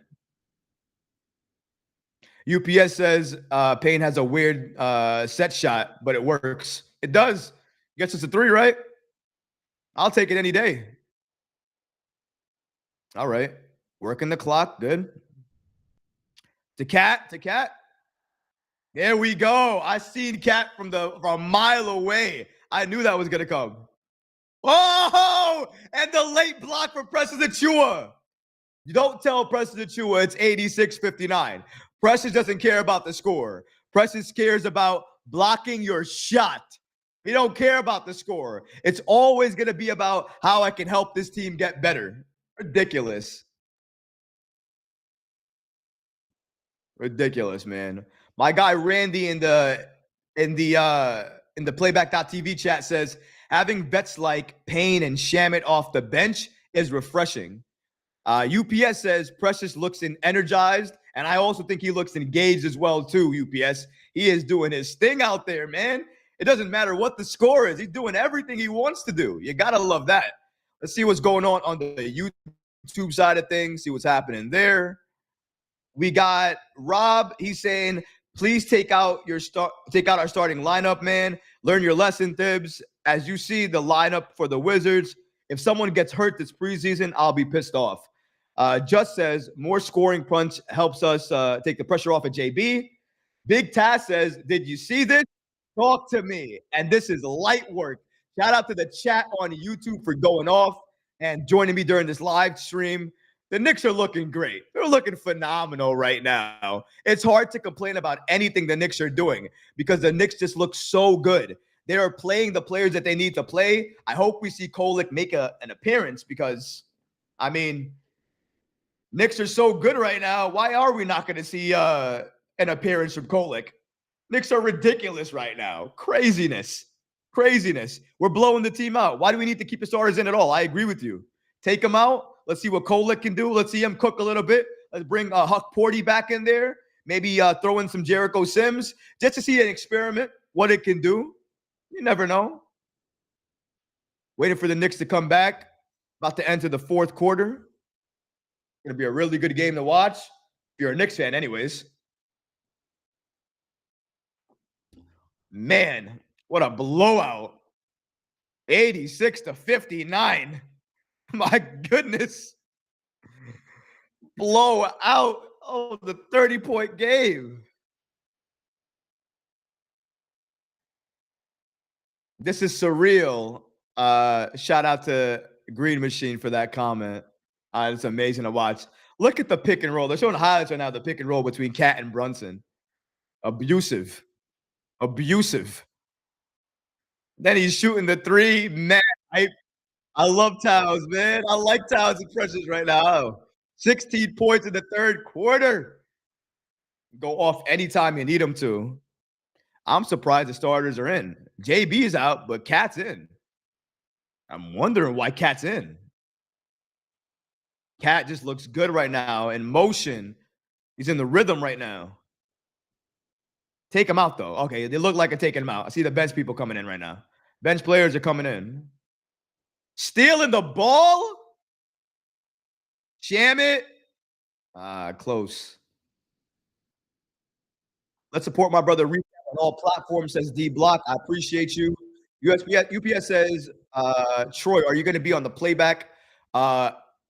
UPS says Payne has a weird set shot, but it works. It does. Guess it's a 3, right? I'll take it any day. All right. Working the clock. Good. To Cat. There we go. I seen Cat from a mile away. I knew that was going to come. Oh, and the late block for Preston Achua. You don't tell Preston Achua it's 86-59. Precious doesn't care about the score. Precious cares about blocking your shot. He don't care about the score. It's always going to be about how I can help this team get better. Ridiculous. Ridiculous, man. My guy Randy in the playback.tv chat says having vets like Payne and Shamit off the bench is refreshing. UPS says Precious looks energized, and I also think he looks engaged as well, too, UPS. He is doing his thing out there, man. It doesn't matter what the score is. He's doing everything he wants to do. You got to love that. Let's see what's going on the YouTube side of things, see what's happening there. We got Rob. He's saying, please take out our starting lineup, man. Learn your lesson, Thibs. As you see the lineup for the Wizards, if someone gets hurt this preseason, I'll be pissed off. Just says more scoring punch helps us take the pressure off of JB. Big Taz says, did you see this? Talk to me. And this is light work. Shout out to the chat on YouTube for going off and joining me during this live stream. The Knicks are looking great. They're looking phenomenal right now. It's hard to complain about anything the Knicks are doing because the Knicks just look so good. They are playing the players that they need to play. I hope we see Kolek make an appearance because, I mean, Knicks are so good right now. Why are we not going to see an appearance from Kolek? Knicks are ridiculous right now. Craziness. We're blowing the team out. Why do we need to keep the starters in at all? I agree with you. Take them out. Let's see what Kolek can do. Let's see him cook a little bit. Let's bring Huck Porty back in there. Maybe throw in some Jericho Sims just to see an experiment, what it can do. You never know. Waiting for the Knicks to come back. About to enter the fourth quarter. Going to be a really good game to watch. If you're a Knicks fan anyways. Man, what a blowout. 86-59. My goodness. Blow out. Oh, the 30-point game. This is surreal. Shout out to Green Machine for that comment. It's amazing to watch. Look at the pick and roll. They're showing highlights right now, the pick and roll between Cat and Brunson. Abusive. Then he's shooting the three. Man, I love Towns, man. I like Towns and Precious right now. 16 points in the third quarter. Go off anytime you need them to. I'm surprised the starters are in. JB's out, but Cat's in. I'm wondering why Cat's in. Cat just looks good right now in motion. He's in the rhythm right now. Take him out, though. Okay, they look like they're taking him out. I see the bench people coming in right now. Bench players are coming in. Stealing the ball? Jam it. Close. Let's support my brother Recap on all platforms, says D Block. I appreciate you. UPS says, Troy, are you going to be on the playback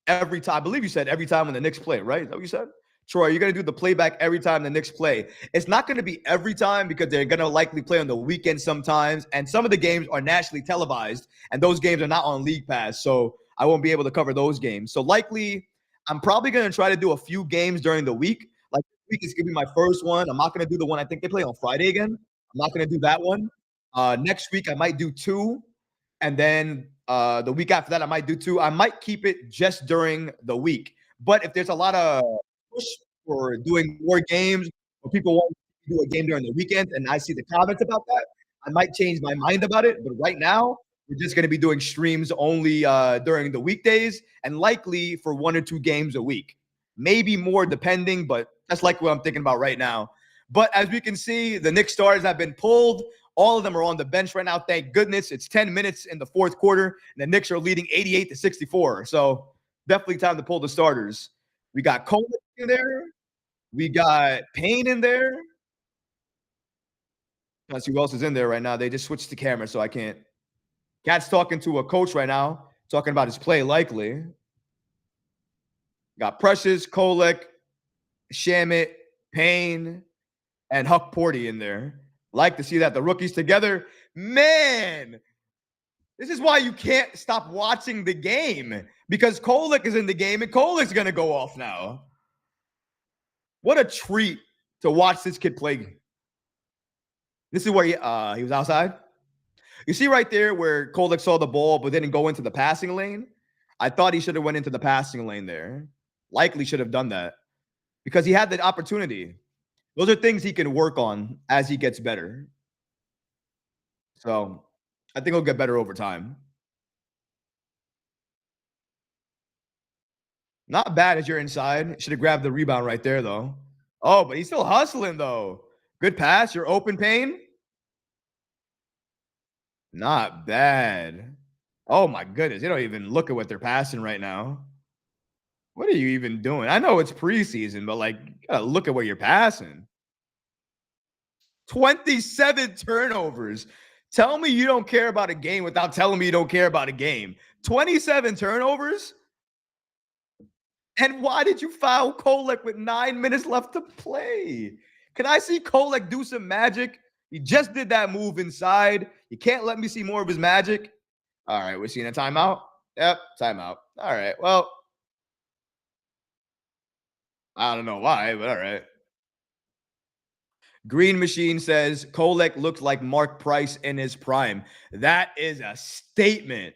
every time? I believe you said every time when the Knicks play, right? Is that what you said? Troy, are you going to do the playback every time the Knicks play? It's not going to be every time because they're going to likely play on the weekend sometimes. And some of the games are nationally televised, and those games are not on League Pass. So I won't be able to cover those games. So likely, I'm probably going to try to do a few games during the week. Like this week is going to be my first one. I'm not going to do the one I think they play on Friday again. I'm not going to do that one. Next week, I might do 2. And then the week after that, I might do 2. I might keep it just during the week. But if there's a lot of push for doing more games, or people want to do a game during the weekend, and I see the comments about that, I might change my mind about it. But right now, we're just going to be doing streams only during the weekdays and likely for 1 or 2 games a week. Maybe more depending, but that's like what I'm thinking about right now. But as we can see, the Knicks starters have been pulled. All of them are on the bench right now. Thank goodness. It's 10 minutes in the fourth quarter, and the Knicks are leading 88-64. So definitely time to pull the starters. We got Cole in there. We got Payne in there. Let's see who else is in there right now. They just switched the camera, so I can't. Cat's talking to a coach right now, talking about his play likely. Got Precious, Kolek, Shamit, Payne, and Huck Porty in there. Like to see that. The rookies together. Man, this is why you can't stop watching the game, because Kolek is in the game and Kolek's going to go off now. What a treat to watch this kid play. This is where he was outside. You see right there where Kolek saw the ball but didn't go into the passing lane? I thought he should have went into the passing lane there. Likely should have done that because he had the opportunity. Those are things he can work on as he gets better. So I think he'll get better over time. Not bad as you're inside. Should have grabbed the rebound right there, though. Oh, but he's still hustling, though. Good pass. You're open, Payne. Not bad. Oh, my goodness. They don't even look at what they're passing right now. What are you even doing? I know it's preseason, but, like, you got to look at what you're passing. 27 turnovers. Tell me you don't care about a game without telling me you don't care about a game. 27 turnovers? And why did you foul Kolek with 9 minutes left to play? Can I see Kolek do some magic? He just did that move inside. You can't let me see more of his magic. All right, we're seeing a timeout. Yep, timeout. All right, well, I don't know why, but all right. Green Machine says Kolek looks like Mark Price in his prime. That is a statement.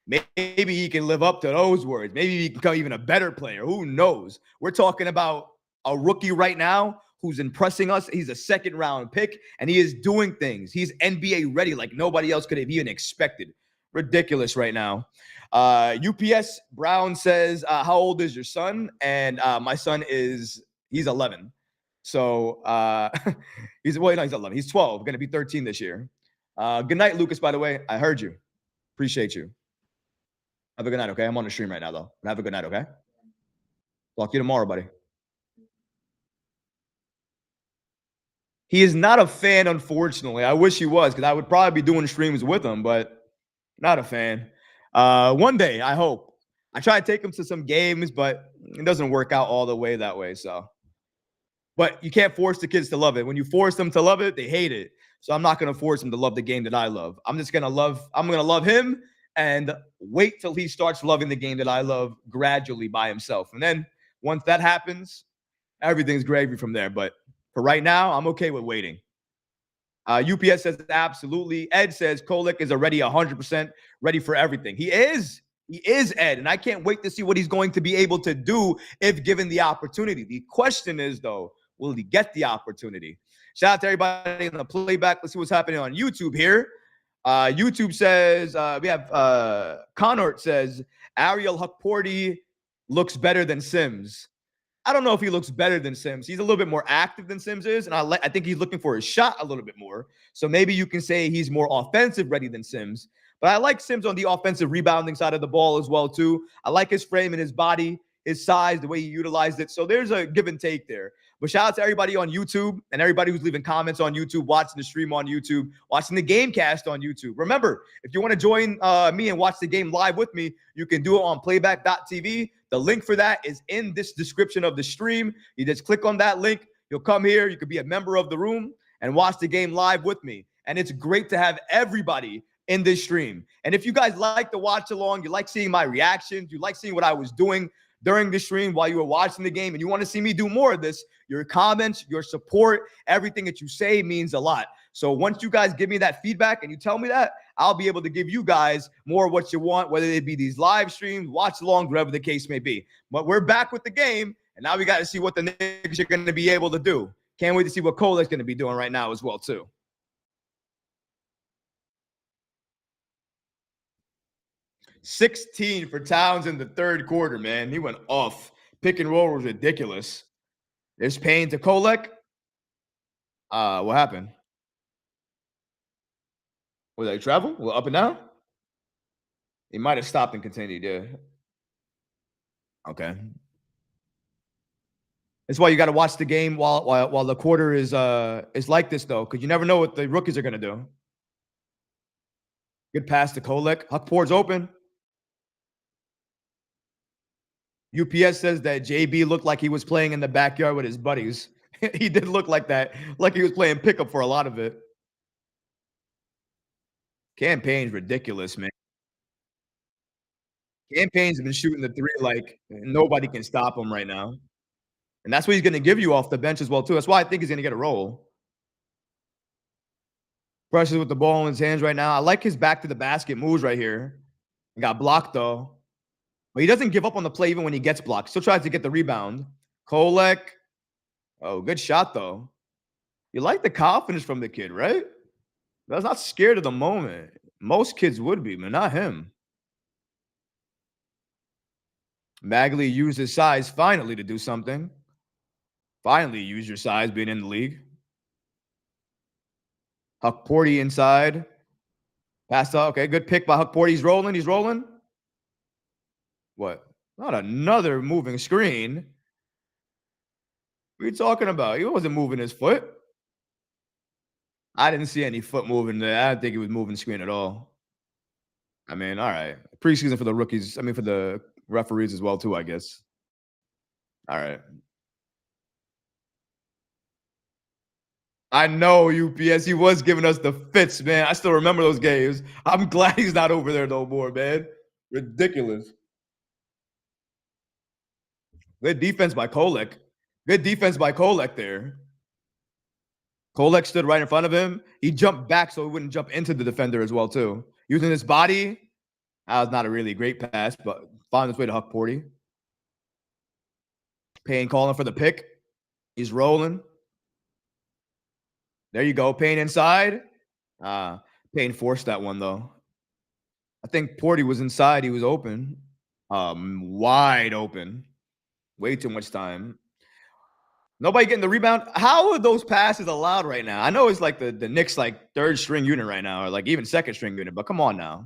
Maybe he can live up to those words. Maybe he can become even a better player. Who knows? We're talking about a rookie right now who's impressing us. He's a second-round pick, and he is doing things. He's NBA ready like nobody else could have even expected. Ridiculous right now. UPS Brown says, how old is your son? And my son he's 11. So he's 11. He's 12, going to be 13 this year. Good night, Lucas, by the way. I heard you. Appreciate you. Have a good night, okay? I'm on the stream right now, though. Have a good night, okay? Talk to you tomorrow, buddy. He is not a fan, unfortunately. I wish he was, because I would probably be doing streams with him, but not a fan. One day, I hope. I try to take him to some games, but it doesn't work out all the way that way, so. But you can't force the kids to love it. When you force them to love it, they hate it. So I'm not going to force them to love the game that I love. I'm going to love him and wait till he starts loving the game that I love gradually by himself. And then once that happens, everything's gravy from there. But for right now, I'm okay with waiting. UPS says absolutely. Ed says Kolek is already 100% ready for everything. He is. He is, Ed, and I can't wait to see what he's going to be able to do if given the opportunity. The question is, though, will he get the opportunity? Shout out to everybody in the playback. Let's see what's happening on YouTube here. YouTube says, we have Connort says, Ariel Hukporti looks better than Sims. I don't know if he looks better than Sims. He's a little bit more active than Sims is, and I think he's looking for his shot a little bit more. So maybe you can say he's more offensive ready than Sims. But I like Sims on the offensive rebounding side of the ball as well too. I like his frame and his body, his size, the way he utilized it. So there's a give and take there. But shout out to everybody on YouTube and everybody who's leaving comments on YouTube, watching the stream on YouTube, watching the game cast on YouTube. Remember, if you want to join me and watch the game live with me, you can do it on playback.tv. The link for that is in this description of the stream. You just click on that link. You'll come here. You could be a member of the room and watch the game live with me. And it's great to have everybody in this stream. And if you guys like to watch along, you like seeing my reactions, you like seeing what I was doing during the stream while you were watching the game, and you want to see me do more of this, your comments, your support, everything that you say means a lot. So once you guys give me that feedback and you tell me that, I'll be able to give you guys more of what you want, whether it be these live streams, watch along, whatever the case may be. But we're back with the game, and now we got to see what the Knicks are going to be able to do. Can't wait to see what Kolec's going to be doing right now as well, too. 16 for Towns in the third quarter, man. He went off. Pick and roll was ridiculous. There's Payne to Kolek. What happened? Was that travel? Well, up and down? He might have stopped and continued, yeah. Okay. That's why you got to watch the game while the quarter is like this, though, because you never know what the rookies are going to do. Good pass to Kolek. Hukport's open. UPS says that JB looked like he was playing in the backyard with his buddies. He did look like that, like he was playing pickup for a lot of it. Campaign's ridiculous, man. Campaign's been shooting the three like nobody can stop him right now. And that's what he's going to give you off the bench as well, too. That's why I think he's going to get a role. Precious with the ball in his hands right now. I like his back to the basket moves right here. He got blocked, though. But he doesn't give up on the play even when he gets blocked. Still tries to get the rebound. Kolek. Oh, good shot, though. You like the confidence from the kid, right? That's not scared of the moment. Most kids would be, but not him. Bagley used his size finally to do something. Finally use your size being in the league. Hukporti inside. Pass up. Okay, good pick by Hukporti. He's rolling. He's rolling. What? Not another moving screen. What are you talking about? He wasn't moving his foot. I didn't see any foot moving there. I didn't think he was moving the screen at all. I mean, all right. Preseason for the rookies. I mean, for the referees as well, too, I guess. All right. I know UPS. He was giving us the fits, man. I still remember those games. I'm glad he's not over there no more, man. Ridiculous. Good defense by Kolek. Good defense by Kolek there. Kolek stood right in front of him. He jumped back so he wouldn't jump into the defender as well, too. Using his body. That was not a really great pass, but found his way to Hukporti. Payne calling for the pick. He's rolling. There you go. Payne inside. Payne forced that one, though. I think Porty was inside. He was open. Wide open. Way too much time. Nobody getting the rebound. How are those passes allowed right now? I know it's like the Knicks like third string unit right now, or like even second string unit, but come on now.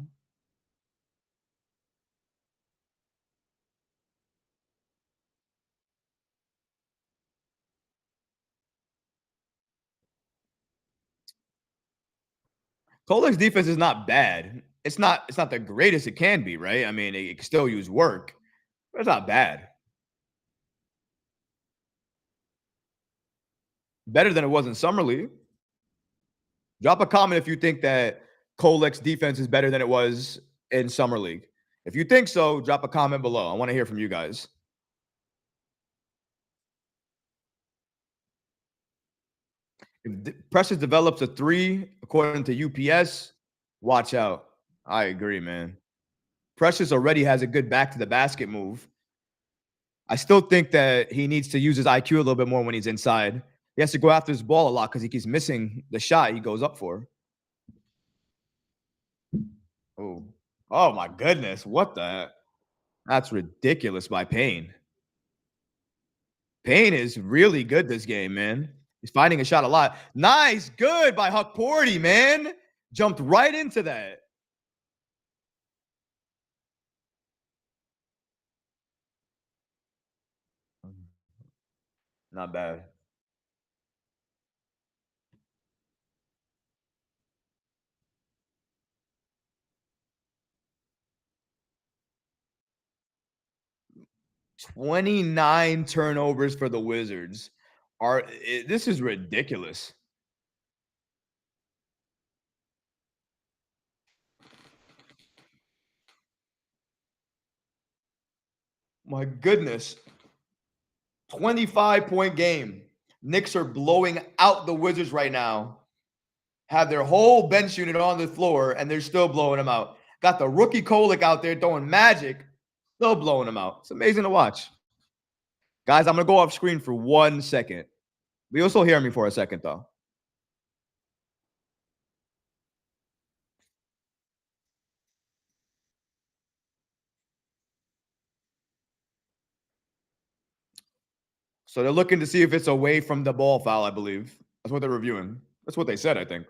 Kolek's defense is not bad. It's not the greatest it can be, right? I mean, it can still use work, but it's not bad. Better than it was in Summer League. Drop a comment if you think that Kolek's defense is better than it was in Summer League. If you think so, drop a comment below. I want to hear from you guys. If Precious develops a three, according to UPS, watch out. I agree, man. Precious already has a good back to the basket move. I still think that he needs to use his IQ a little bit more when he's inside. He has to go after his ball a lot because he keeps missing the shot he goes up for. Oh, oh my goodness! What the heck? That's ridiculous by Payne. Payne is really good this game, man. He's finding a shot a lot. Nice, good by Huck Porty, man. Jumped right into that. Not bad. 29 turnovers for the Wizards. This is ridiculous. My goodness. 25-point game. Knicks are blowing out the Wizards right now. Have their whole bench unit on the floor, and they're still blowing them out. Got the rookie Kolick out there throwing magic, still blowing them out. It's amazing to watch. Guys, I'm going to go off screen for 1 second. But you'll still hear me for a second, though. So they're looking to see if it's away from the ball foul, I believe. That's what they're reviewing. That's what they said, I think.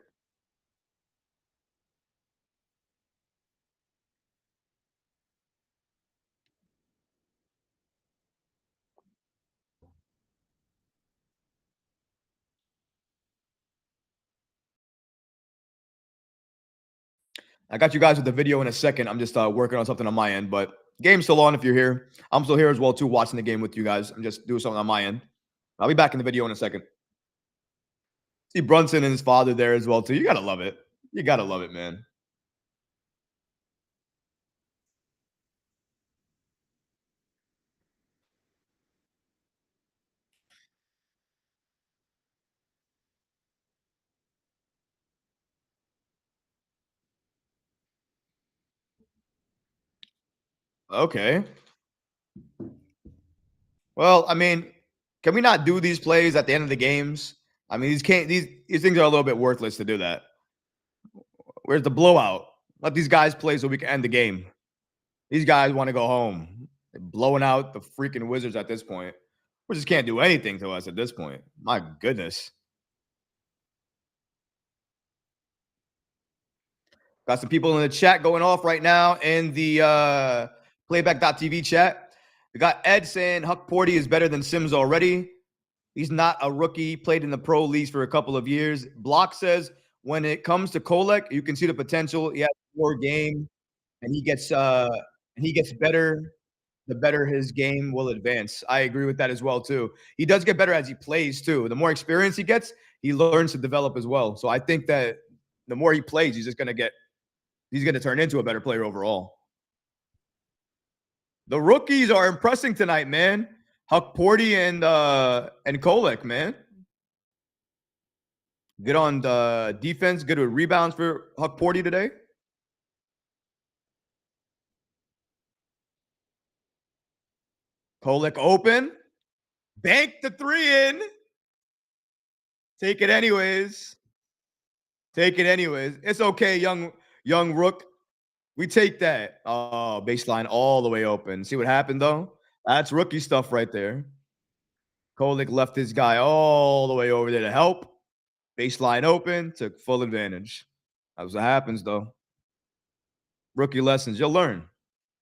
I got you guys with the video in a second. I'm just working on something on my end, but game's still on if you're here. I'm still here as well, too, watching the game with you guys. I'm just doing something on my end. I'll be back in the video in a second. See Brunson and his father there as well, too. You got to love it. You got to love it, man. Okay. Well, I mean, can we not do these plays at the end of the games? I mean, these things are a little bit worthless to do that. Where's the blowout? Let these guys play so we can end the game. These guys want to go home. They're blowing out the freaking Wizards at this point. We just can't do anything to us at this point. My goodness. Got some people in the chat going off right now in the playback.tv chat. We got Ed saying Huck Porty is better than Sims already. He's not a rookie, played in the pro leagues for a couple of years. Block says when it comes to Kolek, you can see the potential. He has more game and he gets better, the better his game will advance. I agree with that as well, too. He does get better as he plays, too. The more experience he gets, he learns to develop as well. So I think that the more he plays, he's going to turn into a better player overall. The rookies are impressing tonight, man. Huck Porty and Kolek, man. Good on the defense. Good with rebounds for Huck Porty today. Kolek open. Bank the three in. Take it anyways. Take it anyways. It's okay, young Rook. We take that. Oh, baseline all the way open. See what happened, though? That's rookie stuff right there. Kolek left his guy all the way over there to help. Baseline open. Took full advantage. That's what happens, though. Rookie lessons. You'll learn.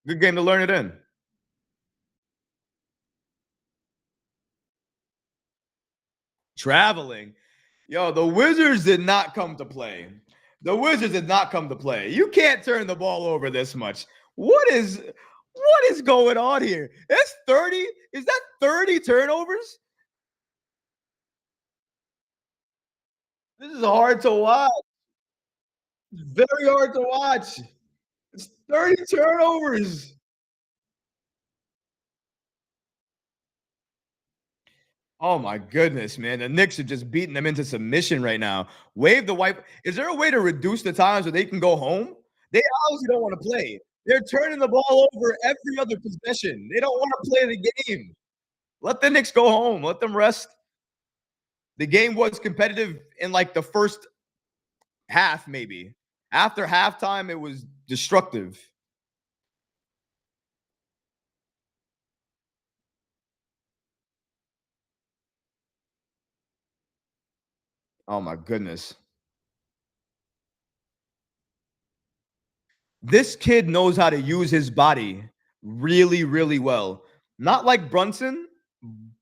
Good game to learn it in. Traveling. Yo, the Wizards did not come to play. The Wizards did not come to play. You can't turn the ball over this much. What is going on here? That's 30. Is that 30 turnovers? This is hard to watch. It's very hard to watch. It's 30 turnovers. Oh my goodness, man. The Knicks are just beating them into submission right now. Wave the white. Is there a way to reduce the times where they can go home? They obviously don't want to play. They're turning the ball over every other possession. They don't want to play the game. Let the Knicks go home. Let them rest. The game was competitive in like the first half, maybe. After halftime, it was destructive. Oh my goodness. This kid knows how to use his body really, really well. Not like Brunson,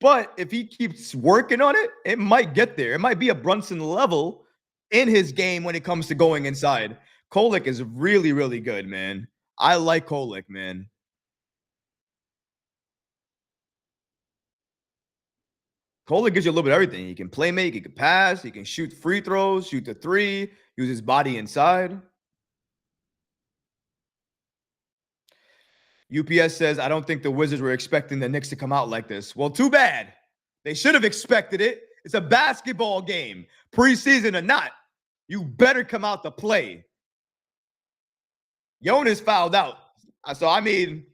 but if he keeps working on it, it might get there. It might be a Brunson level in his game when it comes to going inside. Kolek is really, really good, man. I like Kolek, man. Kolek gives you a little bit of everything. He can play make, he can pass, he can shoot free throws, shoot the three, use his body inside. UPS says, I don't think the Wizards were expecting the Knicks to come out like this. Well, too bad. They should have expected it. It's a basketball game, preseason or not. You better come out to play. Jonas fouled out. So, I mean,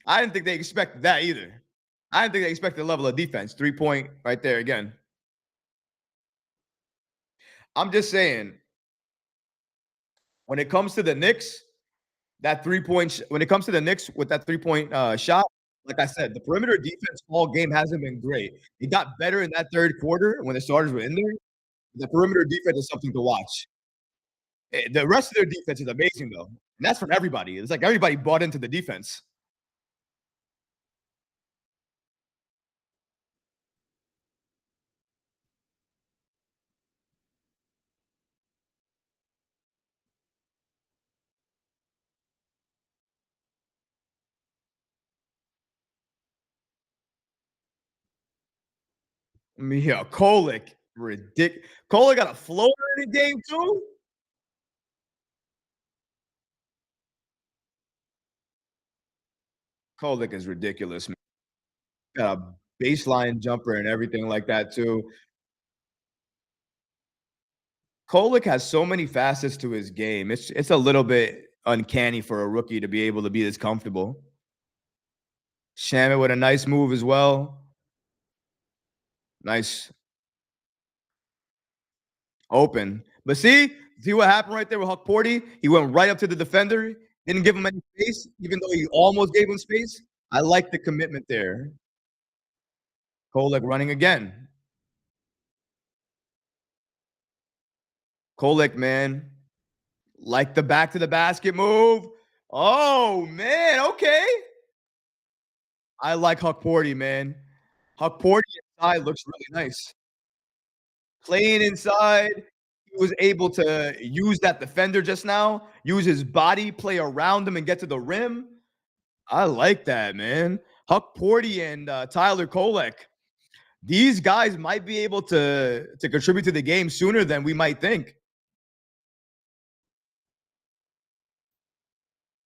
I didn't think they expected that either. I didn't think they expected the level of defense. 3-point right there again. I'm just saying, when it comes to the Knicks, that 3-point, when it comes to the Knicks with that 3-point shot, like I said, the perimeter defense all game hasn't been great. It got better in that third quarter when the starters were in there. The perimeter defense is something to watch. The rest of their defense is amazing, though. And that's from everybody. It's like everybody bought into the defense. I mean, yeah, Kolek, ridiculous. Kolek got a floater in the game, too? Kolek is ridiculous, man. Got a baseline jumper and everything like that, too. Kolek has so many facets to his game. It's a little bit uncanny for a rookie to be able to be this comfortable. Shamit with a nice move as well. Nice open. But see what happened right there with Huck Porty? He went right up to the defender, didn't give him any space, even though he almost gave him space. I like the commitment there. Kolek running again. Kolek, man, like the back to the basket move. Oh, man, okay. I like Huck Porty, man. Huck Porty inside looks really nice. Playing inside, he was able to use that defender just now, use his body, play around him, and get to the rim. I like that, man. Huck Porty and Tyler Kolek. These guys might be able to contribute to the game sooner than we might think.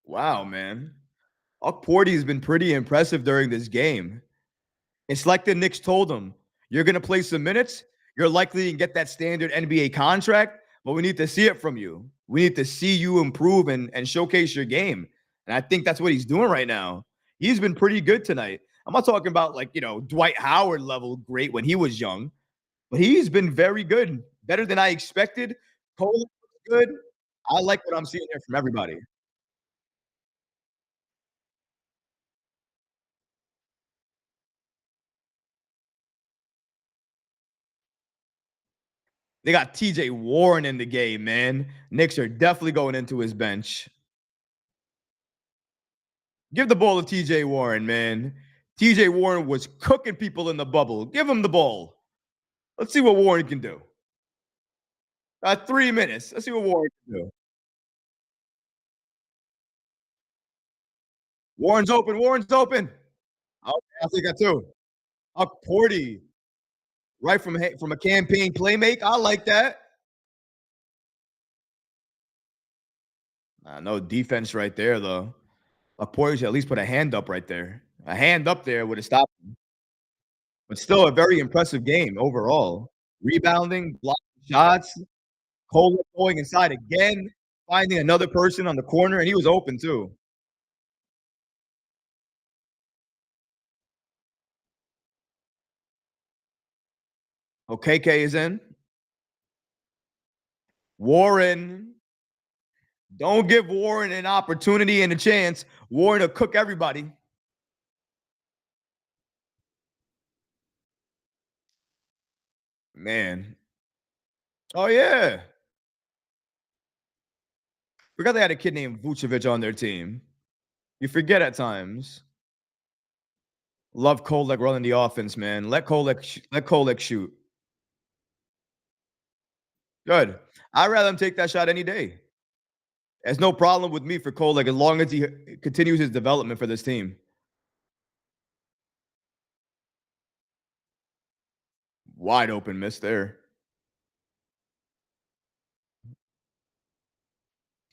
Wow, man. Huck Porty has been pretty impressive during this game. It's like the Knicks told him, you're going to play some minutes. You're likely to get that standard NBA contract, but we need to see it from you. We need to see you improve and showcase your game. And I think that's what he's doing right now. He's been pretty good tonight. I'm not talking about like, Dwight Howard level great when he was young, but he's been very good. Better than I expected. Cole looks good. I like what I'm seeing here from everybody. They got TJ Warren in the game, man. Knicks are definitely going into his bench. Give the ball to TJ Warren, man. TJ Warren was cooking people in the bubble. Give him the ball. Let's see what Warren can do. 3 minutes. Let's see what Warren can do. Warren's open. Warren's open. Okay, I'll take that too. Up Porty, right from a campaign playmate. I like that. No defense right there, though. Porty should at least put a hand up right there. A hand up there would have stopped him. But still a very impressive game overall. Rebounding, blocking shots, Cole going inside again, finding another person on the corner, and he was open too. Okay, K is in. Warren. Don't give Warren an opportunity and a chance. Warren will cook everybody. Man. Oh, yeah. Forgot they had a kid named Vucevic on their team. You forget at times. Love Kolek running the offense, man. Let Kolek shoot. Good. I'd rather him take that shot any day. There's no problem with me for Kolek as long as he continues his development for this team. Wide open miss there.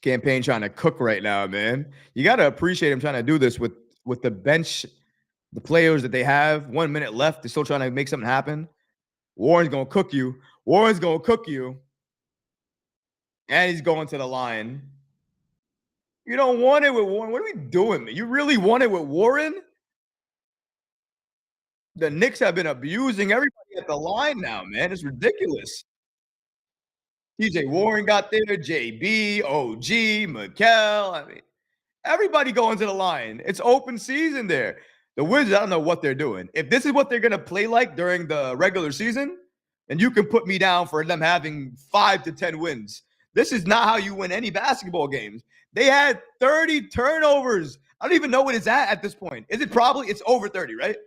Campaign trying to cook right now, man. You got to appreciate him trying to do this with the bench, the players that they have. 1 minute left. They're still trying to make something happen. Warren's going to cook you. Warren's going to cook you. And he's going to the line. You don't want it with Warren. What are we doing, man? You really want it with Warren? The Knicks have been abusing everybody at the line now, man. It's ridiculous. TJ Warren got there, JB, OG, Mikel. I mean, everybody going to the line. It's open season there. The Wizards, I don't know what they're doing. If this is what they're going to play like during the regular season, then you can put me down for them having 5 to 10 wins. This is not how you win any basketball games. They had 30 turnovers. I don't even know what it's at this point. Is it probably? It's over 30, right?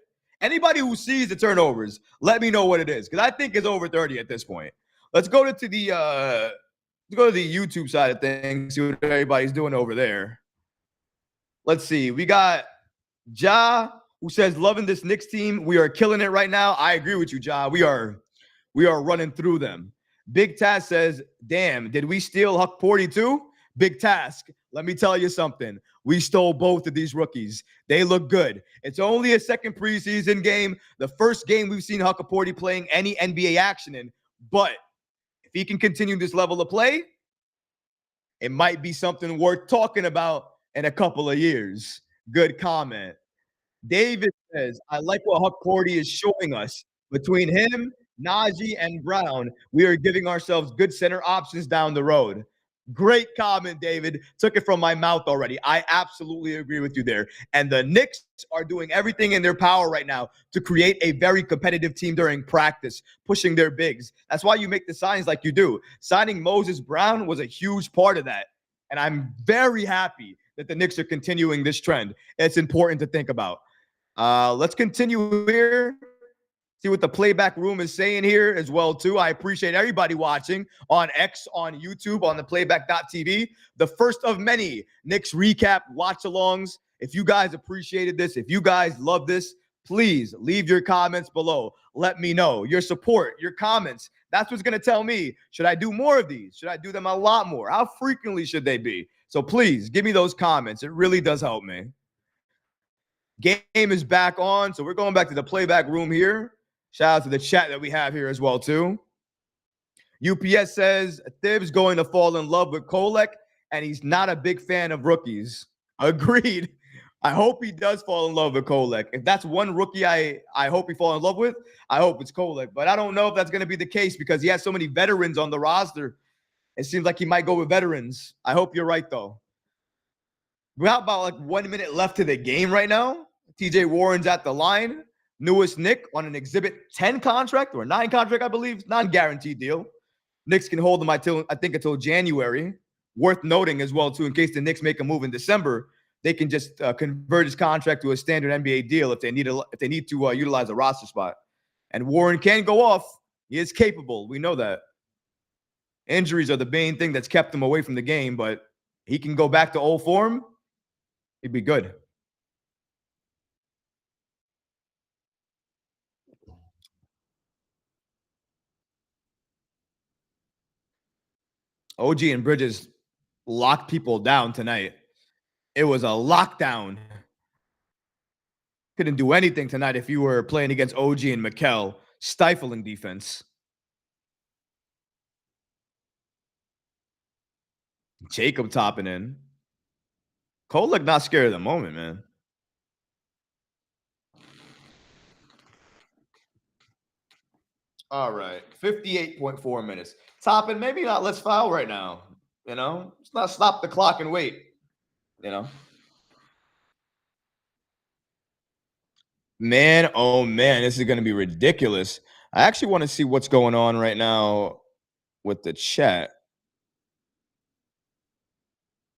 Anybody who sees the turnovers, let me know what it is, because I think it's over 30 at this point. Let's go to the YouTube side of things, see what everybody's doing over there. Let's see. We got Ja, who says, loving this Knicks team. We are killing it right now. I agree with you, Ja. We are running through them. Big Task says, damn, did we steal Huck Porty too? Big Task, let me tell you something. We stole both of these rookies. They look good. It's only a second preseason game, the first game we've seen Huck Porty playing any NBA action in. But if he can continue this level of play, it might be something worth talking about in a couple of years. Good comment. David says, I like what Huck Porty is showing us. Between him, Najee, and Brown, we are giving ourselves good center options down the road. Great comment, David. Took it from my mouth already. I absolutely agree with you there. And the Knicks are doing everything in their power right now to create a very competitive team during practice, pushing their bigs. That's why you make the signings like you do. Signing Moses Brown was a huge part of that. And I'm very happy that the Knicks are continuing this trend. It's important to think about. Let's continue here. See what the playback room is saying here as well, too. I appreciate everybody watching on X, on YouTube, on the playback.tv. The first of many Knicks Recap watch-alongs. If you guys appreciated this, if you guys love this, please leave your comments below. Let me know. Your support, your comments, that's what's going to tell me, should I do more of these? Should I do them a lot more? How frequently should they be? So please give me those comments. It really does help me. Game is back on, so we're going back to the playback room here. Shout out to the chat that we have here as well, too. UPS says, Thibs going to fall in love with Kolek, and he's not a big fan of rookies. Agreed. I hope he does fall in love with Kolek. If that's one rookie I hope he fall in love with, I hope it's Kolek. But I don't know if that's going to be the case because he has so many veterans on the roster. It seems like he might go with veterans. I hope you're right, though. We're about like 1 minute left to the game right now. TJ Warren's at the line. Newest Nick on an Exhibit 10 contract or 9 contract, I believe. Non-guaranteed deal. Knicks can hold him until January. Worth noting as well, too, in case the Knicks make a move in December, they can just convert his contract to a standard NBA deal if they need to utilize a roster spot. And Warren can go off. He is capable. We know that. Injuries are the main thing that's kept him away from the game, but he can go back to old form. He'd be good. OG and Bridges locked people down tonight. It was a lockdown. Couldn't do anything tonight if you were playing against OG and Mikel. Stifling defense. Jacob topping in. Kolek not scared at the moment, man. All right, 58.4 minutes. Topping, maybe not. Let's foul right now. Let's not stop the clock and wait. You know, man. Oh man, this is going to be ridiculous. I actually want to see what's going on right now with the chat.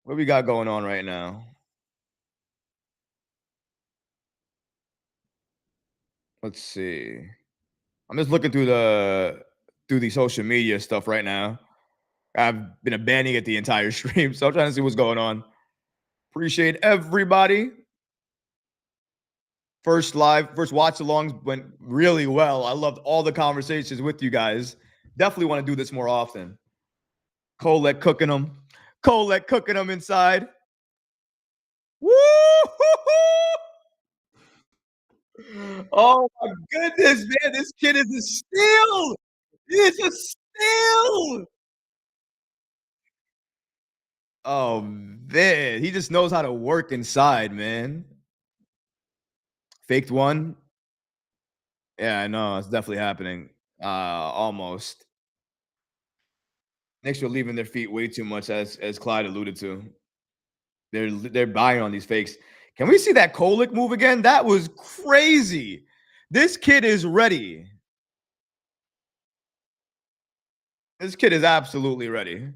What we got going on right now? Let's see. I'm just looking through the social media stuff right now. I've been abandoning it the entire stream, so I'm trying to see what's going on. Appreciate everybody. First watch alongs went really well. I loved all the conversations with you guys. Definitely want to do this more often. Colette cooking them. Colette cooking them inside. Woo! Oh my goodness, man. This kid is a steal. He's a steal. Oh man. He just knows how to work inside, man. Faked one. Yeah, I know. It's definitely happening. Almost. Knicks are leaving their feet way too much, as Clyde alluded to. They're buying on these fakes. Can we see that Kolek move again? That was crazy. This kid is ready. This kid is absolutely ready.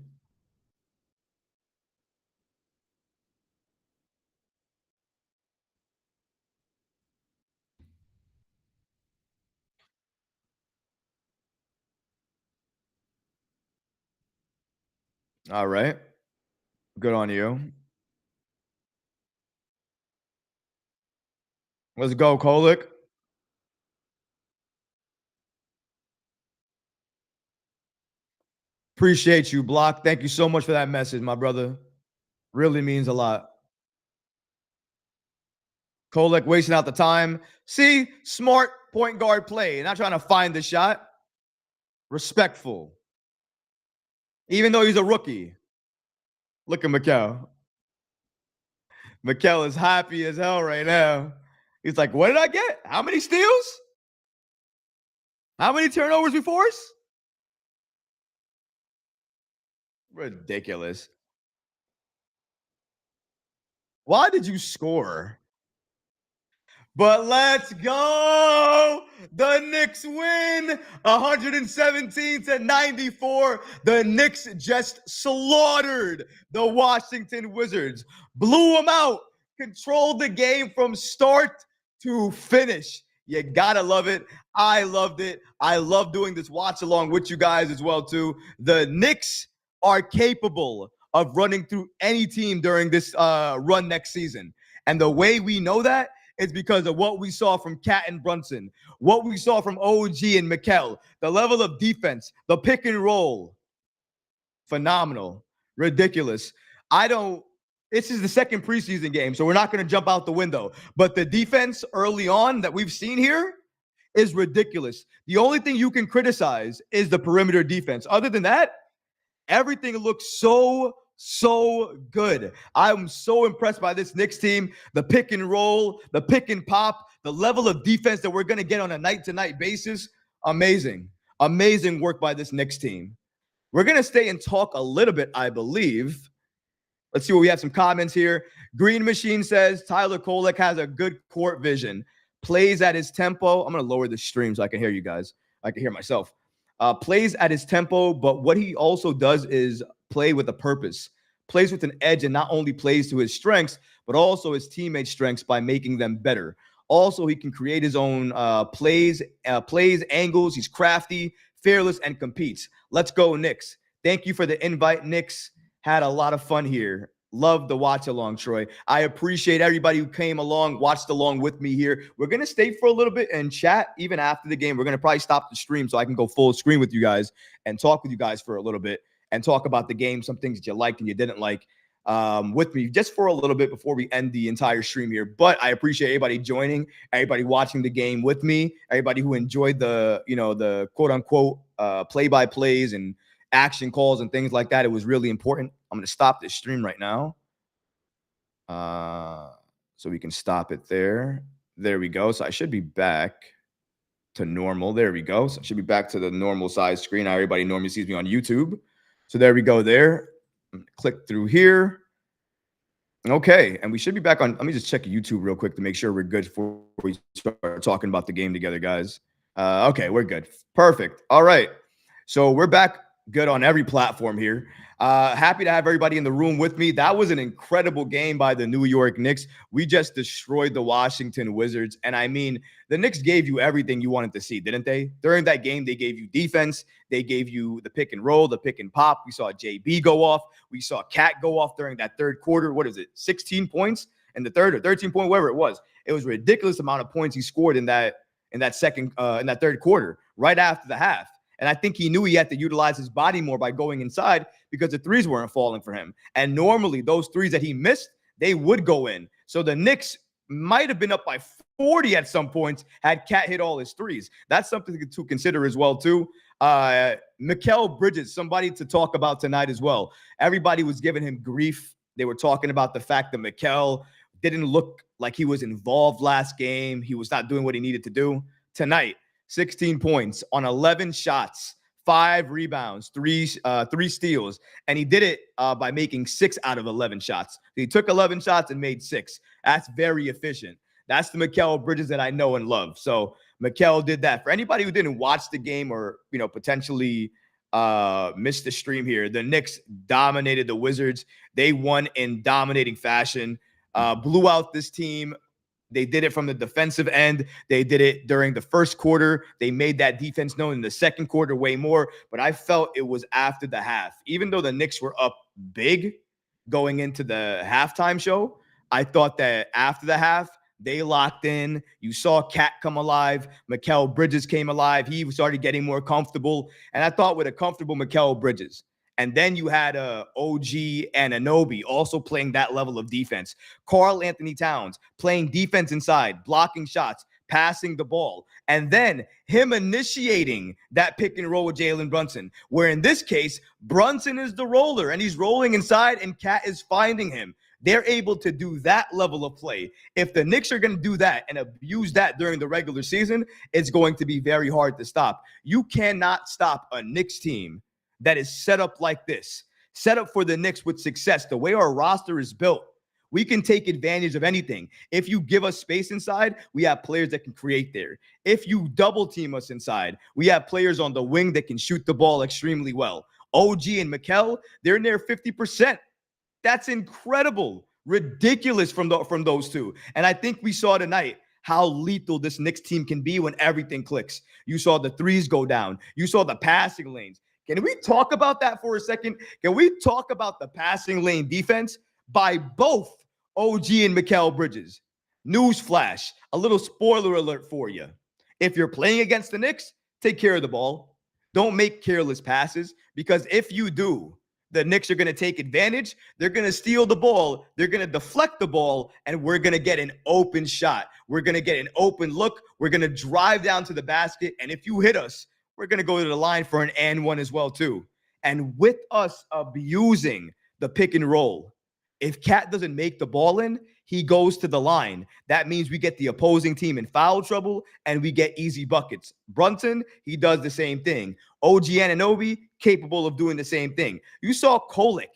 All right. Good on you. Let's go, Kolek. Appreciate you, Block. Thank you so much for that message, my brother. Really means a lot. Kolek wasting out the time. See, smart point guard play. Not trying to find the shot. Respectful. Even though he's a rookie. Look at Mikel. Mikel is happy as hell right now. He's like, what did I get? How many steals? How many turnovers we force? Ridiculous. Why did you score? But let's go. The Knicks win 117-94. The Knicks just slaughtered the Washington Wizards, blew them out, controlled the game from start to finish. You gotta love it. I loved it. I love doing this watch along with you guys as well too. The Knicks are capable of running through any team during this run next season. And the way we know that is because of what we saw from Cat and Brunson, what we saw from OG and Mikel, the level of defense, the pick and roll. Phenomenal. Ridiculous. This is the second preseason game, so we're not going to jump out the window. But the defense early on that we've seen here is ridiculous. The only thing you can criticize is the perimeter defense. Other than that, everything looks so good. I'm so impressed by this Knicks team. The pick and roll, the pick and pop, the level of defense that we're going to get on a night-to-night basis. Amazing. Amazing work by this Knicks team. We're going to stay and talk a little bit, I believe. Let's see what we have some comments here. Green Machine says Tyler Kolek has a good court vision. Plays at his tempo. I'm going to lower the stream so I can hear you guys. I can hear myself. Plays at his tempo, but what he also does is play with a purpose, plays with an edge, and not only plays to his strengths, but also his teammates' strengths by making them better. Also, he can create his own plays, angles. He's crafty, fearless, and competes. Let's go, Knicks. Thank you for the invite, Knicks. Had a lot of fun here. Love the watch along, Troy. I appreciate everybody who came along, watched along with me here. We're going to stay for a little bit and chat even after the game. We're going to probably stop the stream so I can go full screen with you guys and talk with you guys for a little bit and talk about the game, some things that you liked and you didn't like with me just for a little bit before we end the entire stream here. But I appreciate everybody joining, everybody watching the game with me, everybody who enjoyed the quote unquote play-by-plays and action calls and things like that. It was really important. I'm going to stop this stream right now. So we can stop it there. There we go. So I should be back to normal. There we go. So it should be back to the normal size screen. Now everybody normally sees me on YouTube. So there we go there. Click through here. Okay, and we should be back on. Let me just check YouTube real quick to make sure we're good before we start talking about the game together, guys. Okay, we're good. Perfect. All right. So we're back good on every platform here. Happy to have everybody in the room with me. That was an incredible game by the New York Knicks. We just destroyed the Washington Wizards. And I mean, the Knicks gave you everything you wanted to see, didn't they? During that game, they gave you defense. They gave you the pick and roll, the pick and pop. We saw JB go off. We saw Cat go off during that third quarter. What is it? 16 points in the third or 13 point, whatever it was. It was a ridiculous amount of points he scored in that third quarter, right after the half. And I think he knew he had to utilize his body more by going inside because the threes weren't falling for him. And normally those threes that he missed, they would go in. So the Knicks might have been up by 40 at some points had Cat hit all his threes. That's something to consider as well, too. Mikal Bridges, somebody to talk about tonight as well. Everybody was giving him grief. They were talking about the fact that Mikal didn't look like he was involved last game. He was not doing what he needed to do. Tonight, 16 points on 11 shots, 5 rebounds, three steals, and he did it by making 6 out of 11 shots. He took 11 shots and made 6. That's very efficient. That's the Mikal Bridges that I know and love. So Mikal did that. For anybody who didn't watch the game or potentially missed the stream here, the Knicks dominated the Wizards. They won in dominating fashion, blew out this team. They did it from the defensive end. They did it during the first quarter. They made that defense known in the second quarter way more. But I felt it was after the half. Even though the Knicks were up big going into the halftime show, I thought that after the half, they locked in. You saw Cat come alive. Mikal Bridges came alive. He started getting more comfortable. And I thought with a comfortable Mikal Bridges, and then you had OG and Anunoby also playing that level of defense. Karl Anthony Towns playing defense inside, blocking shots, passing the ball. And then him initiating that pick and roll with Jalen Brunson, where in this case, Brunson is the roller, and he's rolling inside, and Cat is finding him. They're able to do that level of play. If the Knicks are going to do that and abuse that during the regular season, it's going to be very hard to stop. You cannot stop a Knicks team that is set up like this, set up for the Knicks with success. The way our roster is built, we can take advantage of anything. If you give us space inside, we have players that can create there. If you double team us inside, we have players on the wing that can shoot the ball extremely well. OG and Mikal, they're near 50%. That's incredible, ridiculous from those two. And I think we saw tonight how lethal this Knicks team can be when everything clicks. You saw the threes go down. You saw the passing lanes. Can we talk about that for a second? Can we talk about the passing lane defense by both OG and Mikal Bridges? Newsflash, a little spoiler alert for you. If you're playing against the Knicks, take care of the ball. Don't make careless passes, because if you do, the Knicks are going to take advantage. They're going to steal the ball. They're going to deflect the ball, and we're going to get an open shot. We're going to get an open look. We're going to drive down to the basket, and if you hit us, we're going to go to the line for an and one as well, too. And with us abusing the pick and roll, if Cat doesn't make the ball in, he goes to the line. That means we get the opposing team in foul trouble and we get easy buckets. Brunson, he does the same thing. OG Anunoby, capable of doing the same thing. You saw Kolek.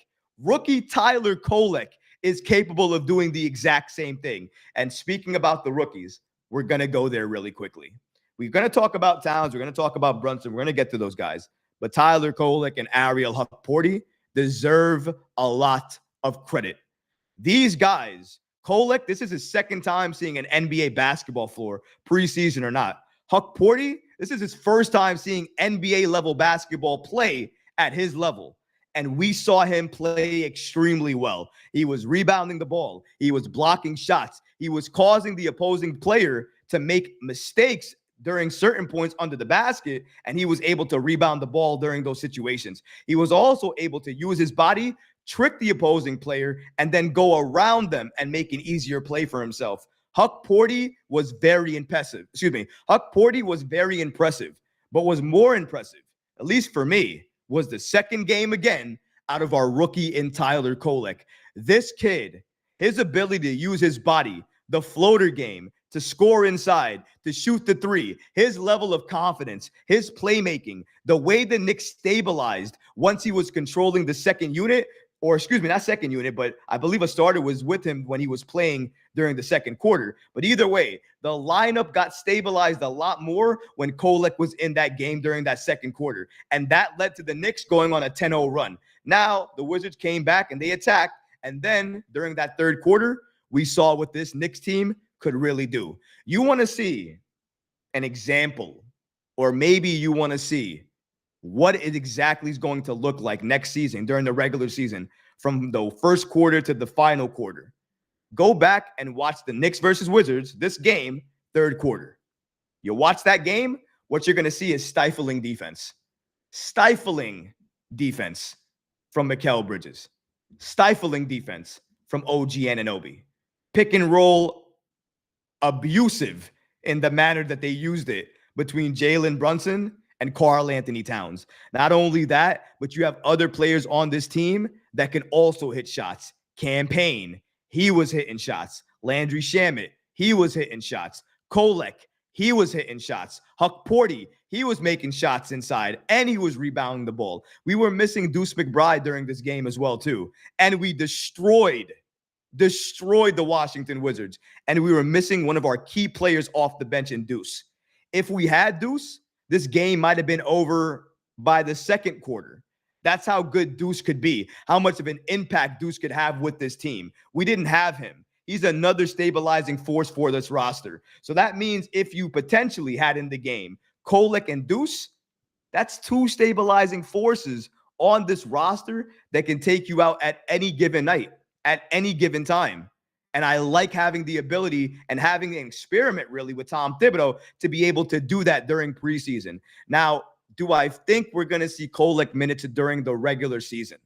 Rookie Tyler Kolek is capable of doing the exact same thing. And speaking about the rookies, we're going to go there really quickly. We're going to talk about Towns. We're going to talk about Brunson. We're going to get to those guys. But Tyler Kolek and Ariel Hukporti deserve a lot of credit. These guys, Kolek, this is his second time seeing an NBA basketball floor, preseason or not. Hukporti, this is his first time seeing NBA level basketball play at his level. And we saw him play extremely well. He was rebounding the ball. He was blocking shots. He was causing the opposing player to make mistakes during certain points under the basket, and he was able to rebound the ball during those situations. He was also able to use his body, trick the opposing player, and then go around them and make an easier play for himself. Hukporti was very impressive. Hukporti was very impressive, but was more impressive, at least for me, was the second game again out of our rookie in Tyler Kolek. This kid, his ability to use his body, the floater game, to score inside, to shoot the three, his level of confidence, his playmaking, the way the Knicks stabilized once he was controlling the second unit, or excuse me, not second unit, but I believe a starter was with him when he was playing during the second quarter. But either way, the lineup got stabilized a lot more when Kolek was in that game during that second quarter. And that led to the Knicks going on a 10-0 run. Now, the Wizards came back and they attacked. And then during that third quarter, we saw what this Knicks team could really do. You want to see an example, or maybe you want to see what it exactly is going to look like next season during the regular season from the first quarter to the final quarter. Go back and watch the Knicks versus Wizards, this game, third quarter. You watch that game, what you're going to see is stifling defense. Stifling defense from Mikal Bridges. Stifling defense from OG Anunoby. Pick and roll abusive in the manner that they used it between Jalen Brunson and Karl Anthony Towns. Not only that, but you have other players on this team that can also hit shots. Campaign, he was hitting shots. Landry Shamet, he was hitting shots. Kolek, he was hitting shots. Huck Porty, he was making shots inside, and he was rebounding the ball. We were missing Deuce McBride during this game as well, too. And we destroyed the Washington Wizards. And we were missing one of our key players off the bench in Deuce. If we had Deuce, this game might have been over by the second quarter. That's how good Deuce could be, how much of an impact Deuce could have with this team. We didn't have him. He's another stabilizing force for this roster. So that means if you potentially had in the game Kolek and Deuce, that's two stabilizing forces on this roster that can take you out at any given night, at any given time. And I like having the ability and having an experiment really with Tom Thibodeau to be able to do that during preseason. Now, do I think we're going to see Kolek minutes during the regular season?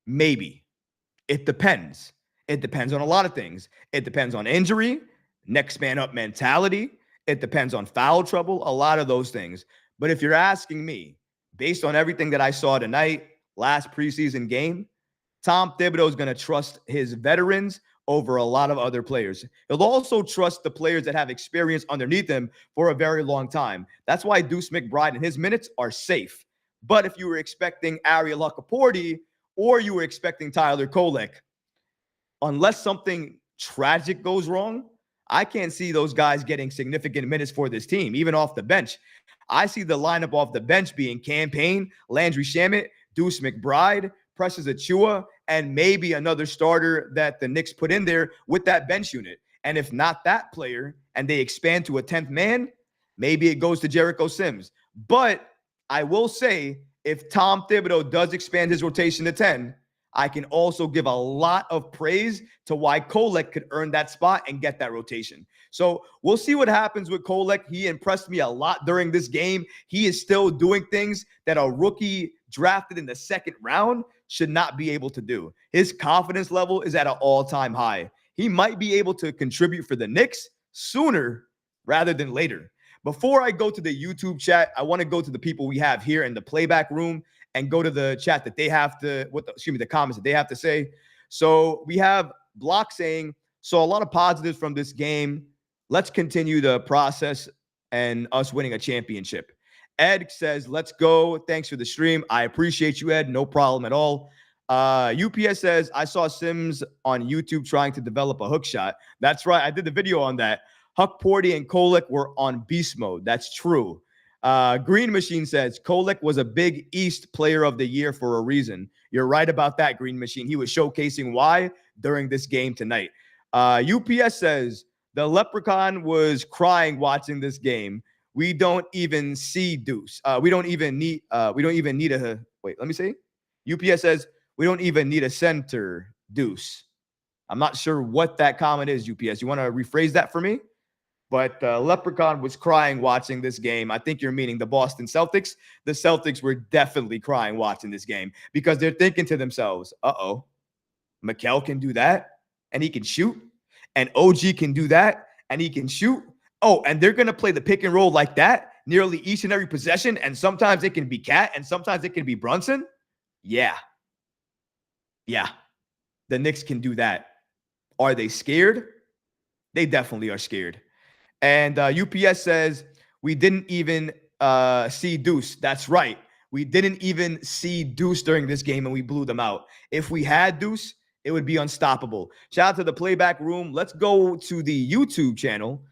Maybe. It depends. It depends on a lot of things. It depends on injury, next man up mentality. It depends on foul trouble, a lot of those things. But if you're asking me, based on everything that I saw tonight, last preseason game, Tom Thibodeau is going to trust his veterans over a lot of other players. He'll also trust the players that have experience underneath him for a very long time. That's why Deuce McBride and his minutes are safe. But if you were expecting Ariel Huckaporty or you were expecting Tyler Kolek, unless something tragic goes wrong, I can't see those guys getting significant minutes for this team, even off the bench. I see the lineup off the bench being Campaign, Landry Shamet, Deuce McBride, Precious Achiuwa, and maybe another starter that the Knicks put in there with that bench unit. And if not that player, and they expand to a 10th man, maybe it goes to Jericho Sims. But I will say, if Tom Thibodeau does expand his rotation to 10, I can also give a lot of praise to why Kolek could earn that spot and get that rotation. So we'll see what happens with Kolek. He impressed me a lot during this game. He is still doing things that a rookie drafted in the second round should not be able to do. His confidence level is at an all-time high. He might be able to contribute for the Knicks sooner rather than later. Before I go to the YouTube chat, I want to go to the people we have here in the playback room and go to the chat that they have to, the comments that they have to say. So we have Block saying, so a lot of positives from this game. Let's continue the process and us winning a championship. Ed says, let's go. Thanks for the stream. I appreciate you, Ed. No problem at all. UPS says, I saw Sims on YouTube trying to develop a hook shot. That's right. I did the video on that. Huck Porty and Kolek were on beast mode. That's true. Green Machine says, Kolek was a Big East player of the year for a reason. You're right about that, Green Machine. He was showcasing why during this game tonight. UPS says, the Leprechaun was crying watching this game. We don't even see Deuce. We don't even need a, wait, let me see. UPS says, we don't even need a center Deuce. I'm not sure what that comment is, UPS. You want to rephrase that for me? But Leprechaun was crying watching this game. I think you're meaning the Boston Celtics. The Celtics were definitely crying watching this game because they're thinking to themselves, uh-oh, Mikal can do that and he can shoot. And OG can do that and he can shoot. Oh, and they're going to play the pick and roll like that nearly each and every possession. And sometimes it can be Cat and sometimes it can be Brunson. Yeah. Yeah. The Knicks can do that. Are they scared? They definitely are scared. And UPS says, we didn't even see Deuce. That's right. We didn't even see Deuce during this game, and we blew them out. If we had Deuce, it would be unstoppable. Shout out to the playback room. Let's go to the YouTube channel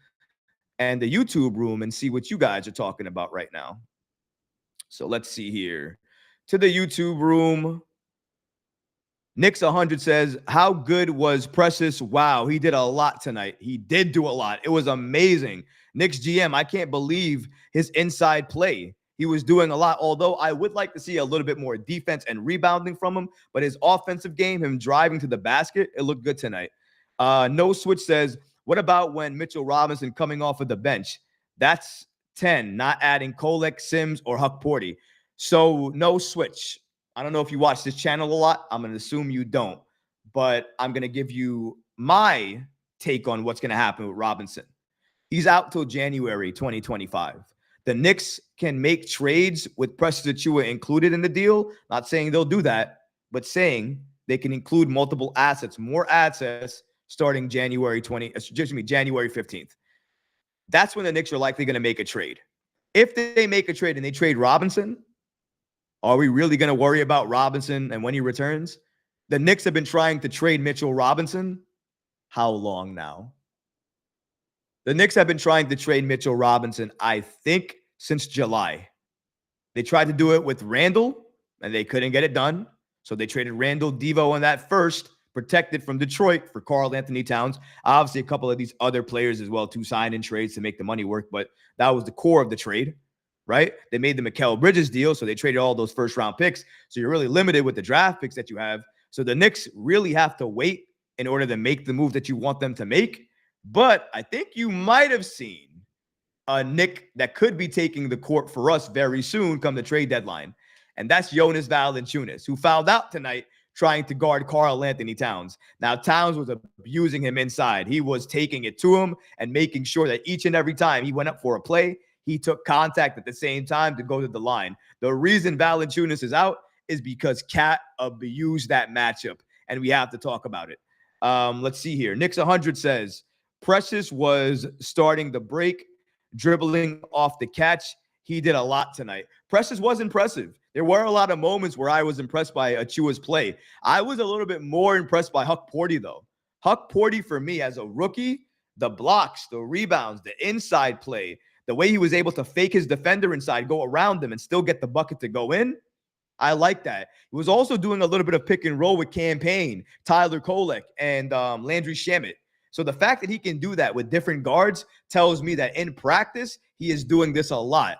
and the YouTube room and see what you guys are talking about right now. So let's see here. To the YouTube room. Knicks 100 says, how good was Precious? Wow, he did a lot tonight. He did do a lot. It was amazing. Knicks GM, I can't believe his inside play. He was doing a lot, although I would like to see a little bit more defense and rebounding from him. But his offensive game, him driving to the basket, it looked good tonight. No Switch says, what about when Mitchell Robinson coming off of the bench? That's 10, not adding Kolek, Sims, or Huck Porty. So no Switch. I don't know if you watch this channel a lot. I'm going to assume you don't. But I'm going to give you my take on what's going to happen with Robinson. He's out till January 2025. The Knicks can make trades with Precious Achiuwa included in the deal. Not saying they'll do that, but saying they can include multiple assets, more assets starting January 15th. That's when the Knicks are likely going to make a trade. If they make a trade and they trade Robinson, are we really going to worry about Robinson and when he returns? The Knicks have been trying to trade Mitchell Robinson. How long now? The Knicks have been trying to trade Mitchell Robinson, I think, since July. They tried to do it with Randall, and they couldn't get it done. So they traded Randall Devo on that first, protected from Detroit for Karl Anthony Towns. Obviously, a couple of these other players as well, to sign in trades to make the money work, but that was the core of the trade. Right? They made the Mikal Bridges deal, so they traded all those first-round picks. So you're really limited with the draft picks that you have. So the Knicks really have to wait in order to make the move that you want them to make. But I think you might have seen a Knick that could be taking the court for us very soon come the trade deadline. And that's Jonas Valanciunas, who fouled out tonight trying to guard Karl Anthony Towns. Now, Towns was abusing him inside. He was taking it to him and making sure that each and every time he went up for a play, he took contact at the same time to go to the line. The reason Valanciunas is out is because Cat abused that matchup, and we have to talk about it. Let's see here. Knicks 100 says, Precious was starting the break, dribbling off the catch. He did a lot tonight. Precious was impressive. There were a lot of moments where I was impressed by Achiuwa's play. I was a little bit more impressed by Huck Porty, though. Huck Porty, for me, as a rookie, the blocks, the rebounds, the inside play, the way he was able to fake his defender inside, go around him, and still get the bucket to go in, I like that. He was also doing a little bit of pick and roll with Campaign, Tyler Kolek, and Landry Shamet. So the fact that he can do that with different guards tells me that in practice, he is doing this a lot.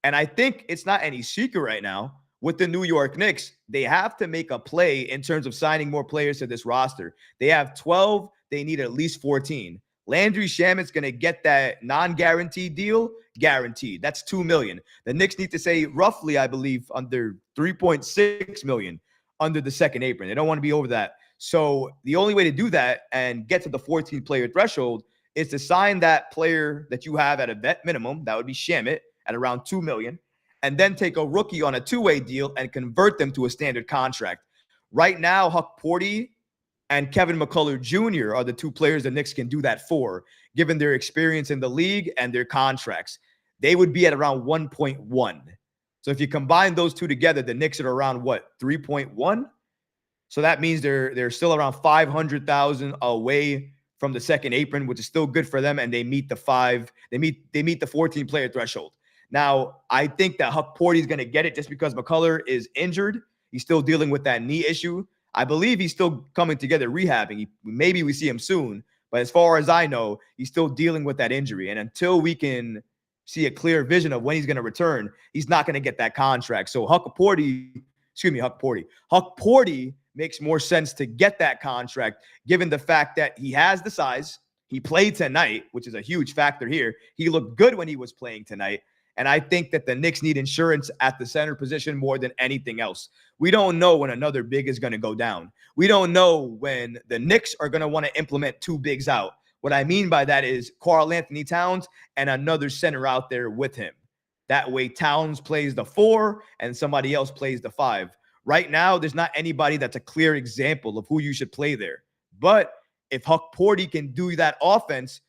And I think it's not any secret right now with the New York Knicks. They have to make a play in terms of signing more players to this roster. They have 12. They need at least 14. Landry Shamet's going to get that non-guaranteed deal guaranteed. That's $2 million. The Knicks need to say roughly, I believe, under $3.6 million under the second apron. They don't want to be over that. So the only way to do that and get to the 14-player threshold is to sign that player that you have at a vet minimum. That would be Shamet at around $2 million. And then take a rookie on a two-way deal and convert them to a standard contract. Right now, Huck Porty and Kevin McCullough Jr. are the two players the Knicks can do that for, given their experience in the league and their contracts. They would be at around 1.1. So if you combine those two together, the Knicks are around what, 3.1? So that means they're still around 500,000 away from the second apron, which is still good for them, and they meet the 14-player threshold. Now, I think that Huck Porty is going to get it just because McCullough is injured. He's still dealing with that knee issue. I believe he's still coming together, rehabbing. Maybe we see him soon. But as far as I know, he's still dealing with that injury. And until we can see a clear vision of when he's going to return, he's not going to get that contract. So Huck Porty makes more sense to get that contract, given the fact that he has the size. He played tonight, which is a huge factor here. He looked good when he was playing tonight. And I think that the Knicks need insurance at the center position more than anything else. We don't know when another big is going to go down. We don't know when the Knicks are going to want to implement two bigs out. What I mean by that is Karl Anthony Towns and another center out there with him. That way Towns plays the 4 and somebody else plays the 5. Right now, there's not anybody that's a clear example of who you should play there. But if Huck Porty can do that offense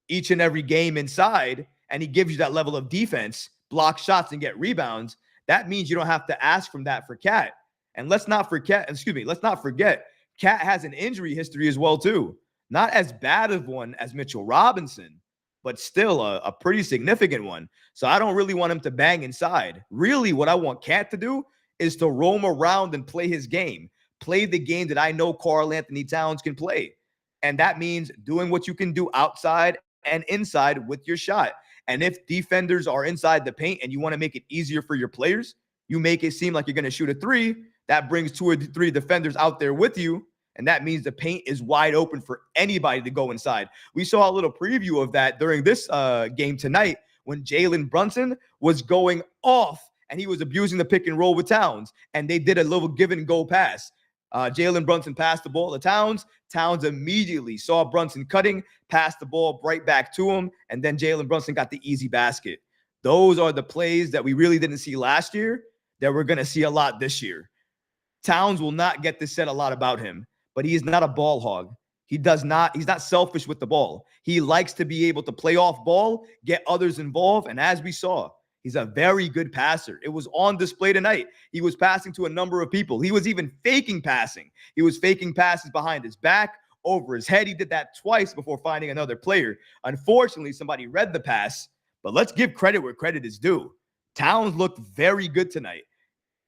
each and every game inside, and he gives you that level of defense, block shots, and get rebounds, that means you don't have to ask from that for Cat. And let's not forget, Cat has an injury history as well, too. Not as bad of one as Mitchell Robinson, but still a pretty significant one. So I don't really want him to bang inside. Really, what I want Cat to do is to roam around and play his game. Play the game that I know Karl-Anthony Towns can play. And that means doing what you can do outside and inside with your shot. And if defenders are inside the paint and you want to make it easier for your players, you make it seem like you're going to shoot a three. That brings 2 or 3 defenders out there with you. And that means the paint is wide open for anybody to go inside. We saw a little preview of that during this game tonight when Jalen Brunson was going off and he was abusing the pick and roll with Towns. And they did a little give and go pass. Jalen Brunson passed the ball to Towns. Towns immediately saw Brunson cutting, passed the ball right back to him, and then Jalen Brunson got the easy basket. Those are the plays that we really didn't see last year that we're going to see a lot this year. Towns will not get this said a lot about him, but he is not a ball hog. He's not selfish with the ball. He likes to be able to play off ball, get others involved, and as we saw, he's a very good passer. It was on display tonight. He was passing to a number of people. He was even faking passing. He was faking passes behind his back, over his head. He did that twice before finding another player. Unfortunately, somebody read the pass, but let's give credit where credit is due. Towns looked very good tonight.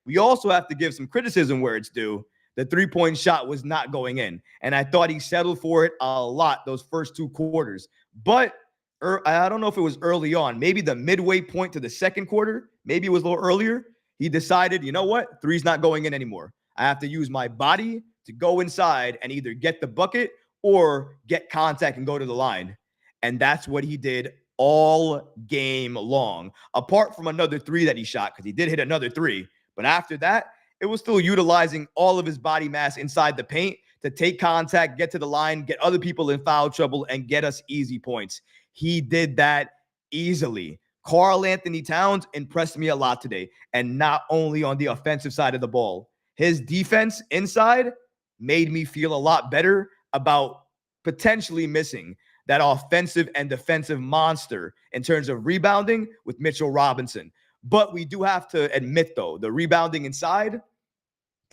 We also have to give some criticism where it's due. The three-point shot was not going in, and I thought he settled for it a lot those first 2 quarters. But I don't know if it was early on, maybe the midway point to the second quarter, maybe it was a little earlier. He decided, you know what? Three's not going in anymore. I have to use my body to go inside and either get the bucket or get contact and go to the line. And that's what he did all game long, apart from another 3 that he shot, because he did hit another 3. But after that, it was still utilizing all of his body mass inside the paint to take contact, get to the line, get other people in foul trouble, and get us easy points. He did that easily. Karl-Anthony Towns impressed me a lot today, and not only on the offensive side of the ball. His defense inside made me feel a lot better about potentially missing that offensive and defensive monster in terms of rebounding with Mitchell Robinson. But we do have to admit, though, the rebounding inside,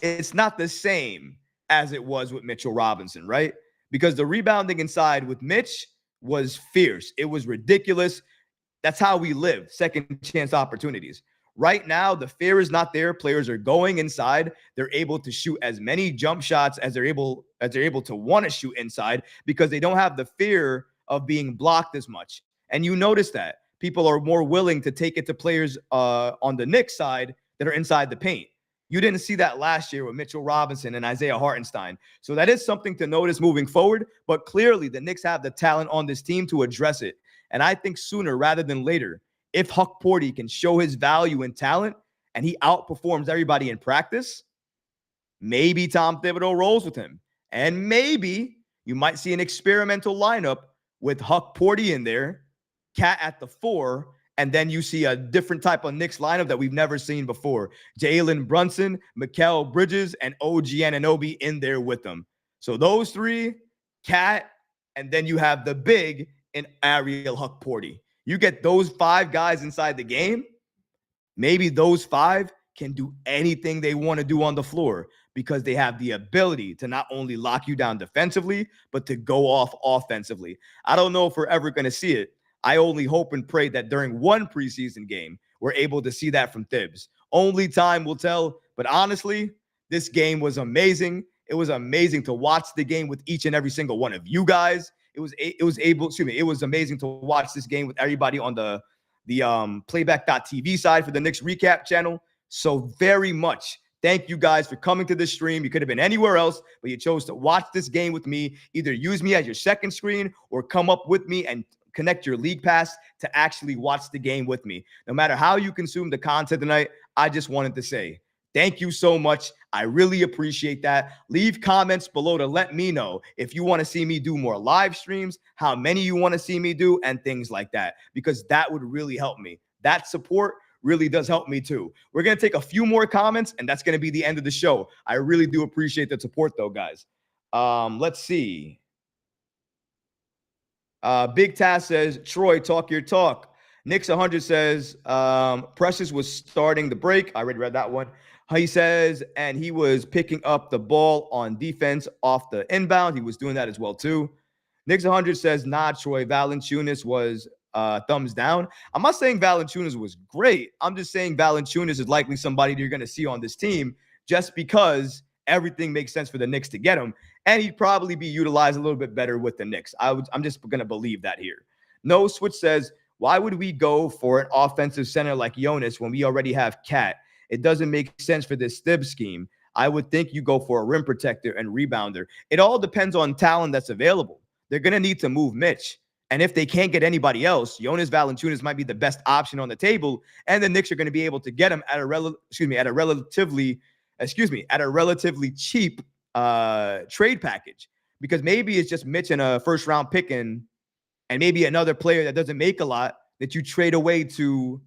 it's not the same as it was with Mitchell Robinson, right? Because the rebounding inside with Mitch was fierce. It was ridiculous. That's how we live, second chance opportunities. Right now, the fear is not there. Players are going inside. They're able to shoot as many jump shots as they're able to want to shoot inside because they don't have the fear of being blocked as much. And you notice that people are more willing to take it to players on the Knicks side that are inside the paint. You didn't see that last year with Mitchell Robinson and Isaiah Hartenstein. So that is something to notice moving forward. But clearly, the Knicks have the talent on this team to address it. And I think sooner rather than later, if Huck Porty can show his value and talent and he outperforms everybody in practice, maybe Tom Thibodeau rolls with him. And maybe you might see an experimental lineup with Huck Porty in there, Cat at the 4, and then you see a different type of Knicks lineup that we've never seen before. Jalen Brunson, Mikal Bridges, and OG Anunoby in there with them. So those 3, Cat, and then you have the big in Ariel Huck Porty. You get those 5 guys inside the game, maybe those 5 can do anything they want to do on the floor because they have the ability to not only lock you down defensively, but to go off offensively. I don't know if we're ever going to see it. I only hope and pray that during one preseason game, we're able to see that from Thibs. Only time will tell. But honestly, this game was amazing. It was amazing to watch the game with each and every single one of you guys. It was amazing to watch this game with everybody on the playback.tv side for the Knicks Recap channel. So very much thank you guys for coming to this stream. You could have been anywhere else, but you chose to watch this game with me. Either use me as your second screen or come up with me and connect your league pass to actually watch the game with me. No matter how you consume the content tonight, I just wanted to say thank you so much. I really appreciate that. Leave comments below to let me know if you want to see me do more live streams, how many you want to see me do, and things like that, because that would really help me. That support really does help me too. We're going to take a few more comments, and that's going to be the end of the show. I really do appreciate the support though, guys. Let's see. Big Taz says, Troy, talk your talk. Knicks 100 says, Precious was starting the break. I already read that one. He says, and he was picking up the ball on defense off the inbound. He was doing that as well, too. Knicks 100 says, nah, Troy, Valanciunas was thumbs down. I'm not saying Valanciunas was great. I'm just saying Valanciunas is likely somebody you're going to see on this team just because everything makes sense for the Knicks to get him. And he'd probably be utilized a little bit better with the Knicks. I'm just going to believe that here. No Switch says, why would we go for an offensive center like Jonas when we already have Cat? It doesn't make sense for this Thibs scheme. I would think you go for a rim protector and rebounder. It all depends on talent that's available. They're going to need to move Mitch. And if they can't get anybody else, Jonas Valanciunas might be the best option on the table. And the Knicks are going to be able to get him at a relatively cheap trade package, because maybe it's just Mitch and a first round pick and maybe another player that doesn't make a lot that you trade away to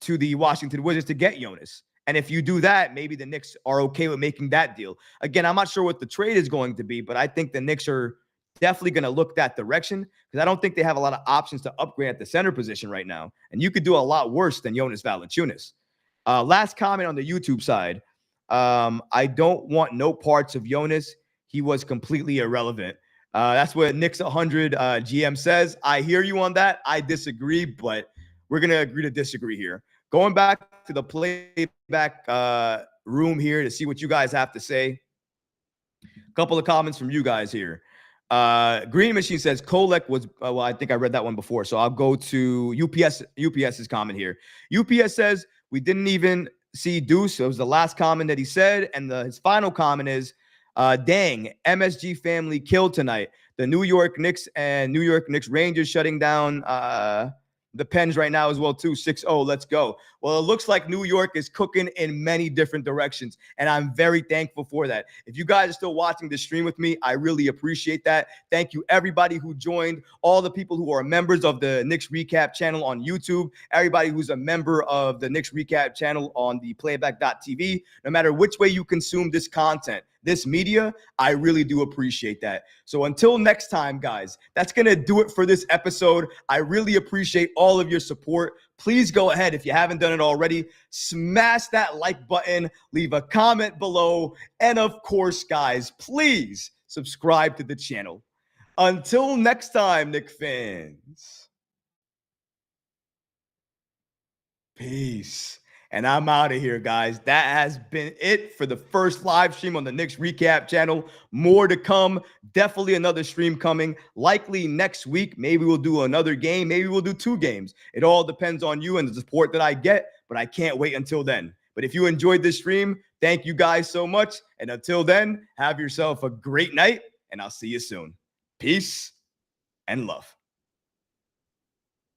the Washington Wizards to get Jonas. And if you do that, maybe the Knicks are okay with making that deal. Again, I'm not sure what the trade is going to be, but I think the Knicks are definitely going to look that direction, because I don't think they have a lot of options to upgrade at the center position right now. And you could do a lot worse than Jonas Valanciunas. Last comment on the YouTube side. I don't want no parts of Jonas. He was completely irrelevant. That's what Knicks 100 GM says. I hear you on that. I disagree, but we're going to agree to disagree here. Going back to the playback room here to see what you guys have to say. A couple of comments from you guys here. Green Machine says Kolek was, well, I think I read that one before. So I'll go to UPS's comment here. UPS says, we didn't even see Deuce. It was the last comment that he said. And his final comment is, dang, MSG family killed tonight. The New York Knicks and New York Knicks Rangers shutting down the Pens right now as well, too. 6-0, let's go. Well, it looks like New York is cooking in many different directions, and I'm very thankful for that. If you guys are still watching the stream with me, I really appreciate that. Thank you, everybody who joined, all the people who are members of the Knicks Recap channel on YouTube, everybody who's a member of the Knicks Recap channel on the playback.tv. No matter which way you consume this content, this media, I really do appreciate that. So until next time, guys, that's going to do it for this episode. I really appreciate all of your support. Please go ahead, if you haven't done it already, smash that like button, leave a comment below, and of course, guys, please subscribe to the channel. Until next time, Knicks fans. Peace. And I'm out of here, guys. That has been it for the first live stream on the Knicks Recap channel. More to come. Definitely another stream coming. Likely next week. Maybe we'll do another game. Maybe we'll do 2 games. It all depends on you and the support that I get, but I can't wait until then. But if you enjoyed this stream, thank you guys so much. And until then, have yourself a great night, and I'll see you soon. Peace and love.